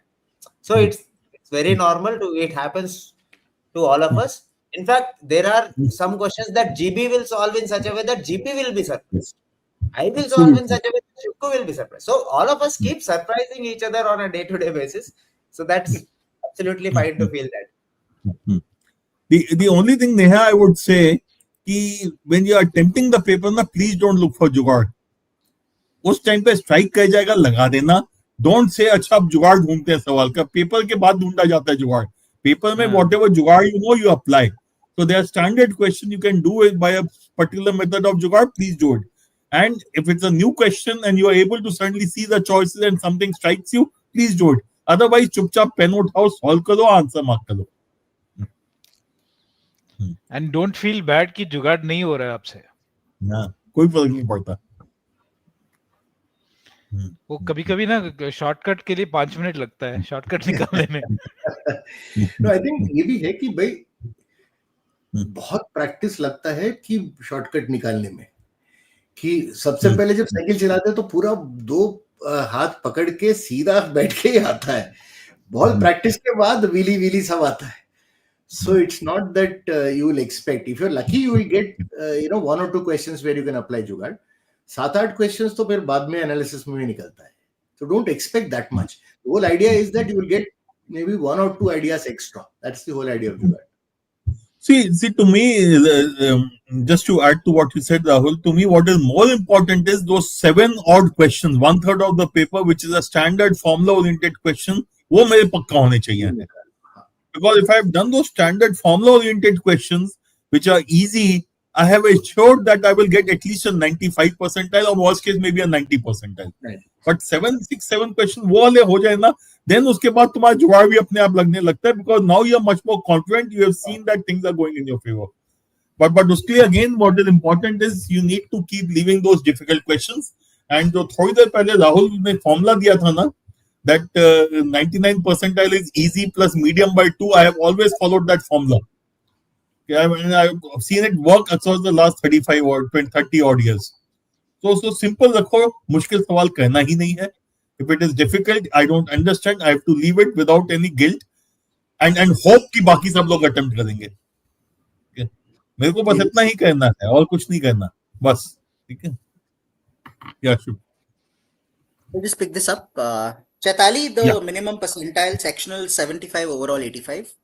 So it's very normal it happens to all of us. In fact, there are some questions that GB will solve in such a way that GP will be surprised. I will solve in such a way that Shivku will be surprised. So all of us keep surprising each other on a day-to-day basis. So that's absolutely fine to feel that. The only thing, Neha, I would say, कि when you are attempting the paper, ना please don't look for जुगाड़. उस time पे strike कर जाएगा, लगा देना. Don't say अच्छा अब जुगाड़ ढूंढते हैं सवाल का. पेपर के बाद ढूंढा जाता है जुगाड़. पेपर में whatever जुगाड़ you apply. So there are standard questions you can do it by a particular method of जुगाड़. Please do it. And if it's a new question and you are able to suddenly see the choices and something strikes you, please do it. Otherwise, चुपचाप pen उठाओ, solve करो, answer mark करो. And don't feel bad कि जुगाड़ नहीं हो रहा है आपसे. ना, कोई फर्क नहीं पड़ता. वो कभी-कभी ना शॉर्टकट के लिए 5 मिनट लगता है शॉर्टकट निकालने में. No, I think ये भी है कि भाई बहुत प्रैक्टिस लगता है कि शॉर्टकट निकालने में. कि सबसे पहले जब साइकिल चलाते हैं तो पूरा 2 हाथ पकड़ के सीधा बैठ के ही आता है. बहुत प्रैक्टिस के बाद व्हीली सब आता है. So it's not that you will expect. If you're lucky, you will get 1 or 2 questions where you can apply जुगाड़. 7-8 questions तो फिर बाद में एनालिसिस में भी निकलता है. So don't expect that much. The whole idea is that you will get maybe 1 or 2 ideas extra. That's the whole idea of जुगाड़. See, to me, just to add to what you said, Rahul, to me, what is more important is those 7 odd questions, 1/3 of the paper, which is a standard formula-oriented question, वो मेरे पक्का होने चाहिए. Because if I have done those standard formula-oriented questions, which are easy, I have assured that I will get at least a 95 percentile, or worst case maybe a 90 percentile. Right. But 7, 6, 7 question वो वाले हो जाए ना, then उसके बाद तुम्हारा जुगाड़ भी अपने आप लगने लगता है, because now you are much more confident. You have seen that things are going in your favor. But उसके लिए again, what is important is you need to keep leaving those difficult questions. And जो थोड़ी देर पहले राहुल ने formula दिया था ना, that 99 percentile is easy plus medium by 2. I have always followed that formula. I've seen it work across the last 35 or 30 odd years. So simple रखो, मुश्किल सवाल कहना ही नहीं है. If it is difficult, I don't understand, I have to leave it without any guilt and hope कि बाकी सब लोग attempt करेंगे. Okay? मेरे को बस इतना ही कहना है और कुछ नहीं कहना, बस. ठीक है? Yeah, sure. I'll just pick this up. Chaitali, the minimum percentile sectional 75, overall 85.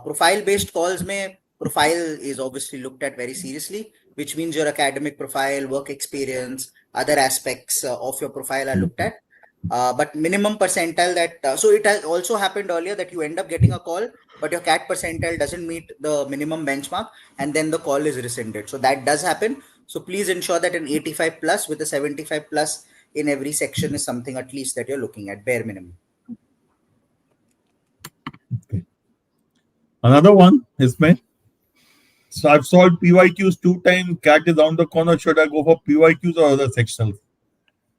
Profile based calls mein profile is obviously looked at very seriously, which means your academic profile, work experience, other aspects of your profile are looked at. But minimum percentile that so it has also happened earlier that you end up getting a call, but your CAT percentile doesn't meet the minimum benchmark, and then the call is rescinded. So that does happen. So please ensure that an 85 plus with a 75 plus in every section is something at least that you're looking at, bare minimum. Okay. Another one is my. So I've solved PYQs 2 times. CAT is on the corner. Should I go for PYQs or other sectionals?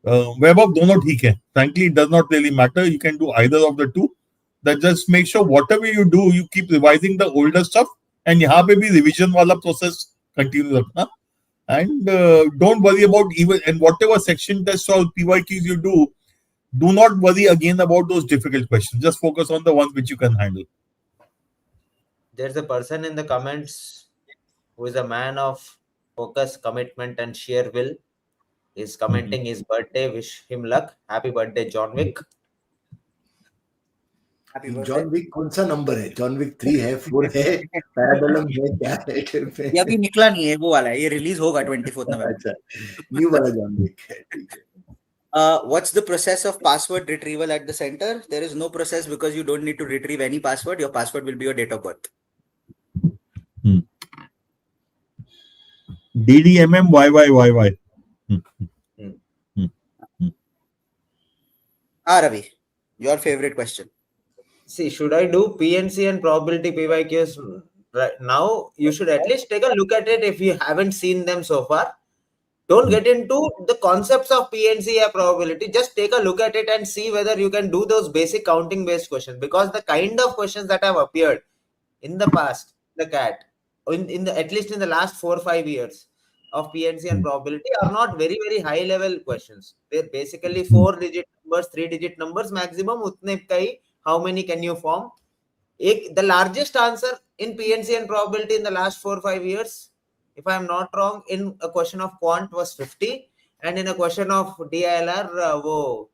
Web of दोनों ठीक है. Frankly, it does not really matter. You can do either of the two. That just make sure whatever you do, you keep revising the older stuff. And यहाँ पे भी revision वाला process continue रखना. And don't worry about even and whatever section test or PYQs you do not worry again about those difficult questions. Just focus on the ones which you can handle. There's a person in the comments who is a man of focus, commitment, and sheer will. He's commenting his birthday. Wish him luck. Happy birthday, John Wick. Happy birthday. John Wick कौन सा number है? John Wick 3 है, 4 है, पैराबोलम है, क्या है? ये अभी निकला नहीं है, वो वाला है, ये रिलीज होगा 24th नवंबर. अच्छा, न्यू वाला जॉन विक है, ठीक है. What's the process of password retrieval at the center? There is no process because you don't need to retrieve any password. Your password will be your date of birth. DDMMYYYY. Ravi, your favorite question. See, should I do PNC and probability PYQs right now? You should at least take a look at it if you haven't seen them so far. Don't get into the concepts of PNC or probability. Just take a look at it and see whether you can do those basic counting based questions, because the kind of questions that have appeared in the past, the CAT, at least in the last 4 or 5 years of PNC and probability are not very, very high level questions. They're basically 4-digit numbers, 3-digit numbers maximum. Utne kai, how many can you form? The largest answer in PNC and probability in the last 4 or 5 years, if I'm not wrong, in a question of Quant was 50, and in a question of DILR, wo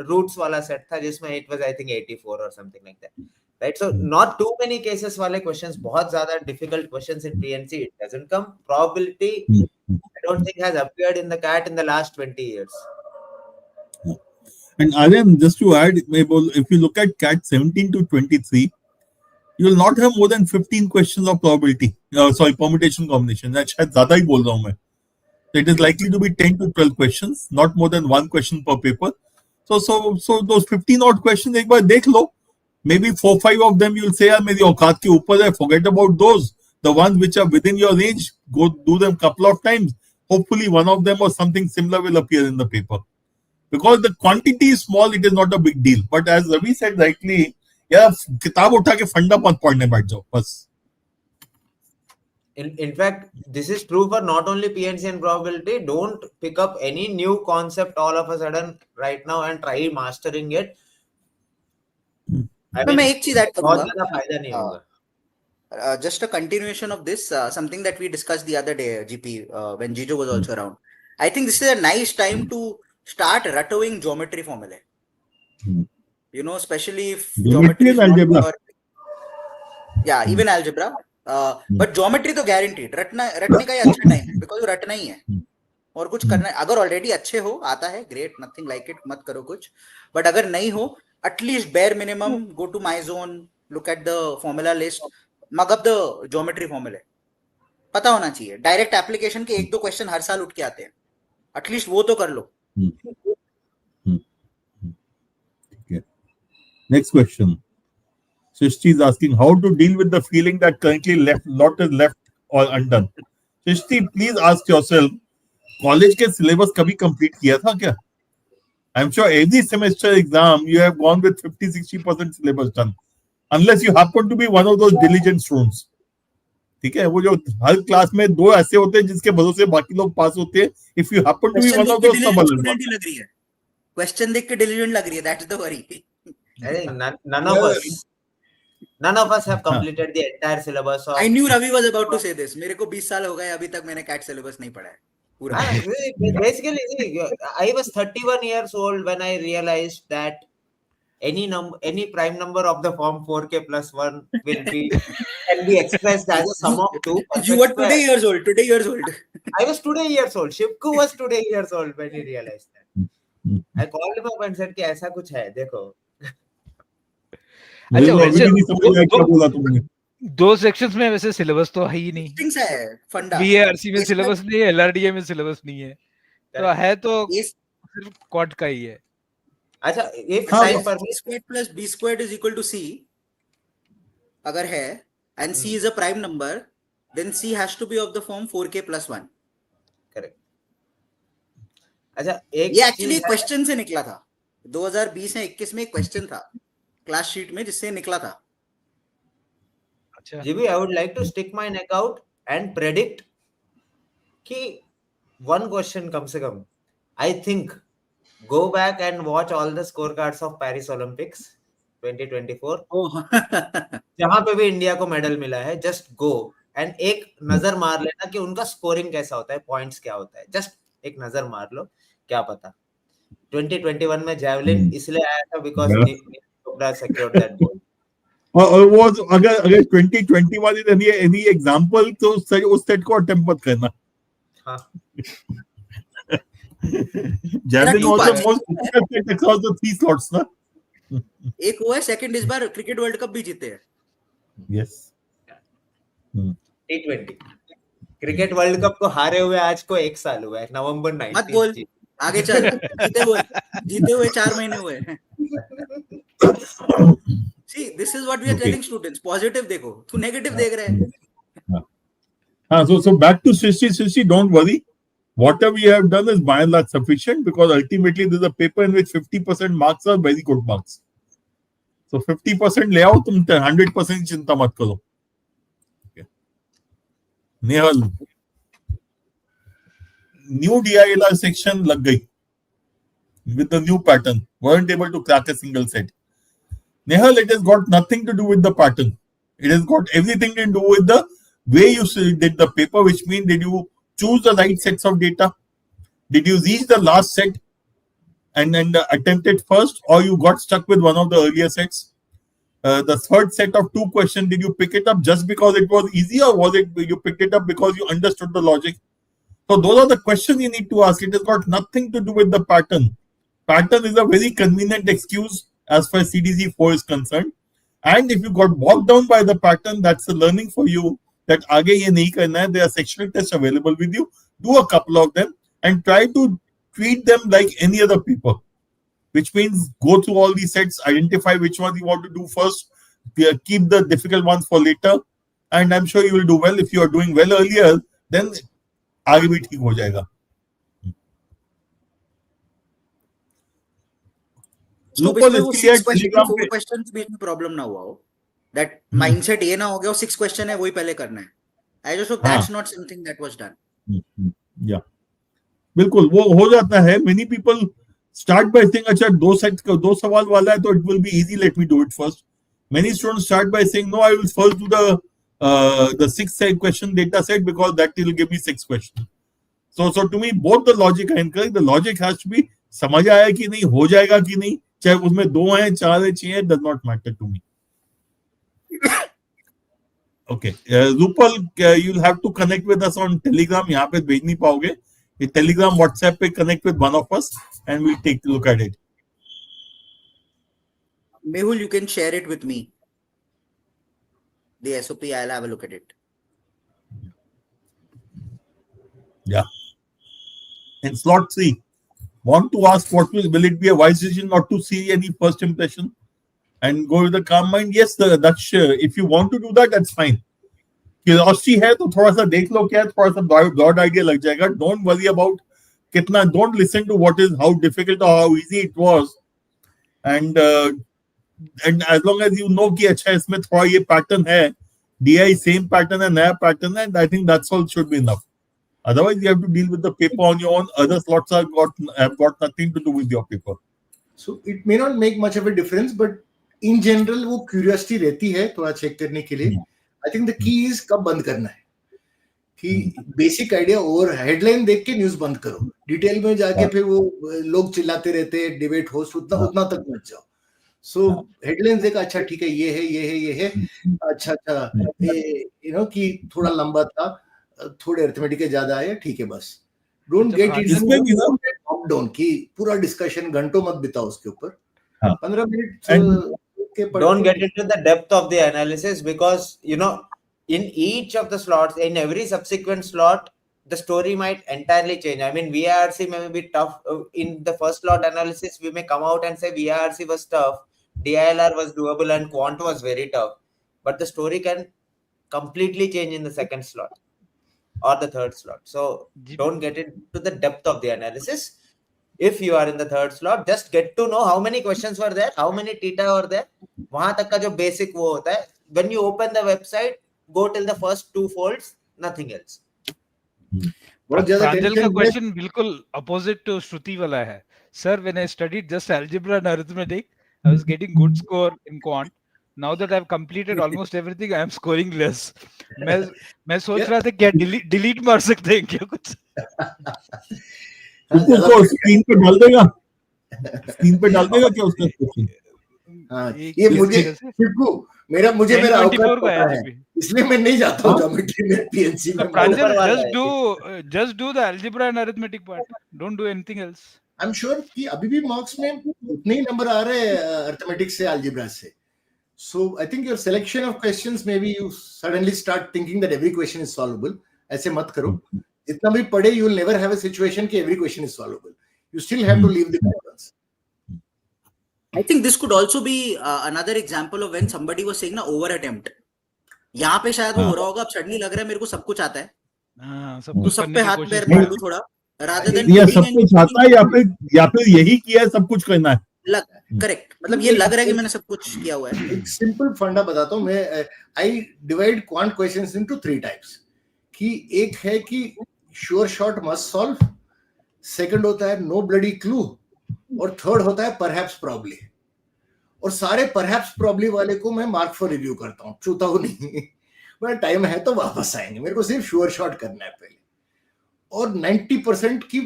roots wala set tha, jisme it was I think 84 or something like that. Right, so not too many cases wale questions, बहुत ज़्यादा difficult questions in PNC, it doesn't come. Probability, I don't think has appeared in the CAT in the last 20 years. And Aryan, just to add, if you look at CAT 17 to 23, you will not have more than 15 questions of probability. Permutation combination. That's ज़्यादा ही बोल रहा हूँ मैं. It is likely to be 10 to 12 questions, not more than 1 question per paper. So those 15 odd questions, एक बार देख लो. Maybe 4-5 of them you'll say, यार मेरी औकात के ऊपर है. Forget about those. The ones which are within your range, go do them couple of times. Hopefully one of them or something similar will appear in the paper. Because the quantity is small, it is not a big deal. But as Ravi said rightly, यार किताब उठा के फंडा मत पढ़ने बैठ जाओ बस. In fact, this is true for not only PNC and probability. Don't pick up any new concept all of a sudden right now and try mastering it. तो मैं एक चीज ऐड बहुत ज़्यादा फायदा नहीं होगा. Just a continuation of this, something that we discussed the other day, GP, when Jijo was also around. I think this is a nice time to start rattoing geometry formulae. You know, especially if geometry is algebra. Yeah, even algebra. But geometry तो guaranteed. रटने का ही अच्छा time है, because रटना ही है. और कुछ करना है. अगर already अच्छे हो, आता है, great, nothing like it, मत करो कुछ. But अगर नहीं हो, at least bare minimum, go to my zone, look at the formula list, mug up the geometry formula. पता होना चाहिए। डायरेक्ट एप्लीकेशन के 1-2 क्वेश्चन हर साल उठ के आते हैं, एटलीस्ट वो तो कर लो। Next question. Srishti is asking how to deal with the feeling that currently lot is left or undone. Srishti, please ask yourself, college के syllabus कभी complete किया था क्या? I'm sure every semester exam you have gone with 50-60% syllabus done, unless you happen to be one of those diligent students. ठीक है, वो जो हर class में 2 ऐसे होते हैं जिसके भरोसे बाकी लोग पास होते हैं. If you happen to be question one देख of के those, डिलीजेंट स्टूडेंट ही लग रही है, क्वेश्चन देख के डिलीजेंट लग रही है, that's the worry. I think none of us have completed the entire syllabus of. I knew Ravi was about to say this. मेरे को 20 साल हो गए, अभी तक मैंने कैट सिलेबस नहीं पढ़ा है पूरा। Basically, I was 31 years old when I realized that any prime number of the form 4k plus 1 can be expressed as a sum of 2 perfect You were squares. today years old. Today years old. I was today years old. Shivku was today years old when he realized that. I called him up and said कि ऐसा कुछ है, देखो. अच्छा, वैसे नहीं समझ आया क्या बोला तुमने. 2 सेक्शंस में वैसे सिलेबस तो है ही नहीं. Things है फंडा। VARC में सिलेबस नहीं है, LRDA में सिलेबस नहीं है, तो है तो सिर्फ क्वांट का ही है. अच्छा, if हाँ, time per A squared plus B squared is equal to C अगर है and C is a prime number, then C has to be of the form 4k plus 1. correct. अच्छा, एक ये एक्चुअली क्वेश्चन से निकला था 2020 या 21 में एक क्वेश्चन था क्लास शीट में जिससे निकला था. अच्छा, GB, I would like to stick my neck out and predict कि one question कम से कम. I think go back and watch all the scorecards of Paris Olympics 2024. जहां पे भी इंडिया को मेडल मिला है, जस्ट गो एंड एक नजर मार लेना कि उनका स्कोरिंग कैसा होता है, पॉइंट्स क्या होता है. जस्ट एक नजर मार लो, क्या पता. 2021 में जैवलिन इसलिए आया था because Chopra secured that gold. और वो अगर 2020 वाली एनी एग्जांपल तो उस सेट को अटेम्प्ट मत करना. हाँ. Javelin was the most difficult set across the 3 slots ना. एक हुआ है सेकंड, इस बार क्रिकेट वर्ल्ड कप भी जीते हैं. Yes. T20 cricket world cup को हारे हुए आज को 1 साल हुआ है, नवंबर 19. मत बोल, आगे चल. जीते हुए 4 महीने हुए. See, this is what we are telling students. Positive देखो, तू नेगेटिव देख रहा है. हाँ, so back to Srishti, don't worry. Whatever you have done is by and large sufficient, because ultimately this is a paper in which 50% marks are very good marks. So 50% ले आओ, तुम 100% चिंता मत करो. नेहल, new DILR section लग गई with the new pattern. Weren't able to crack a single set. Nehal, it has got nothing to do with the pattern. It has got everything to do with the way you did the paper, which means did you choose the right sets of data? Did you reach the last set and attempt it first, or you got stuck with one of the earlier sets? The third set of 2 questions, did you pick it up just because it was easy, or was it you picked it up because you understood the logic? So those are the questions you need to ask. It has got nothing to do with the pattern. Pattern is a very convenient excuse as far as CDC 4 is concerned. And if you got bogged down by the pattern, that's a learning for you that आगे ये नहीं करना है. There are sectional tests available with you. Do a couple of them and try to treat them like any other paper, which means go through all these sets, identify which one you want to do first, keep the difficult ones for later, and I'm sure you will do well. If you are doing well earlier, then आगे भी ठीक हो जाएगा. So basically वो 6 questions 4 questions बीच में problem ना हुआ हो, that mindset ये ना हो गया 6 question है वही पहले करना है. I just hope that's not something that was done. Yeah, बिल्कुल वो हो जाता है. Many people start by saying अच्छा 2 सवाल वाला है तो it will be easy, let me do it first. Many students start by saying no, I will first do the 6 question data set because that will give me 6 questions. So to me both the logic I encourage. The logic has to be समझ आया कि नहीं, हो जाएगा कि नहीं, चाहे उसमें 2 हैं 4 हैं 6 हैं, does not matter to me. Okay, Rupal, you'll have to connect with us on Telegram. यहाँ पे भेज नहीं पाओगे. Telegram, WhatsApp पे connect with one of us and we'll take a look at it. Mehul, you can share it with me. The SOP, I'll have a look at it. Yeah. In slot 3, want to ask what will it be a wise decision not to see any first impression and go with a calm mind? Yes, that's if you want to do that, that's fine. Curiosity है तो थोड़ा सा देख लो क्या थोड़ा सा broad idea लग जाएगा. Don't worry about कितना. Don't listen to what is how difficult or how easy it was. And as long as you know कि अच्छा इसमें थोड़ा ये pattern है, DI same pattern है, नया pattern है, and I think that's all should be enough. Otherwise, you have to deal with the paper on your own. Other slots have got nothing to do with your paper. So it may not make much of a difference, but in general वो curiosity रहती है थोड़ा check करने के लिए. I think the key is कब बंद करना है. कि बेसिक आइडिया और हेडलाइन देख के न्यूज बंद करो. डिटेल में जाके फिर वो लोग चिल्लाते रहते हैं, डिबेट होस्ट उतना तक मत जाओ. सो हेडलाइन देखा अच्छा ठीक है ये है अच्छा कि थोड़ा लंबा था, थोड़े अर्थमेटिक ज्यादा आया, ठीक है बस. Don't get it top down कि पूरा डिस्कशन घंटों मत बिताओ उसके ऊपर. 15 minute don't get into the depth of the analysis, because in each of the slots, in every subsequent slot, the story might entirely change. I mean, VARC may be tough. In the first slot analysis, we may come out and say VARC was tough, DILR was doable, and Quant was very tough. But the story can completely change in the second slot or the third slot. So don't get into the depth of the analysis. If you are in the third slot, just get to know how many questions were there, how many theta were there. वहां तक का जो basic वो होता है. When you open the website, go till the first 2 folds, nothing else. प्रांजल का question बिल्कुल opposite to श्रुति वाला है. Sir, when I studied just algebra and arithmetic, I was getting good score in Quant. Now that I've completed almost everything, I am scoring less. मैं सोच रहा था क्या delete मार सकते हैं क्या कुछ? उसको स्क्रीन पे डाल देगा. स्क्रीन पे डाल देगा क्या उसका क्वेश्चन? हाँ, ये मुझे मेरा औकात पता है, इसलिए मैं नहीं जाता हूँ ज्योमेट्री में, पीएनसी में. just do the algebra and arithmetic part. Don't do anything else. I'm sure कि अभी भी मार्क्स में उतने ही नंबर आ रहे हैं अर्थमेटिक्स से, अलजेब्रा से. So I think your selection of questions, maybe you suddenly start thinking that every question is solvable. ऐसे मत करो. जितना भी पढ़े, you will never have a situation कि every question is solvable. You still have to leave the patterns. I think this could also be another example of when somebody was saying na over attempt. यहाँ पे शायद वो हो रहा होगा, अब suddenly लग रहा है मेरे को सब कुछ आता है, तो सब पे हाथ पैर मार लूं थोड़ा, rather than या सब कुछ आता है या फिर यही किया है, सब कुछ करना है. करेक्ट, मतलब ये लग रहा है कि मैंने सब कुछ किया हुआ है. एक सिंपल फंडा बताता हूँ मैं. I divide quant questions into 3 types. कि एक है कि sure shot must solve, second होता है नो ब्लडी क्लू, और थर्ड होता है परहैप्स प्रॉब्ली. और सारे परहैप्स प्रॉब्ली वाले को मैं मार्क फॉर रिव्यू करता हूँ, छूता हूँ नहीं. मेरा टाइम है तो वापस आएंगे, मेरे को सिर्फ श्योर शॉट करना है पहले. और 90% की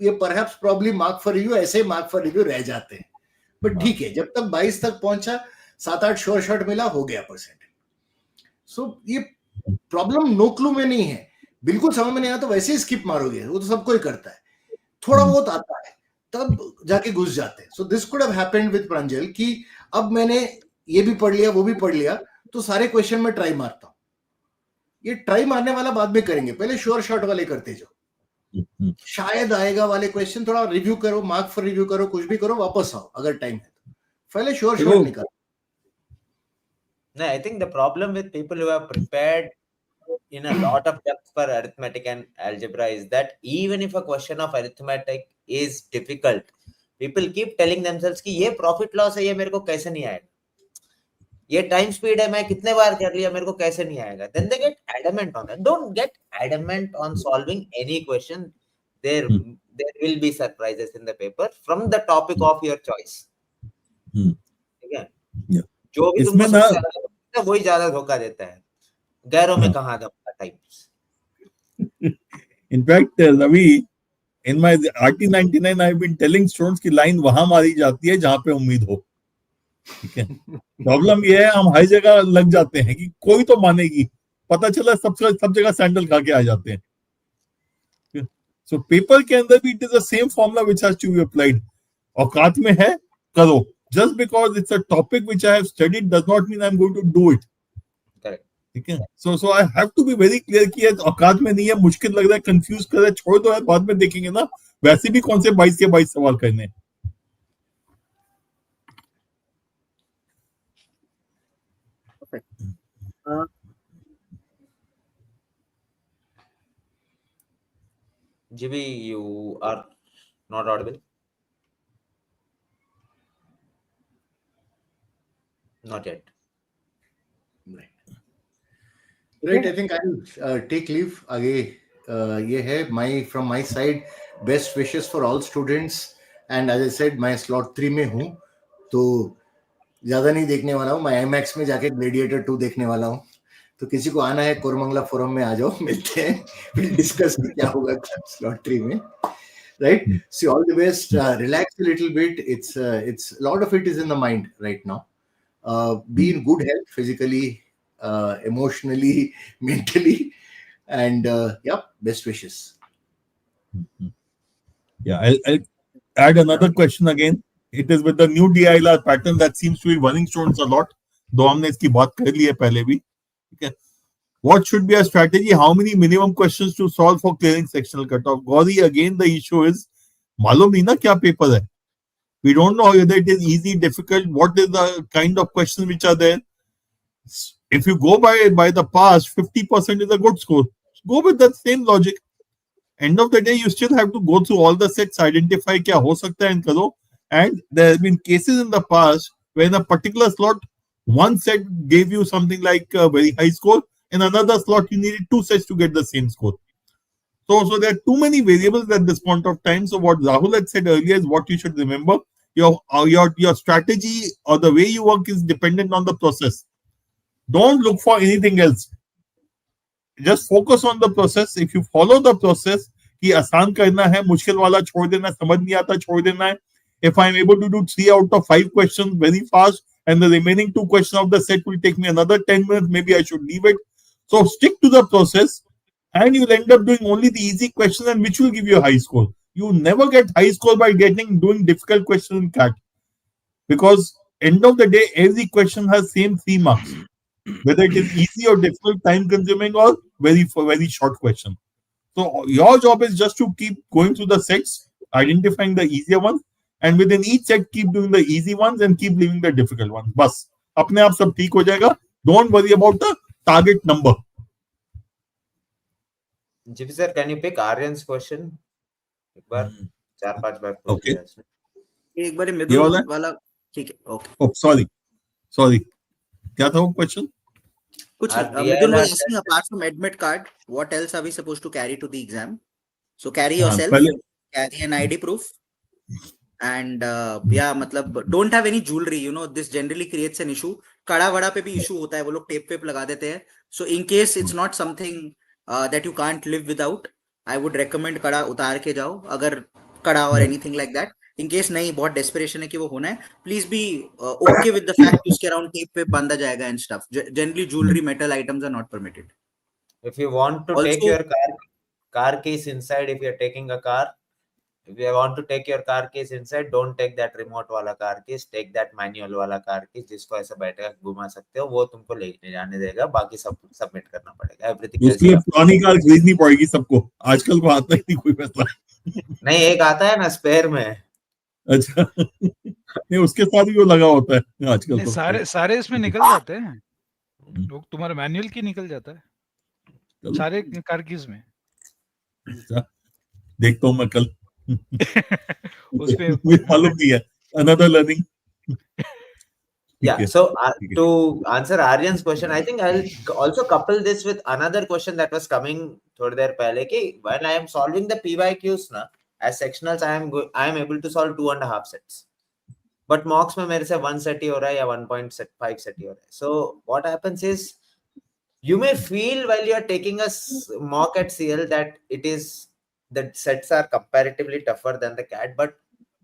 ये perhaps probably mark for review, ऐसे मार्क फॉर रिव्यू रह जाते हैं. बट ठीक है, जब तक 22 तक पहुंचा, 7-8 श्योर शॉट मिला, हो गया परसेंट. सो ये प्रॉब्लम नो क्लू में नहीं है. बिल्कुल समझ में नहीं आया तो वैसे ही स्किप मारोगे, वो तो सब कोई करता है. थोड़ा बहुत आता है तब जाके घुस जाते हैं. So this could have happened with Pranjal कि अब मैंने ये भी पढ़ लिया, वो भी पढ़ लिया, तो सारे क्वेश्चन में ट्राई मारता हूं. ये ट्राई मारने वाला बाद में करेंगे, पहले श्योर शॉट वाले करते जाओ. शायद आएगा वाले क्वेश्चन थोड़ा रिव्यू करो, मार्क फॉर रिव्यू करो, कुछ भी करो, वापस आओ अगर टाइम है तो. पहले श्योर शॉट निकालो. No, I think the problem with people who have prepared in a lot of depth for arithmetic and algebra is that even if a question of arithmetic is difficult, people keep telling themselves कि ये profit loss है, ये मेरे को कैसे नहीं आएगा, ये time speed है, मैं कितने बार कर लिया, मेरे को कैसे नहीं आएगा. Then they get adamant on that. Don't get adamant on solving any question. There will be surprises in the paper from the topic of your choice. ठीक है, जो भी तुमको सबसे ज्यादा है, वही ज्यादा धोखा देता है. गैरों में कहाँ धोखा types. In fact, Ravi, in my RT99, I've been telling students कि लाइन वहां मारी जाती है जहां पे उम्मीद हो. ठीक है, प्रॉब्लम ये है हम हर जगह लग जाते हैं कि कोई तो मानेगी, पता चला सब जगह सैंडल खा के आ जाते हैं. सो पेपर के अंदर भी it is the same formula which has to be applied. औकात में है करो. Just because it's a topic which I have studied does not mean I'm going to do it. Correct. ठीक है. So I have to be very clear कि ये औकात में नहीं है, मुश्किल लग रहा है, कंफ्यूज कर रहा है, छोड़ दो यार, बाद में देखेंगे ना. वैसे भी कौन से 22 के 22 सवाल करने. GB, you are not audible. Not yet. Right, I think I'll take leave. आगे ये है from my side best wishes for all students, and as I said मैं slot 3 में हूँ, तो ज़्यादा नहीं देखने वाला हूँ. मैं IMAX में जाके Gladiator 2 देखने वाला हूँ. तो किसी को आना है कोरमंगला फोरम में आ जाओ, मिलते हैं, we'll discuss क्या होगा slot 3 में. Right? See, all the best. Relax a little bit. It's a lot of it is in the mind right now. Be in good health physically, emotionally, mentally, and yeah, best wishes. Yeah, I'll add another question again. It is with the new DILR pattern that seems to be worrying students a lot. दो हमने इसकी बात कर ली है पहले भी. Okay. What should be our strategy? How many minimum questions to solve for clearing sectional cutoff? Gauri, again the issue is मालूम नहीं ना क्या पेपर है. We don't know whether it is easy, difficult. What is the kind of questions which are there? If you go by the past, 50% is a good score. Go with that same logic. End of the day, you still have to go through all the sets, identify क्या हो सकता है and करो. And there have been cases in the past where in a particular slot, one set gave you something like a very high score, in another slot you needed 2 sets to get the same score. So there are too many variables at this point of time. So what Rahul had said earlier is what you should remember. Your strategy or the way you work is dependent on the process. Don't look for anything else. Just focus on the process. If you follow the process, कि आसान करना है, मुश्किल वाला छोड़ देना, समझ नहीं आता छोड़ देना है. If I'm able to do 3 out of 5 questions very fast, and the remaining 2 questions of the set will take me another 10 minutes, maybe I should leave it. So stick to the process, and you'll end up doing only the easy questions, and which will give you a high score. You never get high score by doing difficult questions in CAT, because end of the day, every question has same 3 marks, whether it is easy or difficult, time consuming or very short question. So your job is just to keep going through the sets, identifying the easier ones, and within each set keep doing the easy ones and keep leaving the difficult ones. बस अपने आप सब ठीक हो जाएगा. Don't worry about the target number. GB sir, can you pick Aryan's question? एक बार 4-5 बार पूछ Okay. लिया उसने. एक बार ये मिथुन वाला ठीक है. ओके. Oh, sorry. क्या था वो question? कुछ Our Midun was DILR asking, apart from admit card, what else are we supposed to carry to the exam? So carry yourself, पहले carry an ID proof, and yeah, मतलब don't have any jewelry. You know, this generally creates an issue. कड़ा वड़ा पे भी issue होता है, वो लोग tape वेप लगा देते हैं. So in case it's not something that you can't live without, I would recommend कड़ा उतार के जाओ. अगर कड़ा or anything like that. In case नहीं बहुत desperation है कि वो होना है, please be okay with the fact कि उसके around tape वेप बांधा जाएगा and stuff. Generally jewelry, metal items are not permitted. If you want to take your car keys inside, if you're taking a car, if you want to take your car keys inside, don't take that remote वाला car keys, take that manual वाला car keys, जिसको ऐसे बैठे घुमा सकते हो, वो तुमको ले जाने देगा, बाकी सब सबमिट करना पड़ेगा. Everything else. उसके लिए पुरानी कार खरीदनी पड़ेगी सबको. आजकल को आता ही नहीं कोई पैसा. नहीं, एक आता है ना स्पेयर में. अच्छा. नहीं, उसके साथ भी वो लगा होता है आजकल नहीं, तो. सारे इसमें निकल जाते हैं लोग. तुम्हारा मैनुअल की निकल जाता है सारे कार कीज में. देखता हूँ मैं कल. उस पे मुझे मालूम नहीं है. Another learning. Yeah, so to answer Aryan's question, I think I'll also couple this with another question that was coming थोड़ी देर पहले कि when I am solving the PYQs ना, as sectionals I am able to solve 2.5 sets, but mocks में मेरे से 1 set ही हो रहा है या 1.5 set ही हो रहा है. So what happens is, you may feel while you are taking a mock at CL that the sets are comparatively tougher than the CAT, but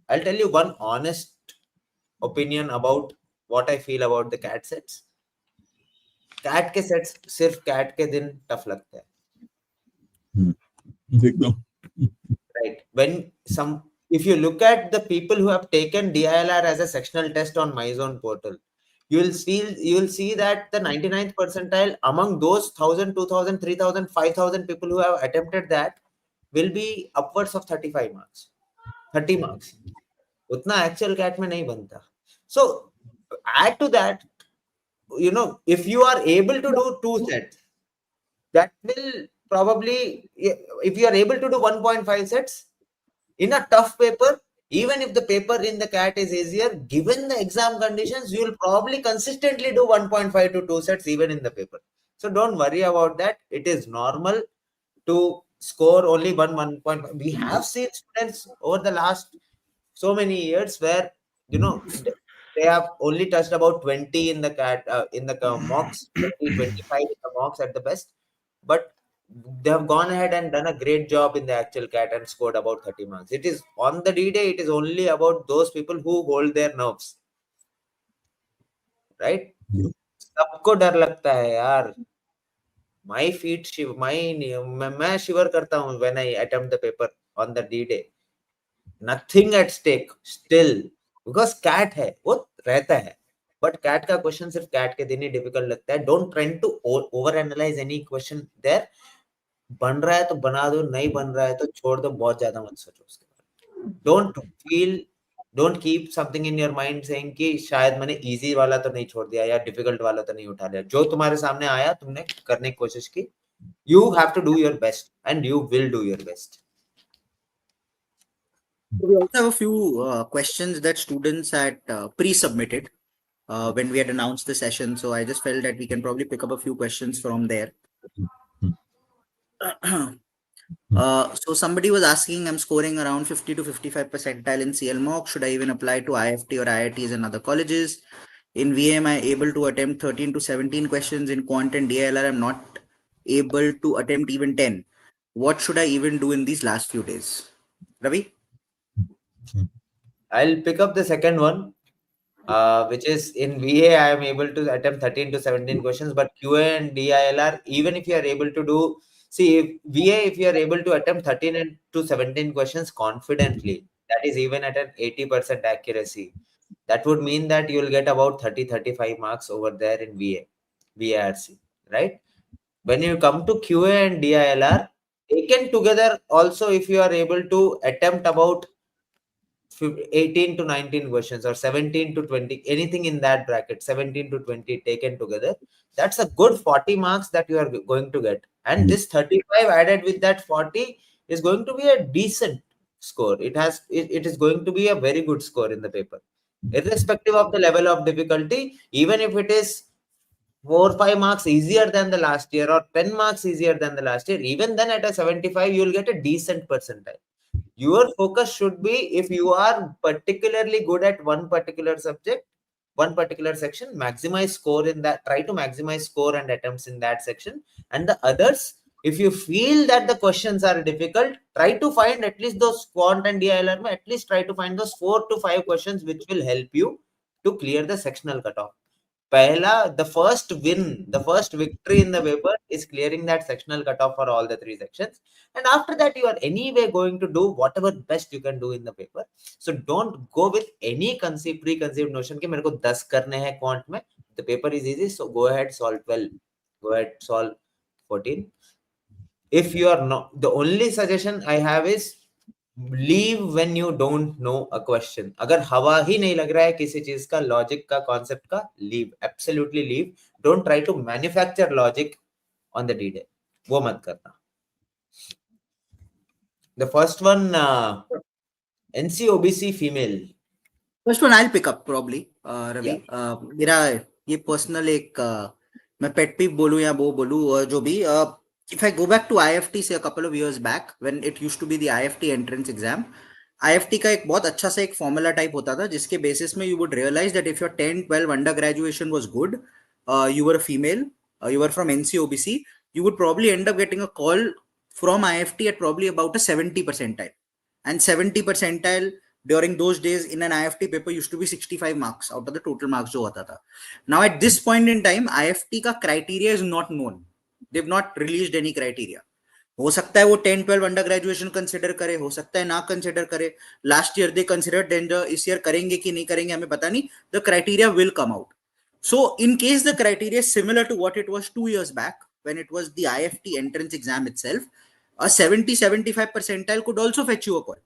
I'll tell you one honest opinion about what I feel about the CAT sets. CAT के sets सिर्फ CAT के दिन tough लगते हैं. Right. If you look at the people who have taken DILR as a sectional test on MyZone portal, you'll see that the 99th percentile among those 1000, 2000, 3000, 5000 people who have attempted that will be upwards of 35 marks, 30 marks. Utna actual CAT mein nahi banta. So add to that, if you are able to do 2 sets, that will probably, if you are able to do 1.5 sets in a tough paper, even if the paper in the CAT is easier, given the exam conditions, you will probably consistently do 1.5 to 2 sets even in the paper. So don't worry about that. It is normal to score only 1.5. We have seen students over the last so many years where, they have only touched about 20 in the CAT, in the mocks, 20, 25 in the mocks at the best. But they have gone ahead and done a great job in the actual CAT and scored about 30 marks. It is on the D-Day, it is only about those people who hold their nerves. Right? सबको डर लगता है यार. My feet shiver, मैं shiver करता हूँ when I attempt the paper on the D-Day. Nothing at stake still, because CAT है, वो रहता है. But CAT का क्वेश्चन सिर्फ CAT के दिन ही डिफिकल्ट लगता है. Don't try to over analyze any question there. बन रहा है तो बना दो, नहीं बन रहा है तो छोड़ दो, बहुत ज्यादा मत सोचो उसके बारे. Don't keep something in your mind saying कि शायद मैंने easy वाला तो नहीं छोड़ दिया या difficult वाला तो नहीं उठा लिया. जो तुम्हारे सामने आया तुमने करने की कोशिश की. You have to do your best and you will do your best. We also have a few questions that students had pre-submitted when we had announced the session. So I just felt that we can probably pick up a few questions from there. So somebody was asking, I'm scoring around 50 to 55 percentile in CL mock. Should I even apply to IFT or IITs and other colleges? In VA, am I able to attempt 13 to 17 questions? In Quant and DILR, I'm not able to attempt even 10. What should I even do in these last few days? Ravi? I'll pick up the second one, which is in VA, I am able to attempt 13 to 17 questions, but QA and DILR, even if you are able to do, if you are able to attempt 13 to 17 questions confidently, that is even at an 80% accuracy, that would mean that you will get about 30-35 marks over there in VARC, right? When you come to QA and DILR, taken together also, if you are able to attempt about 18 to 19 questions or 17 to 20, anything in that bracket, 17 to 20 taken together, that's a good 40 marks that you are going to get. And this 35 added with that 40 is going to be a decent score. It is going to be a very good score in the paper, irrespective of the level of difficulty. Even if it is 4 or 5 marks easier than the last year or 10 marks easier than the last year, even then at a 75 you will get a decent percentile. Your focus should be, if you are particularly good at one particular subject, one particular section, maximize score in that, try to maximize score and attempts in that section. And the others, if you feel that the questions are difficult, try to find at least those Quant and DILR, at least try to find those 4 to 5 questions which will help you to clear the sectional cutoff. The first victory in the paper is clearing that sectional cutoff for all the 3 sections. And after that, you are anyway going to do whatever best you can do in the paper. So don't go with any preconceived notion कि मेरे को 10 करने हैं quant में. The paper is easy, so go ahead, solve 12. Go ahead, solve 14. If you are not, the only suggestion I have is leave when you don't know a question. अगर हवा ही नहीं लग रहा है किसी चीज का, लॉजिक का, कॉन्सेप्ट का, leave, absolutely leave. Don't try to manufacture logic on the D-Day. वो मत करना. The first one, NCOBC female. First one I'll pick up probably, Ravi. मेरा ये personal एक मैं pet peeve बोलूं या वो बोलूं जो भी, if I go back to IFT say a couple of years back when it used to be the IFT entrance exam, IFT का एक बहुत अच्छा सा एक formula type होता था जिसके basis में you would realize that if your 10-12 undergraduation was good, you were a female, you were from NCOBC, you would probably end up getting a call from IFT at probably about a 70 percentile. And 70 percentile during those days in an IFT paper used to be 65 marks out of the total marks जो होता था. Now at this point in time, IFT का criteria is not known. They've not released any criteria. हो सकता है वो 10-12 under graduation consider करे, हो सकता है ना कंसिडर करे. लास्ट ईयर दे कंसिडर, इस ईयर करेंगे कि नहीं करेंगे हमें पता नहीं. The criteria will come out. So in case the criteria is similar to what it was 2 years back, when it was the IFT entrance exam itself, a 70-75 percentile could also fetch you a call.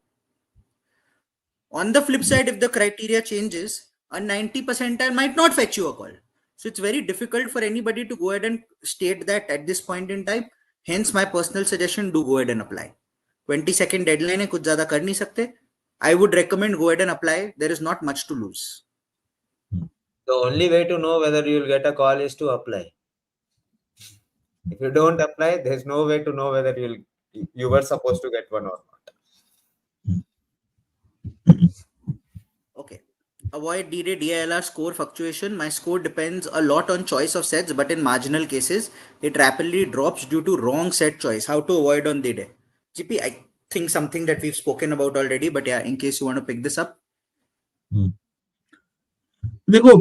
On the flip side, if the criteria changes, a 90 percentile might not fetch you a call. So it's very difficult for anybody to go ahead and state that at this point in time. Hence my personal suggestion, do go ahead and apply. 22nd deadline hai, kuch zyada kar nahi sakte. I would recommend go ahead and apply. There is not much to lose. The only way to know whether you'll get a call is to apply. If you don't apply, there's no way to know whether you were supposed to get one or not. Okay. Avoid D-Day DILR score fluctuation. My score depends a lot on choice of sets, but in marginal cases, it rapidly drops due to wrong set choice. How to avoid on D-Day? GP, I think something that we've spoken about already, but yeah, in case you want to pick this up. देखो,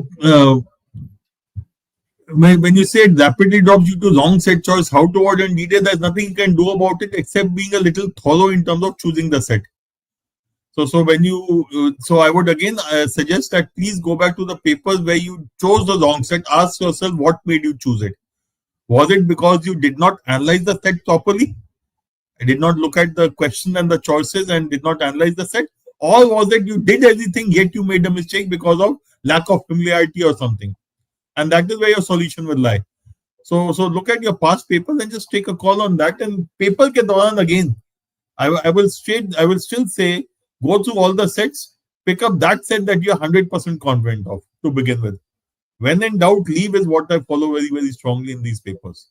when you say it rapidly drops due to wrong set choice, how to avoid on D-Day, there's nothing you can do about it except being a little thorough in terms of choosing the set. So when you, so I would again suggest that please go back to the papers where you chose the wrong set. Ask yourself what made you choose it. Was it because you did not analyze the set properly? I did not look at the question and the choices and did not analyze the set? Or was it you did everything yet you made a mistake because of lack of familiarity or something? And that is where your solution will lie. So look at your past papers and just take a call on that. And paper ke dauran again, I will still say, go through all the sets, pick up that set that you're 100% confident of to begin with. When in doubt, leave is what I follow very, very strongly in these papers.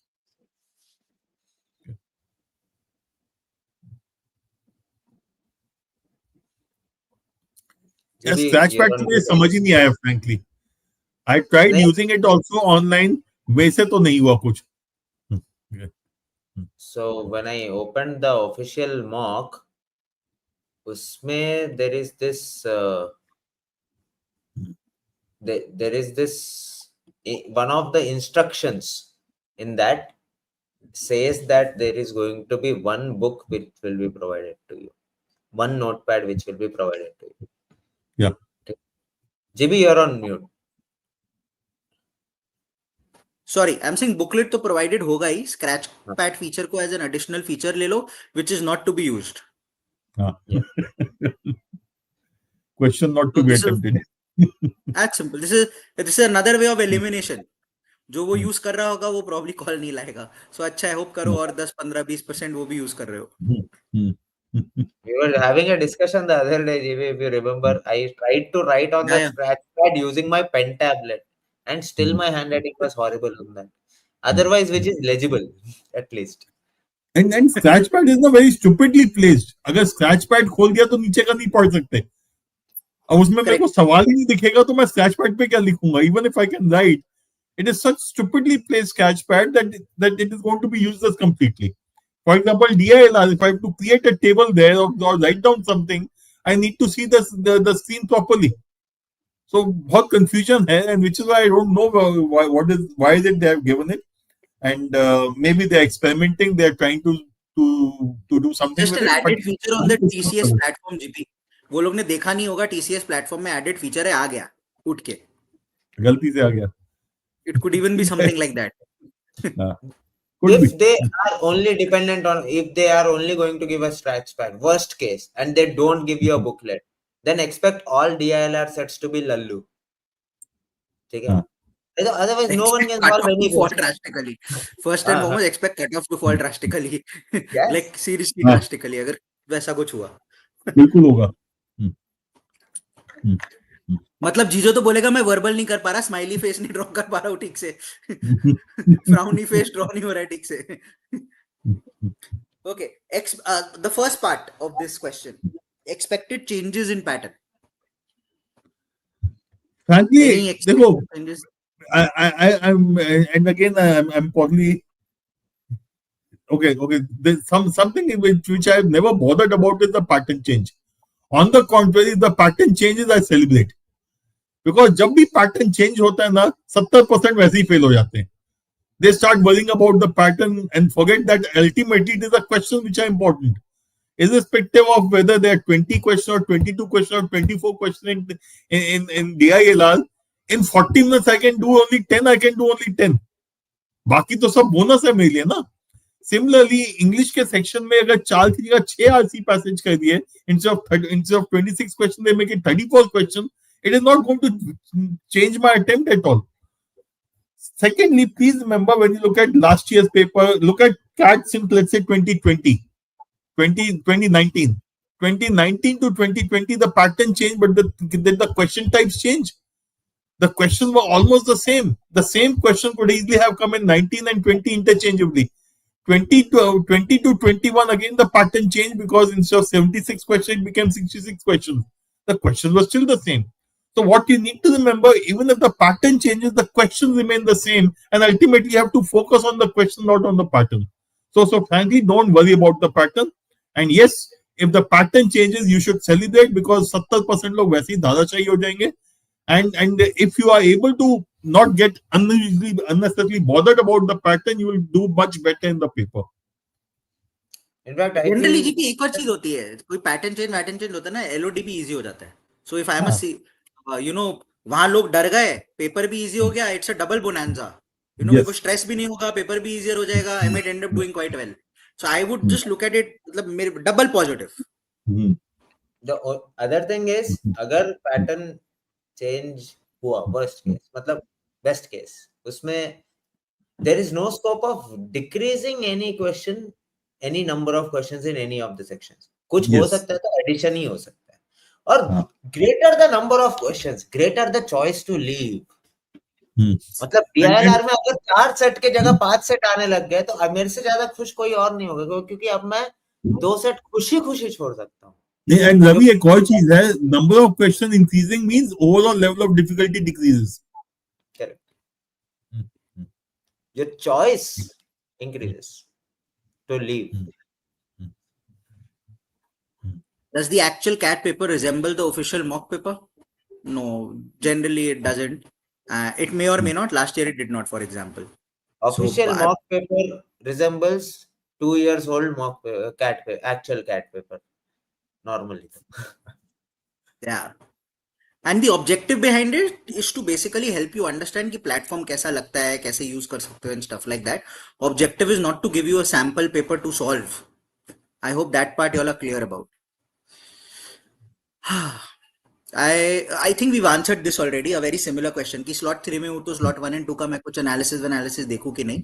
Yes, Scratchpad to मुझे समझ ही नहीं आया frankly. I tried using it also online. वैसे तो नहीं हुआ कुछ. So when I opened the official mock, उसमें there is this one of the instructions in that says that there is going to be one book which will be provided to you, one notepad which will be provided to you. Yeah. GB, you're on mute. Sorry, I'm saying booklet तो provided होगा ही. Scratchpad feature को as an additional feature ले लो, which is not to be used. Yeah. Question not to be attempted. That's simple. This is another way of elimination. जो वो use कर रहा होगा वो probably call नहीं लाएगा. So अच्छा है, hope करो और 10, 15, 20% वो भी use कर रहे हो. We were having a discussion the other day, GB, if you remember. I tried to write on the scratchpad using my pen tablet, and still my handwriting was horrible on that. Otherwise, which is legible, at least. And scratchpad is not very stupidly placed. अगर scratchpad खोल दिया तो नीचे का नहीं पढ़ सकते. अब उसमें मेरे को सवाल ही नहीं दिखेगा तो मैं scratchpad पे क्या लिखूंगा? Even if I can write, it is such stupidly placed scratchpad that it is going to be useless completely. For example, DILR, if I have to create a table there or write down something, I need to see the screen properly. So, बहुत confusion है, and which is why I don't know why is it they have given it, and maybe they're experimenting, they're trying to do something. Just an added feature on the TCS platform, GP. वो लोग ने देखा नहीं होगा TCS platform में added feature है, आ गया उठ के. गलती से आ गया. It could even be something like that. If they are only dependent on, if they are only going to give a scratchpad, worst case, and they don't give you a booklet, then expect all DILR sets to be lallu. Okay? Otherwise, no one can solve any fall drastically. First and foremost, expect cutoff to fall drastically. Yes. Like seriously drastically. अगर वैसा कुछ हुआ. बिल्कुल होगा. मतलब जीजो तो बोलेगा मैं वर्बल नहीं कर पा रहा, स्माइली फेस नहीं ड्रॉ कर पा रहा हूँ ठीक से, फ्राउनी फेस ड्रॉ नहीं हो रहा है ठीक से. Okay, the first part of this question, expected changes in pattern. Frankly, देखो, I'm and again I'm probably okay. There's something which I've never bothered about is the pattern change. On the contrary, the pattern changes I celebrate. Because जब भी pattern change होता है ना, 70% वैसे ही fail हो जाते हैं. They start worrying about the pattern and forget that ultimately it is a question which are important. Irrespective of whether there are 20 questions or 22 questions or 24 questions in DILR, in 40 minutes I can do only 10, I can do only 10. बाकी तो सब bonus है मेरे लिए ना. Similarly, English के section में अगर 4 की जगह 6 RC पैसेज कर दिए, instead of 26 questions, they make it 34 questions. It is not going to change my attempt at all. Secondly, please remember when you look at last year's paper, look at CAT since let's say 2019. 2019 to 2020, the pattern changed, but did the question types change? The questions were almost the same. The same question could easily have come in 19 and 20 interchangeably. 20 to 21, again the pattern changed because instead of 76 questions, it became 66 questions. The questions were still the same. So what you need to remember, even if the pattern changes, the questions remain the same, and ultimately you have to focus on the question, not on the pattern. So frankly, don't worry about the pattern. And yes, if the pattern changes, you should celebrate because 70% लोग वैसे ही दादाशाही हो जाएंगे. And if you are able to not get unnecessarily bothered about the pattern, you will do much better in the paper. In fact, I generally think जी एक और चीज होती है, कोई पैटर्न चेंज होता है ना, एलओडी भी इजी हो जाता है. So if I must see, you know, वहां लोग डर गए, पेपर भी इजी हो गया, it's a double bonanza. You know, मेरे को स्ट्रेस भी नहीं होगा, पेपर भी इजियर हो जाएगा, I might and up doing quite well. So I would just look at it, मतलब मेरे double positive. the other thing is, अगर पैटर्न चेंज हुआ, worst case, मतलब best case, उसमें there is no scope of decreasing any question, any number of questions in any of the sections. कुछ हो सकता है तो addition ही हो सकता है. और greater the number of questions, greater the choice to leave. मतलब DILR में अगर 4 सेट के जगह 5 सेट आने लग गए तो अब मेरे से ज्यादा खुश कोई और नहीं होगा, क्योंकि अब मैं 2 सेट खुशी खुशी छोड़ सकता हूँ. And Ravi, एक और चीज है, number of questions increasing means overall level of difficulty decreases. Correct. Your choice increases to leave. Does the actual CAT paper resemble the official mock paper? No, generally it doesn't. It may or may not. Last year it did not, for example. Official mock paper resembles 2 years old mock actual CAT paper. Normally. Yeah. And the objective behind it is to basically help you understand कि platform कैसा लगता है, कैसे use कर सकते हो and stuff like that. Objective is not to give you a sample paper to solve. I hope that part you all are clear about. I think we've answered this already. A very similar question कि slot 3 में हूँ तो slot 1 and 2 का मैं कुछ analysis देखूँ कि नहीं.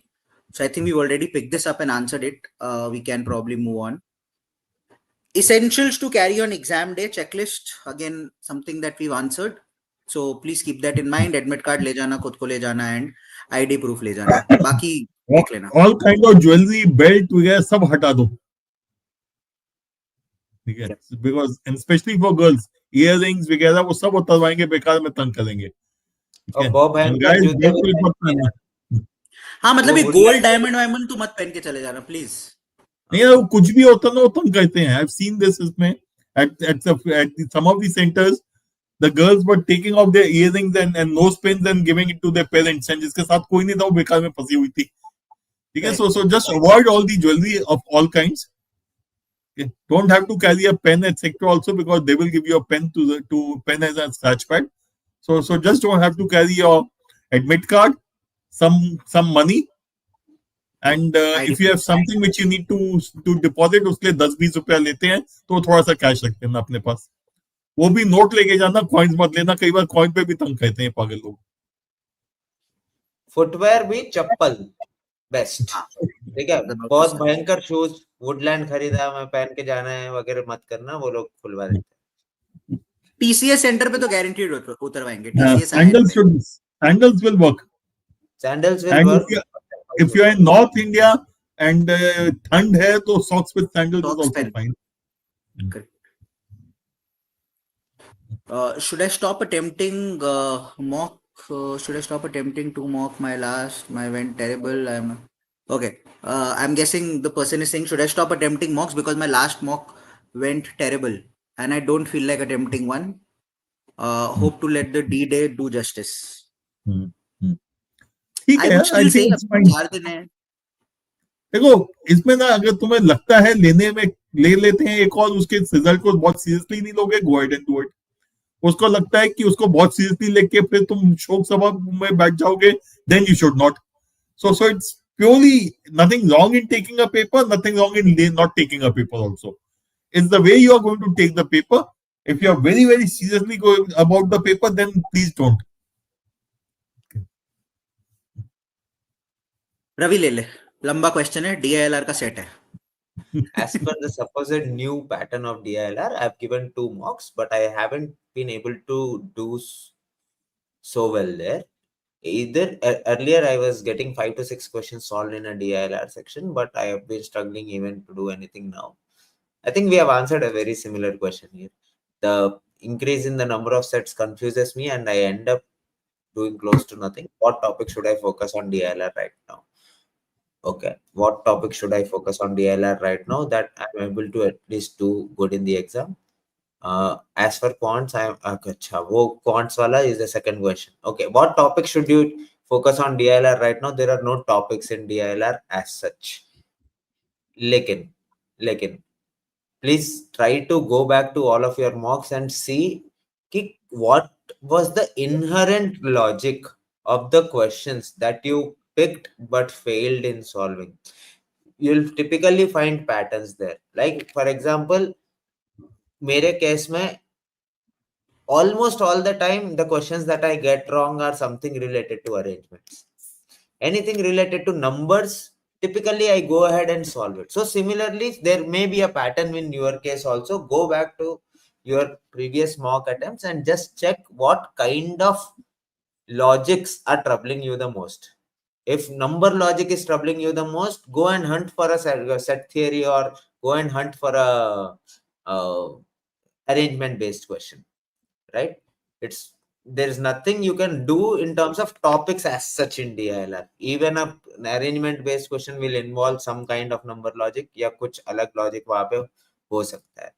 So I think we've already picked this up and answered it. We can probably move on. Essentials to carry on exam day checklist, again something that we've answered, so please keep that in mind. Admit card ले जाना, खुद को ले जाना, and ID proof ले जाना. बाकी देख लेना. All kind of jewelry, belt वगैरह सब हटा दो. ठीक है, because especially for girls, earrings वगैरह वो सब उतरवाएंगे, बेकार में तंग करेंगे. और बॉब हैंकर जूते हाँ, मतलब ये गोल्ड डायमंड तो मत पहन के चले जाना प्लीज. नहीं, वो कुछ भी होता ना वो तंग करते हैं. I've seen this इसमें at some of the centers, the girls were taking off their earrings and nose pins and giving it to their parents, and जिसके साथ कोई नहीं था वो बेकार में फंसी हुई थी. ठीक है, so just avoid all the jewelry of all kinds. Okay. Don't have to carry a pen etc. also, because they will give you a pen to pen as a scratch pad. So just don't have to carry your admit card, some money. And if you have something which you need to deposit, उसके लिए 10-20 रुपया लेते हैं, तो थोड़ा सा cash रखते हैं ना अपने पास. वो भी नोट लेके जाना, कॉइन्स मत लेना. कई बार कॉइन पे भी तंग करते हैं पागल लोग. फुटवेयर भी चप्पल बेस्ट. ठीक है, बहुत भयंकर शूज वुडलैंड खरीदा मैं पहन के जाना है वगैरह मत करना, वो लोग खुलवा देते हैं. TCS सेंटर पे तो guaranteed उतरवाएंगे. Sandals will work. Sandals will work. If you are in North India and ठंड है तो socks with sandals is also fine. Correct. Should I stop attempting mock? Should I stop attempting to mock? My went terrible. Okay. I'm guessing the person is saying, should I stop attempting mocks because my last mock went terrible and I don't feel like attempting one. Hope to let the D-Day do justice. ठीक है, I think it's fine. 4 दिन है. देखो, इसमें ना अगर तुम्हें लगता है लेने में ले लेते हैं एक और उसके रिजल्ट को बहुत सीरियसली नहीं लोगे, go ahead and do it. उसको लगता है कि उसको बहुत सीरियसली लेके फिर तुम शोक सभा में बैठ जाओगे, then you should not. So it's purely nothing wrong in taking a paper, nothing wrong in not taking a paper also. It's the way you are going to take the paper. If you are very, very seriously going about the paper, then please don't. Ravi ले ले, लंबा question है, DILR का set है. As per the supposed new pattern of DILR, I've given 2 mocks, but I haven't been able to do so well there. Either earlier I was getting 5 to 6 questions solved in a DILR section, but I have been struggling even to do anything now. I think we have answered a very similar question here. The increase in the number of sets confuses me and I end up doing close to nothing. What topic should I focus on DILR right now? Okay, what topic should I focus on DILR right now that I'm able to at least do good in the exam? As for quants, quants wala is the second question. Okay, what topic should you focus on DILR right now? There are no topics in DILR as such. Lekin, please try to go back to all of your mocks and see what was the inherent logic of the questions that you picked but failed in solving. You'll typically find patterns there. Like for example, मेरे case में almost all the time the questions that I get wrong are something related to arrangements. Anything related to numbers, typically I go ahead and solve it. So similarly, there may be a pattern in your case also. Go back to your previous mock attempts and just check what kind of logics are troubling you the most. If number logic is troubling you the most, go and hunt for a set theory or go and hunt for a arrangement based question, right? There's nothing you can do in terms of topics as such in DILR. Even an arrangement based question will involve some kind of number logic या कुछ अलग logic वहाँ पे हो सकता है.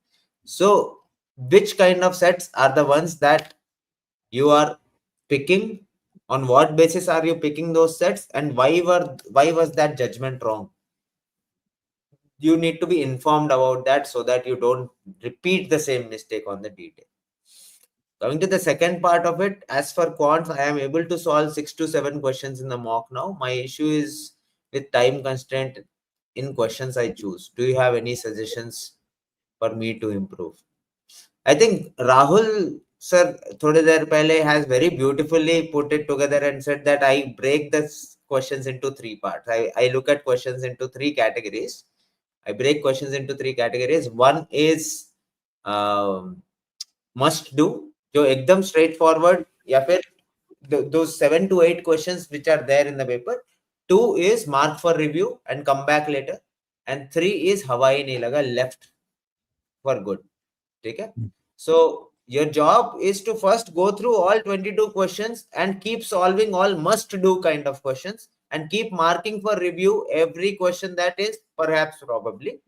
So which kind of sets are the ones that you are picking? On what basis are you picking those sets, and why was that judgment wrong? You need to be informed about that so that you don't repeat the same mistake on the detail. Coming to the second part of it, as for quants, I am able to solve 6 to 7 questions in the mock now. My issue is with time constraint in questions I choose. Do you have any suggestions for me to improve? I think Rahul sir thode der pehle has very beautifully put it together and said that I break the questions into 3 parts. I look at questions into 3 categories. I break questions into 3 categories. One is must do, जो एकदम straightforward, या फिर those 7 to 8 questions which are there in the paper. 2 is mark for review and come back later, and 3 is हवाई नहीं लगा, left for good. ठीक है? So your job is to first go through all 22 questions and keep solving all must do kind of questions and keep marking for review every question that is perhaps probably,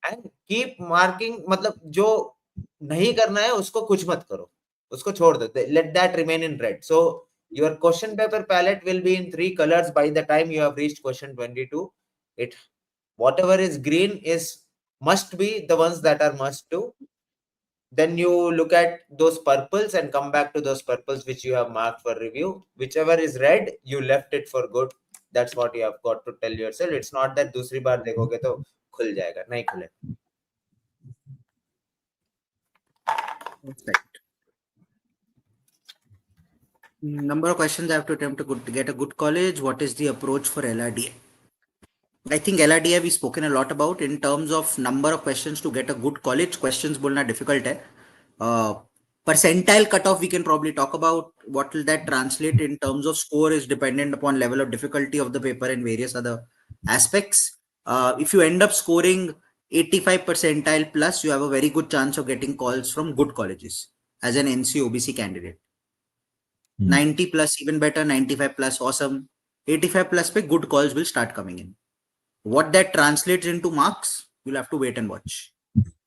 and keep marking, मतलब जो नहीं करना है उसको कुछ मत करो, उसको छोड़ दो, let that remain in red. So your question paper palette will be in 3 colors by the time you have reached question 22. Whatever is green is must be the ones that are must do. Then you look at those purples and come back to those purples which you have marked for review. Whichever is red, you left it for good. That's what you have got to tell yourself. It's not that दूसरी बार देखोगे तो खुल जाएगा, नहीं खुले. Perfect. Number of questions I have to attempt to get a good college. What is the approach for LRDA? I think LRDA we've spoken a lot about in terms of number of questions to get a good college. Questions bolna difficult hai. Percentile cutoff we can probably talk about. What will that translate in terms of score is dependent upon level of difficulty of the paper and various other aspects. If you end up scoring 85 percentile plus, you have a very good chance of getting calls from good colleges as an NC OBC candidate. 90 plus even better, 95 plus awesome, 85 plus pe good calls will start coming in. What that translates into marks, you'll have to wait and watch.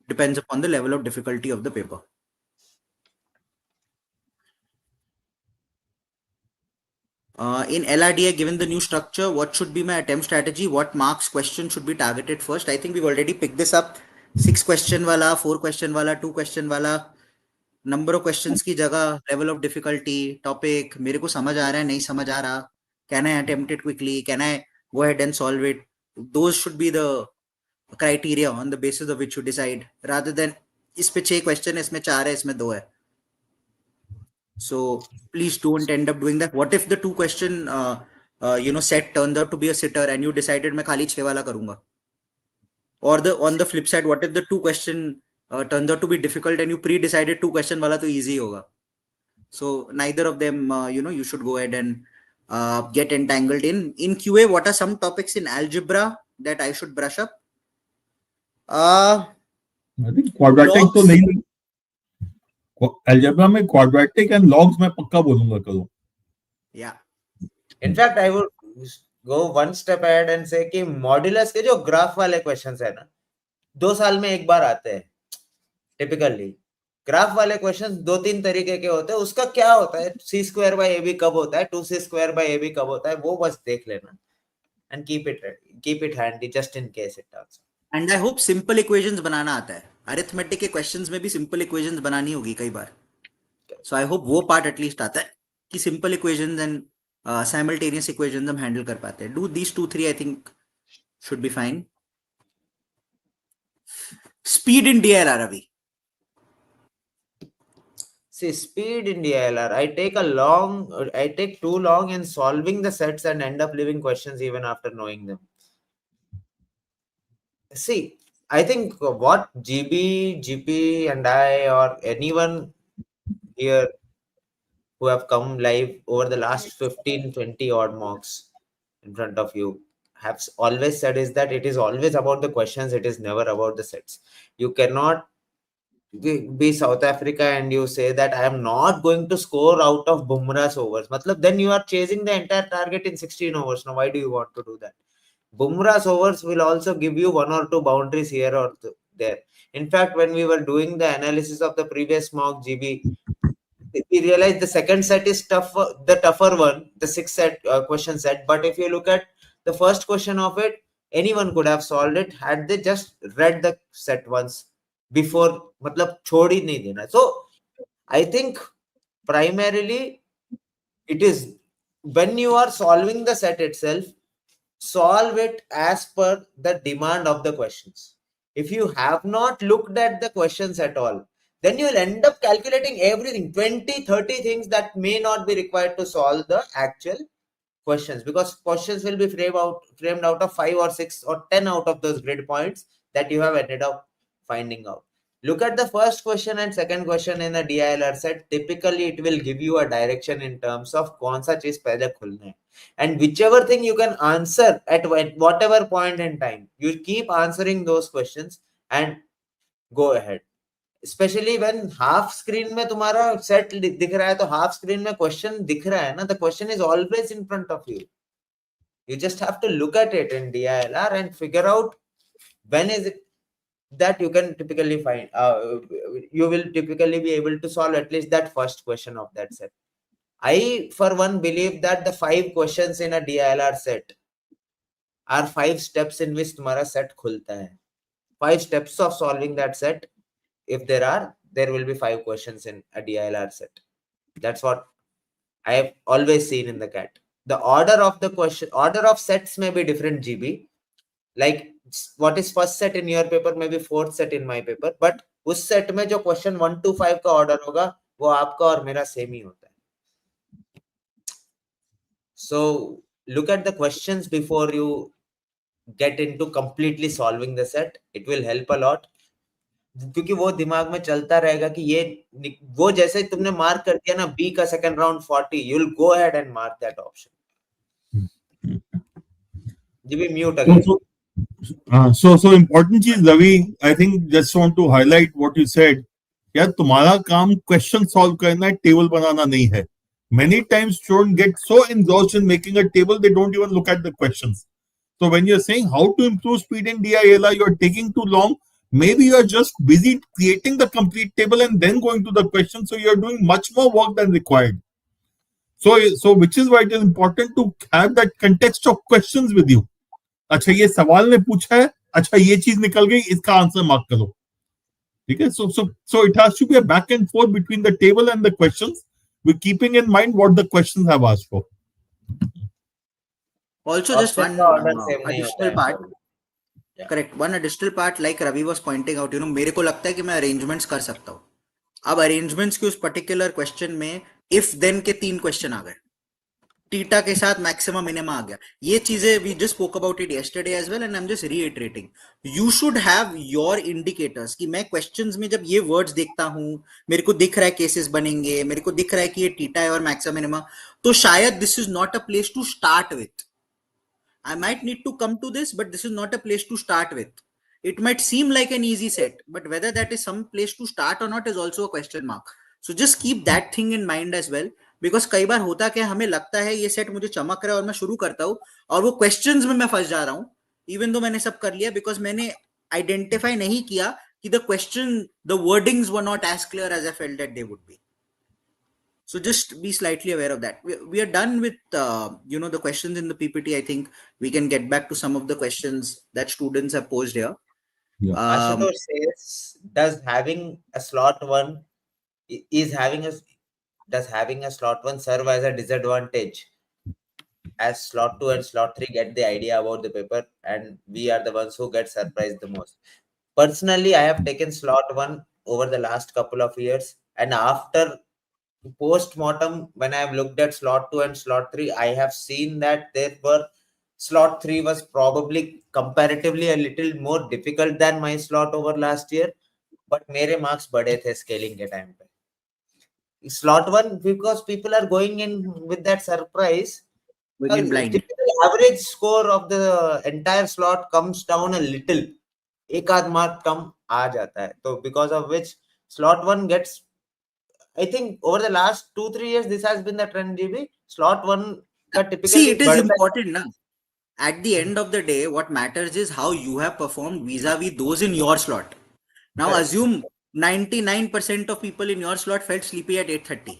Depends upon the level of difficulty of the paper. In LRDA, given the new structure, what should be my attempt strategy? What marks question should be targeted first? I think we've already picked this up. 6 question wala, 4 question wala, 2 question wala. Number of questions की जगह level of difficulty, topic, मेरे को समझ आ रहा है नहीं समझ आ रहा, can I attempt it quickly, can I go ahead and solve it, those should be the criteria on the basis of which you decide, rather than इस पे 6 क्वेश्चन है, इसमें 4 है, इसमें 2 है. So please don't end up doing that. What if the 2 question set turns out to be a sitter and you decided मैं खाली 6 वाला करूंगा? Or on the flip side, what if the 2 question turns out to be difficult and you pre-decided 2 question वाला तो easy होगा? So neither of them, you should go ahead and get entangled in. In QA, what are some topics in algebra that I should brush up? I think quadratic तो नहीं, algebra में quadratic and logs मैं पक्का बोलूंगा करो. Yeah. In fact, I would go one step ahead and say कि modulus के जो ग्राफ वाले क्वेश्चंस है ना, 2 साल में एक बार आते हैं टिपिकली. ग्राफ वाले क्वेश्चंस 2-3 तरीके के होते हैं. उसका क्या होता है, c² कब होता है, 2c² कब होता है, वो बस देख लेना and keep it handy just in case it turns. And I hope simple equations बनाना आता है. Arithmetic के questions में भी simple equations बनानी होगी कई बार. So I hope वो part at least आता है कि simple equations and simultaneous equations हम handle कर पाते हैं. Do these 2-3 I think should be fine. Speed in DILR, Ravi. See, speed in DILR, I take too long in solving the sets and end up leaving questions even after knowing them. See, I think what GB, GP and I or anyone here who have come live over the last 15-20 odd mocks in front of you have always said is that it is always about the questions, it is never about the sets. You cannot be South Africa and you say that I am not going to score out of Bumrah's overs. Matlab, then you are chasing the entire target in 16 overs. Now, why do you want to do that? Bumrah's overs will also give you 1 or 2 boundaries here or there. In fact, when we were doing the analysis of the previous mock GB, we realized the second set is the tougher one, the 6 set question set. But if you look at the first question of it, anyone could have solved it had they just read the set once before. Matlab, chhod hi nahi dena. So I think primarily it is when you are solving the set itself, solve it as per the demand of the questions. If you have not looked at the questions at all, then you will end up calculating everything, 20-30 things that may not be required to solve the actual questions, because questions will be framed out of 5 or 6 or 10 out of those grid points that you have ended up finding out. Look at the first question and second question in a DILR set. Typically, it will give you a direction in terms of कौन सा चीज पहले खुलना है, and whichever thing you can answer at whatever point in time, you keep answering those questions and go ahead. Especially when half screen में तुम्हारा set दिख रहा है, तो half screen में question दिख रहा है ना, the question is always in front of you. You just have to look at it in DILR and figure out when is it that you can typically find, you will typically be able to solve at least that first question of that set. I, for one, believe that the 5 questions in a DILR set are 5 steps in which तुम्हारा set खुलता है. 5 steps of solving that set. If there will be 5 questions in a DILR set. That's what I have always seen in the CAT. The order of sets may be different, GB. Like what is first set in your paper may be 4th set in my paper, but उस set में जो question 1 to 5 का order होगा, वो आपका और मेरा same ही होता है. So look at the questions before you get into completely solving the set. It will help a lot. क्योंकि वो दिमाग में चलता रहेगा कि ये वो जैसे तुमने मार्क कर दिया ना बी का second round 40, you will go ahead and mark that option. जी mute again. So important चीज Ravi, I think just want to highlight what you said. यार तुम्हारा काम क्वेश्चन सॉल्व करना है, टेबल बनाना नहीं है. Many times students get so engrossed in making a table they don't even look at the questions. So when you're saying how to improve speed in DILR, you're taking too long. Maybe you're just busy creating the complete table and then going to the question. So you're doing much more work than required. So which is why it is important to have that context of questions with you. अच्छा ये सवाल ने पूछा है, अच्छा ये चीज निकल गई, इसका आंसर मार्क करो. Okay, so it has to be a back and forth between the table and the questions, with keeping in mind what the questions have asked for. Also, just Option one का order same नहीं होता additional है part. इनको. Yeah. Correct. One additional part, like Ravi was pointing out, मेरे को लगता है कि मैं arrangements कर सकता हूँ. अब arrangements के उस particular question में if then के 3 question आ गए. टीटा के साथ मैक्सिमम मिनिमम आ गया. ये चीजें we just spoke about it yesterday as well and I'm just reiterating. You should have your indicators कि मैं questions में जब ये words देखता हूँ, मेरे को दिख रहा है cases बनेंगे, मेरे को दिख रहा है कि ये टीटा है और मैक्सिमम मिनिमम, तो शायद this is not a place to start with. I might need to come to this, but this is not a place to start with. It might seem like an easy set, but whether that is some place to start or not is also a question mark. So just keep that thing in mind as well. Because कई बार होता क्या हमें लगता है ये set मुझे चमक रहा है और मैं शुरू करता हूँ और वो क्वेश्चंस में मैं फंस जा रहा हूँ इवन दो मैंने सब कर लिया बिकॉज मैंने आइडेंटिफाई नहीं किया कि the question the wordings were not as clear as I felt that they would be. So just be slightly aware of that. We are done with the questions in the PPT. I think we can get back to some of the questions that students have posed here. Yeah. Ashutosh says, does having a slot 1 slot 1 serve as a disadvantage, as slot 2 and slot 3 get the idea about the paper and we are the ones who get surprised the most? Personally, I have taken slot 1 over the last couple of years, and after post-mortem, when I have looked at slot 2 and slot 3, I have seen that slot 3 was probably comparatively a little more difficult than my slot over last year, but मेरे marks बढ़े थे scaling के time पे. Slot 1, because people are going in with that surprise, typical average score of the entire slot comes down a little. एक आध mark कम आ जाता है, तो because of which slot 1 gets, I think over the last 2-3 years, this has been the trend, GB. Slot 1 typically... See, it is important, na? At the end of the day, what matters is how you have performed vis-a-vis those in your slot. Now, assume 99% of people in your slot felt sleepy at 8:30.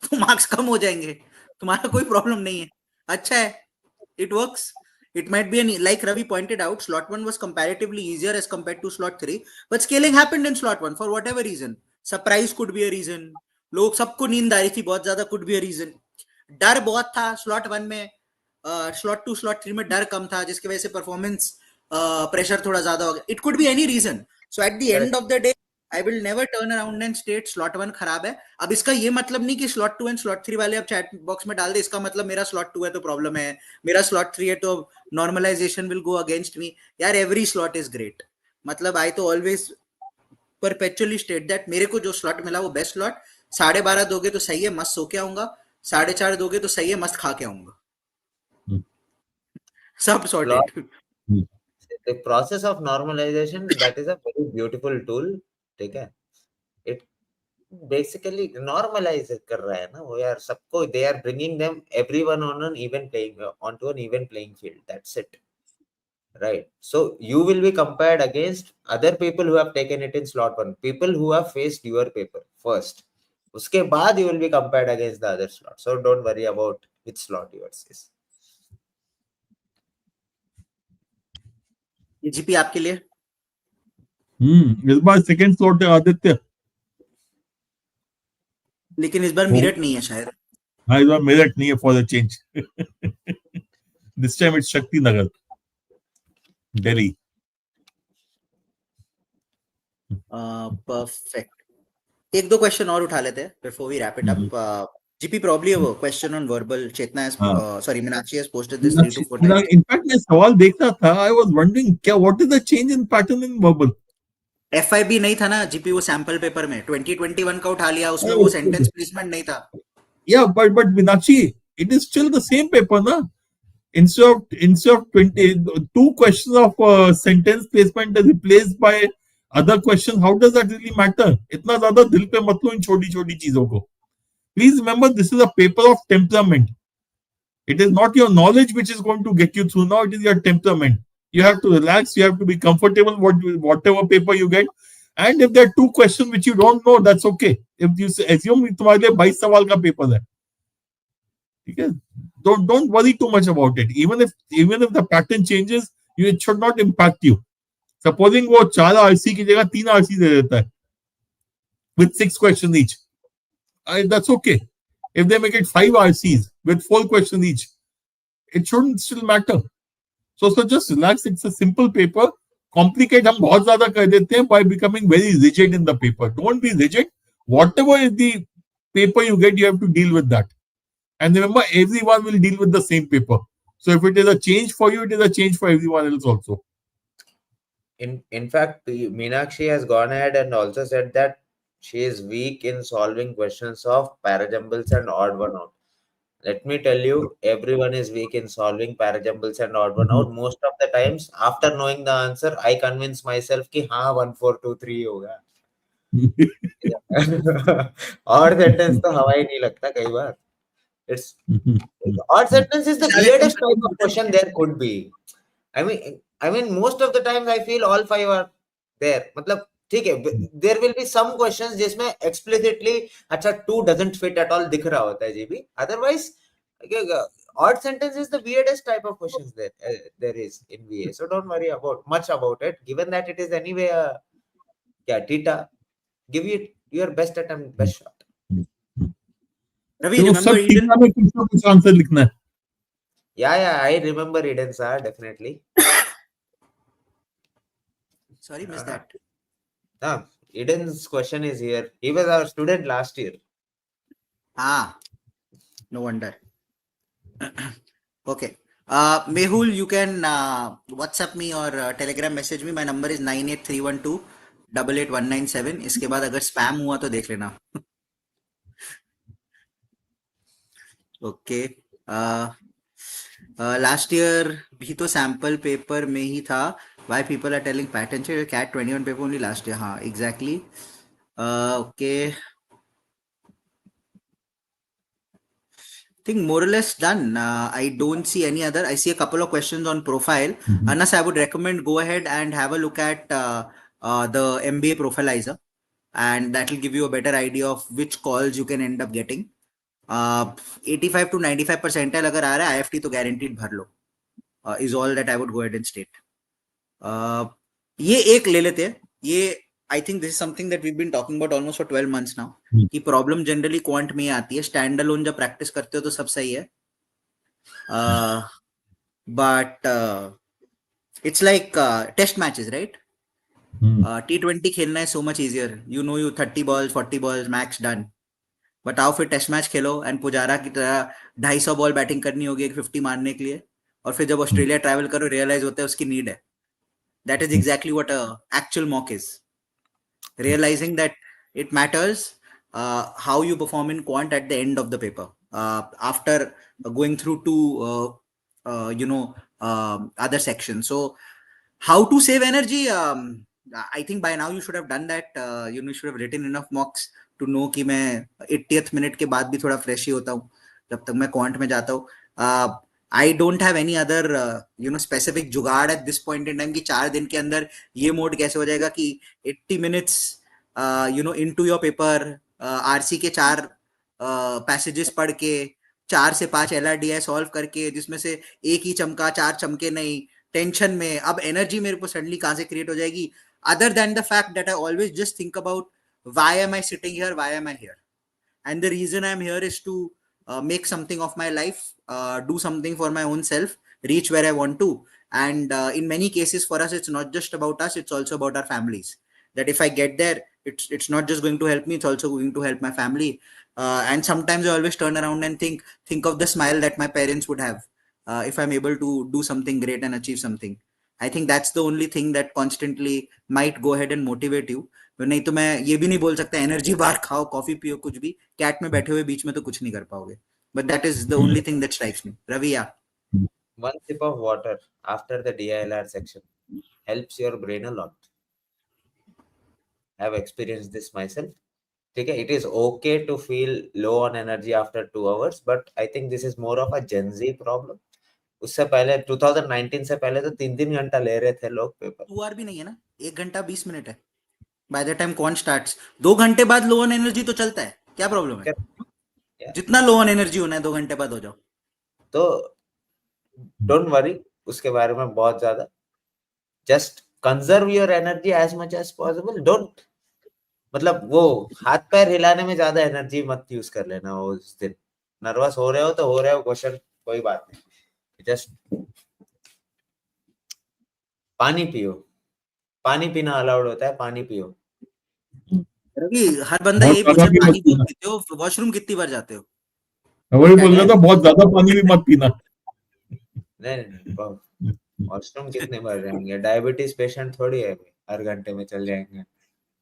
तो marks कम हो जाएंगे. तुम्हारा कोई problem नहीं है. अच्छा है. It works. It might be, like Ravi pointed out, slot 1 was comparatively easier as compared to slot 3. But scaling happened in slot 1 for whatever reason. Surprise could be a reason. लोग सबको नींद आ रही थी बहुत ज्यादा, could be a reason. डर बहुत था slot 1 में, slot 2 slot 3 में डर कम था जिसकी वजह से performance pressure थोड़ा ज्यादा हो गया. It could be any reason. So at the end of the day, I will never turn around and state slot 1 खराब है. अब इसका ये मतलब नहीं कि slot 2 and slot 3 वाले अब chat box में डाल दे, इसका मतलब मेरा slot 2 है तो problem है, मेरा slot 3 है तो normalization will go against me. यार every slot is great. मतलब I तो always perpetually state that मेरे को जो slot मिला वो best slot. 12:30 दोगे तो सही है, मस्त सो के आऊंगा. 4:30 दोगे तो सही है, मस्त खा के आऊंगा. सब sorted. The process of normalization, that is a very beautiful tool. ठीक है? It basically normalize कर रहा है ना वो यार सबको. They are bringing them everyone onto an even playing field. That's it. Right. So you will be compared against other people who have taken it in slot 1, people who have faced your paper first. उसके बाद you will be compared against the other slot. So don't worry about which slot yours is. GP आपके लिए? इस बार second slot है आदित्य. लेकिन इस बार मेरठ नहीं है शायद. हाँ, इस बार मेरठ नहीं है for the change. This time it's Shakti Nagar, Delhi. Perfect. एक दो क्वेश्चन और उठा लेते हैं before we wrap it up. GP, probably a question on verbal. Chetna has, Meenakshi has posted this 3 to 4 times. In fact, मैं सवाल देखता था. I was wondering, what is the change in pattern in verbal? FIB नहीं था ना GP, वो sample paper में 2021 का उठा लिया, उसमें वो sentence placement नहीं था. Yeah, but Meenakshi, it is still the same paper, na? Instead of 2 questions of sentence placement is replaced by other questions. How does that really matter? इतना ज़्यादा दिल पे मत लो इन छोटी-छोटी चीजों को. Please remember, this is a paper of temperament. It is not your knowledge which is going to get you through now. It is your temperament. You have to relax. You have to be comfortable whatever paper you get. And if there are 2 questions which you don't know, that's okay. If you assume तुम्हारे लिए 22 सवाल का paper है, ठीक है? Don't worry too much about it. Even if the pattern changes, it should not impact you. Supposing वो 4 RC की जगह 3 RC दे देता है, with 6 questions each. That's okay. If they make it 5 RCs with 4 questions each, it shouldn't still matter. So just relax. It's a simple paper. Complicate हम बहुत ज़्यादा कर देते हैं by becoming very rigid in the paper. Don't be rigid. Whatever is the paper you get, you have to deal with that. And remember, everyone will deal with the same paper. So if it is a change for you, it is a change for everyone else also. In fact, Meenakshi has gone ahead and also said that she is weak in solving questions of parajumbles and odd one out. Let me tell you, everyone is weak in solving parajumbles and odd one out. Most of the times, after knowing the answer, I convince myself कि हाँ 1 4 2 3 होगा. Odd sentence तो हवा ही नहीं लगता कई बार. It's odd sentence is the weirdest type of question there could be. I mean, most of the times I feel all 5 are there. मतलब ठीक है, there will be some questions जिसमें explicitly अच्छा 2 doesn't fit at all दिख रहा होता है जी भी. Otherwise, odd sentence is the weirdest type of questions there is in VA. So don't worry much about it. Given that it is anyway Tita, give it your best attempt, best shot. Ravi, तो remember सब Eden? टीका में कुछ ना कुछ answer लिखना है. Yeah, I remember Eden sir, definitely. Sorry, missed that. Eden's question is here. He was our student last year. No wonder. Okay. Mehul, you can WhatsApp me or Telegram message me. My number is 98312 88197. इसके बाद अगर spam हुआ तो देख लेना. Okay. Last year भी तो sample paper में ही था. Why people are telling pattern change? CAT 21 paper only last year. हाँ, exactly. Okay. Think more or less done. I don't see any other. I see a couple of questions on profile. Anas, I would recommend go ahead and have a look at the MBA Profilizer, and that will give you a better idea of which calls you can end up getting. 85 to 95 percentile अगर आ रहा है IFT तो guaranteed भर लो. Is all that I would go ahead and state. ये एक ले लेते हैं. ये I think this is something that we've been talking about almost for 12 months now. कि प्रॉब्लम जनरली क्वांट में आती है. स्टैंड अलोन जब प्रैक्टिस करते हो तो सब सही है, but it's like test matches, right? T20 खेलना है so much easier. You know, you 30 balls 40 balls max done. But आओ फिर test match Khelo and Pujara की तरह 250 बॉल बैटिंग करनी होगी 50 मारने के लिए, और फिर जब ऑस्ट्रेलिया ट्रैवल करो रियलाइज होता है उसकी नीड है. That is exactly what actual mock is. Realizing that it matters how you perform in quant at the end of the paper after going through two other sections. So how to save energy, I think by now you should have done that. You should have written enough mocks to know कि मैं 80th minute के बाद भी थोड़ा fresh ही होता हूँ जब तक मैं quant में जाता हूँ. I don't have any other specific जुगाड़ at this point in time कि 4 दिन के अंदर ये मोड कैसे हो जाएगा कि 80 minutes into your paper RC के 4 passages पढ़ के 4 से 5 LRDI सॉल्व करके जिसमें से एक ही चमका 4 चमके नहीं, टेंशन में अब एनर्जी मेरे को सडनली कहाँ से क्रिएट हो जाएगी. Other than the fact that I always just think about why am I sitting here, why am I hear, and the reason I'm here is to make something of my life, do something for my own self, reach where I want to. And in many cases for us it's not just about us, it's also about our families. That if I get there, it's not just going to help me, it's also going to help my family. And sometimes I always turn around and think of the smile that my parents would have if I'm able to do something great and achieve something. I think that's the only thing that constantly might go ahead and motivate you. नहीं तो मैं ये भी नहीं बोल सकता energy bar खाओ coffee पियो कुछ भी, कैट में बैठे हुए बीच में तो कुछ नहीं कर पाओगे. But that is the only thing that strikes me. Ravi, yeah. One sip of water after the DILR section helps your brain a lot. I have experienced this myself. Okay, it is okay to feel low on energy after 2 hours, but I think this is more of a Gen Z problem. उससे पहले 2019 से पहले तो 3-3 घंटा ले रहे थे लोग पेपर. 2 आवर भी नहीं है ना, 1 घंटा 20 मिनट है. By the time quant starts 2 घंटे बाद लो ऑन एनर्जी तो चलता है, क्या प्रॉब्लम है? जितना लो ऑन एनर्जी होना है 2 घंटे बाद हो जाओ. तो डोंट वरी उसके बारे में बहुत ज्यादा. Just conserve your energy as much as possible. Don't मतलब वो हाथ पैर हिलाने में ज्यादा एनर्जी मत यूज कर लेना वो उस दिन। नर्वस हो रहे हो तो हो रहे हो, क्वेश्चन कोई बात नहीं, जस्ट पानी पियो। पानी पीना अलाउड होता है, पानी पियो। रवि, हर बंदा बहुत यही ज्यादा पूछ रहा भी है, मत पानी बहुत पीना। पीते हो, वॉशरूम कितनी बार जाते हो? मैं वही क्या बोल क्या रहा था, बहुत ज्यादा पानी भी मत पीना। नहीं नहीं, वॉशरूम कितने बार जाएंगे? डायबिटीज पेशेंट थोड़ी है, हर घंटे में चल जाएंगे,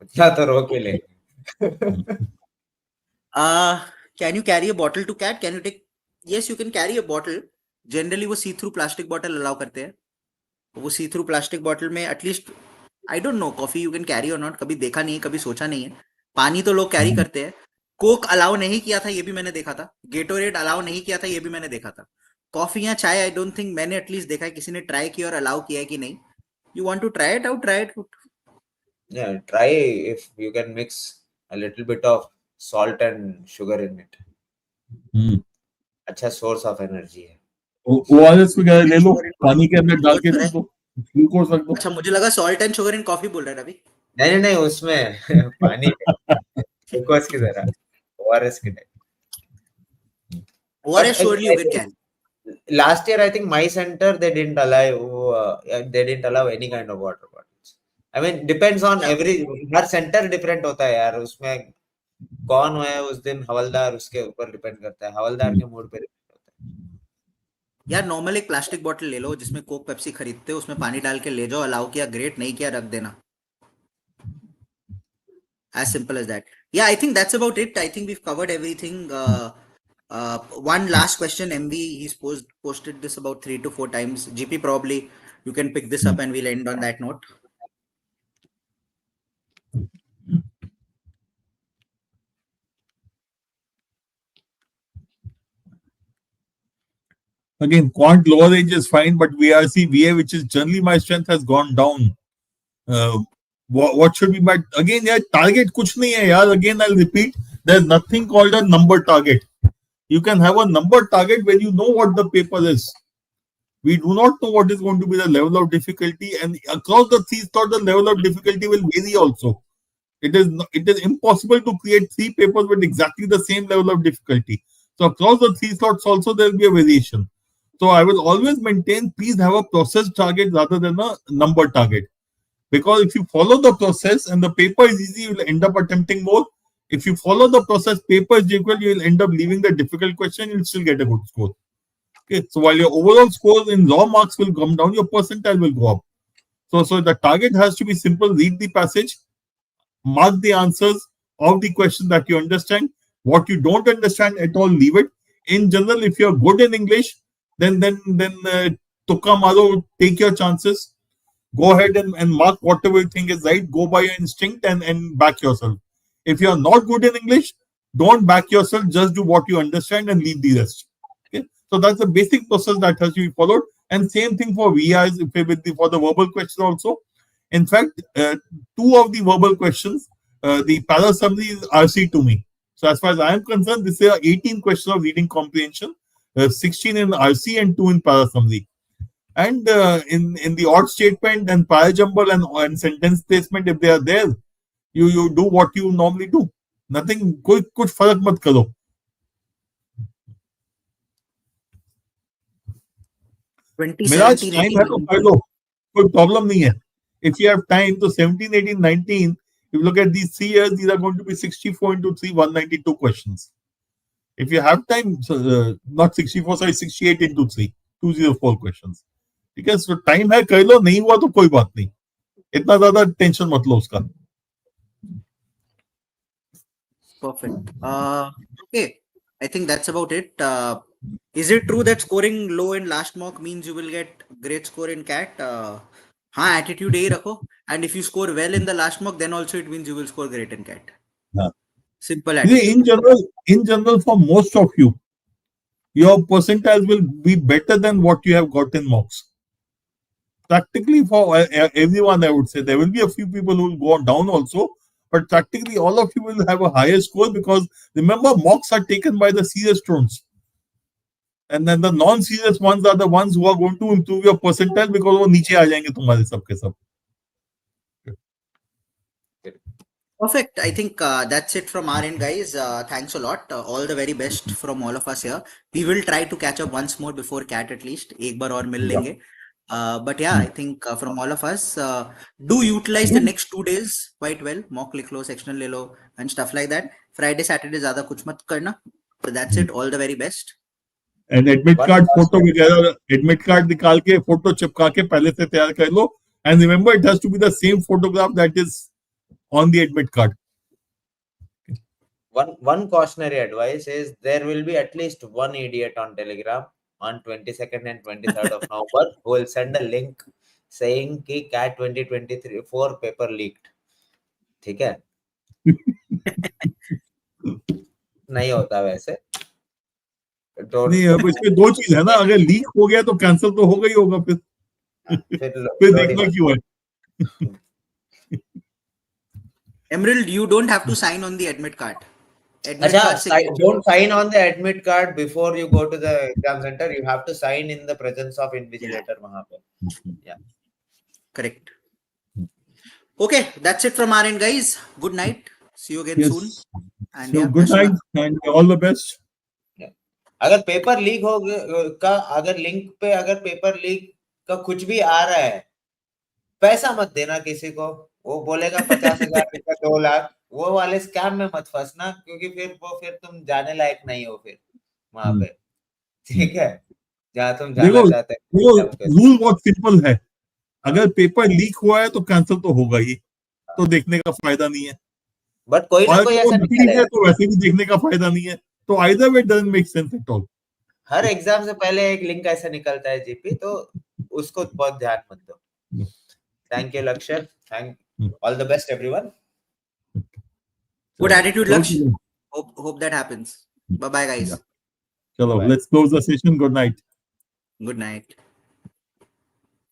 इतना तो रोक ही लेंगे। Can you carry a bottle to cat? Can you take? Yes, you can carry a bottle. Generally वो सी थ्रू प्लास्टिक बॉटल अलाउ करते हैं। वो सी थ्रू प्लास्टिक बॉटल में at least, I don't know coffee you can carry और not, कभी देखा नहीं है, कभी सोचा नहीं है। पानी तो लोग कैरी करते हैं। कोक अलाउ नहीं किया था, ये भी मैंने देखा था। गेटोरेड अलाउ नहीं किया था, ये भी मैंने देखा था। कॉफी या चाय आई डोंट थिंक मैंने एटलीस्ट देखा है किसी ने ट्राई किया और अलाउ किया है कि नहीं। You want to try it out, try it. Yeah, try if you can mix a little bit of salt and sugar in it. अच्छा सोर्स ऑफ एनर्जी है। ORS वगैरह ले लो, पानी के अंदर डाल के रख दो, ग्लूकोज रख दो। अच्छा, मुझे लगा salt and sugar in coffee बोल रहा है रवि। नहीं नहीं, उसमें पानी ग्लूकोज की तरह, ओआरएस की तरह। ORS surely you can carry. Last year I think my center they didn't allow any kind of water bottles. I mean depends on every, her centre different होता है यार, उसमें कौन है उस दिन हवलदार, उसके ऊपर डिपेंड करता है, हवलदार के मूड पे डिपेंड होता है। यार नॉर्मल एक प्लास्टिक बॉटल ले लो जिसमें कोक पेप्सी खरीदते हो, उसमें पानी डाल के ले जाओ, अलाउ किया ग्रेट, नहीं किया रख देना। As simple as that. Yeah, I think that's about it. I think we've covered everything. One last question, MV, he's posted this about 3 to 4 times. GP, probably you can pick this up and we'll end on that note. Again, quant lower range is fine, but VRC, VA, which is generally my strength, has gone down. What should be my, again, yeah, target kuch nahi hai, yaar. Again, I'll repeat, there's nothing called a number target. You can have a number target when you know what the paper is. We do not know what is going to be the level of difficulty, and across the three slots, the level of difficulty will vary also. It is impossible to create 3 papers with exactly the same level of difficulty. So across the 3 slots also there will be a variation. So I will always maintain, please have a process target rather than a number target. Because if you follow the process and the paper is easy, you will end up attempting more. If you follow the process, paper is difficult, you will end up leaving the difficult question, you will still get a good score. Okay, so while your overall score in raw marks will come down, your percentile will go up. So the target has to be simple. Read the passage, mark the answers of the question that you understand. What you don't understand at all, leave it. In general, if you're good in English, then tukka maro, take your chances. Go ahead and mark whatever you think is right. Go by your instinct and back yourself. If you're not good in English, don't back yourself. Just do what you understand and leave the rest. Okay, so that's the basic process that has to be followed. And same thing for VIs for the verbal question also. In fact, 2 of the verbal questions, the para summary is RC to me. So as far as I am concerned, this is 18 questions of reading comprehension, 16 in RC and 2 in para summary. And in the odd statement and para jumble and sentence placement, if they are there, you do what you normally do. Nothing, kuch farak mat karo. मेरा time है तो कर लो, कोई problem नहीं है. If you have time, so 17, 18, 19, if you look at these 3 years, these are going to be 64 into 3, 192 questions. If you have time, so, not 64, sorry, 68 into 3, 204 questions. ठीक है, so time है, कर लो, नहीं हुआ तो कोई बात नहीं, इतना ज्यादा टेंशन मत लो उसका. Perfect. Okay, I think that's about it. Is it true that scoring low in last mock means you will get great score in CAT? हाँ, attitude यही रखो. And if you score well in the last mock, then also it means you will score great in CAT. हाँ. Simple attitude. In general, for most of you, your percentiles will be better than what you have got in mocks. Practically for everyone, I would say there will be a few people who will go down also, but practically all of you will have a higher score because remember, mocks are taken by the serious students. And then the non-serious ones are the ones who are going to improve your percentile because वो नीचे आ जाएंगे तुम्हारे सब के सब. Perfect. I think that's it from our end, guys. Thanks a lot. All the very best from all of us here. We will try to catch up once more before CAT at least. एक बार और मिल लेंगे. But yeah, I think from all of us, do utilize the next 2 days quite well. Mock लिख लो, sectional ले लो, and stuff like that. Friday, Saturday ज़्यादा कुछ मत करना. But that's it. All the very best. And admit One card photo cautionary- वगैरह admit card निकाल के photo चिपका के पहले से तैयार कर लो and remember it has to be the same photograph that is on the admit card One cautionary advice is there will be at least one idiot on Telegram on 22nd and 23rd of November who will send a link saying कि CAT 2023 paper leaked. ठीक है? नहीं होता वैसे. नहीं अब इसमें दो चीज है ना अगर लीक हो गया तो कैंसिल तो होगा ही होगा फिर फिर देखना क्यों है Emerald, you don't have to sign on the admit card. Admit अच्छा, card signature. don't sign on the admit card before you go to the exam center. You have to sign in the presence of invigilator वहाँ पे. Yeah. Correct. Okay, that's it from our end, guys. Good night. See you again soon. And so yeah, good best of luck. night and all the best अगर paper leak हो का अगर link पे अगर paper leak का कुछ भी आ रहा है पैसा मत देना किसी को वो बोलेगा 50,000 रुपया 2 लाख वो वाले स्कैम में मत फंसना क्योंकि फिर तुम जाने लायक नहीं हो फिर वहां पे ठीक है जहाँ तुम जाना देखो चाहते हैं रूल बहुत सिंपल है अगर पेपर लीक हुआ है तो कैंसिल तो होगा ही तो देखने का फायदा नहीं है बट कोई ना कोई ऐसा निकलेगा तो वैसे भी देखने का फायदा नहीं है तो either way doesn't make sense at all her exam से पहले एक लिंक ऐसा निकलता है जीपी तो उसको बहुत ध्यान मत दो थैंक यू लक्ष्य thank all the best everyone Good attitude, Laksh. Hope that happens. Bye bye, guys. chalo let's close the session good night Good night.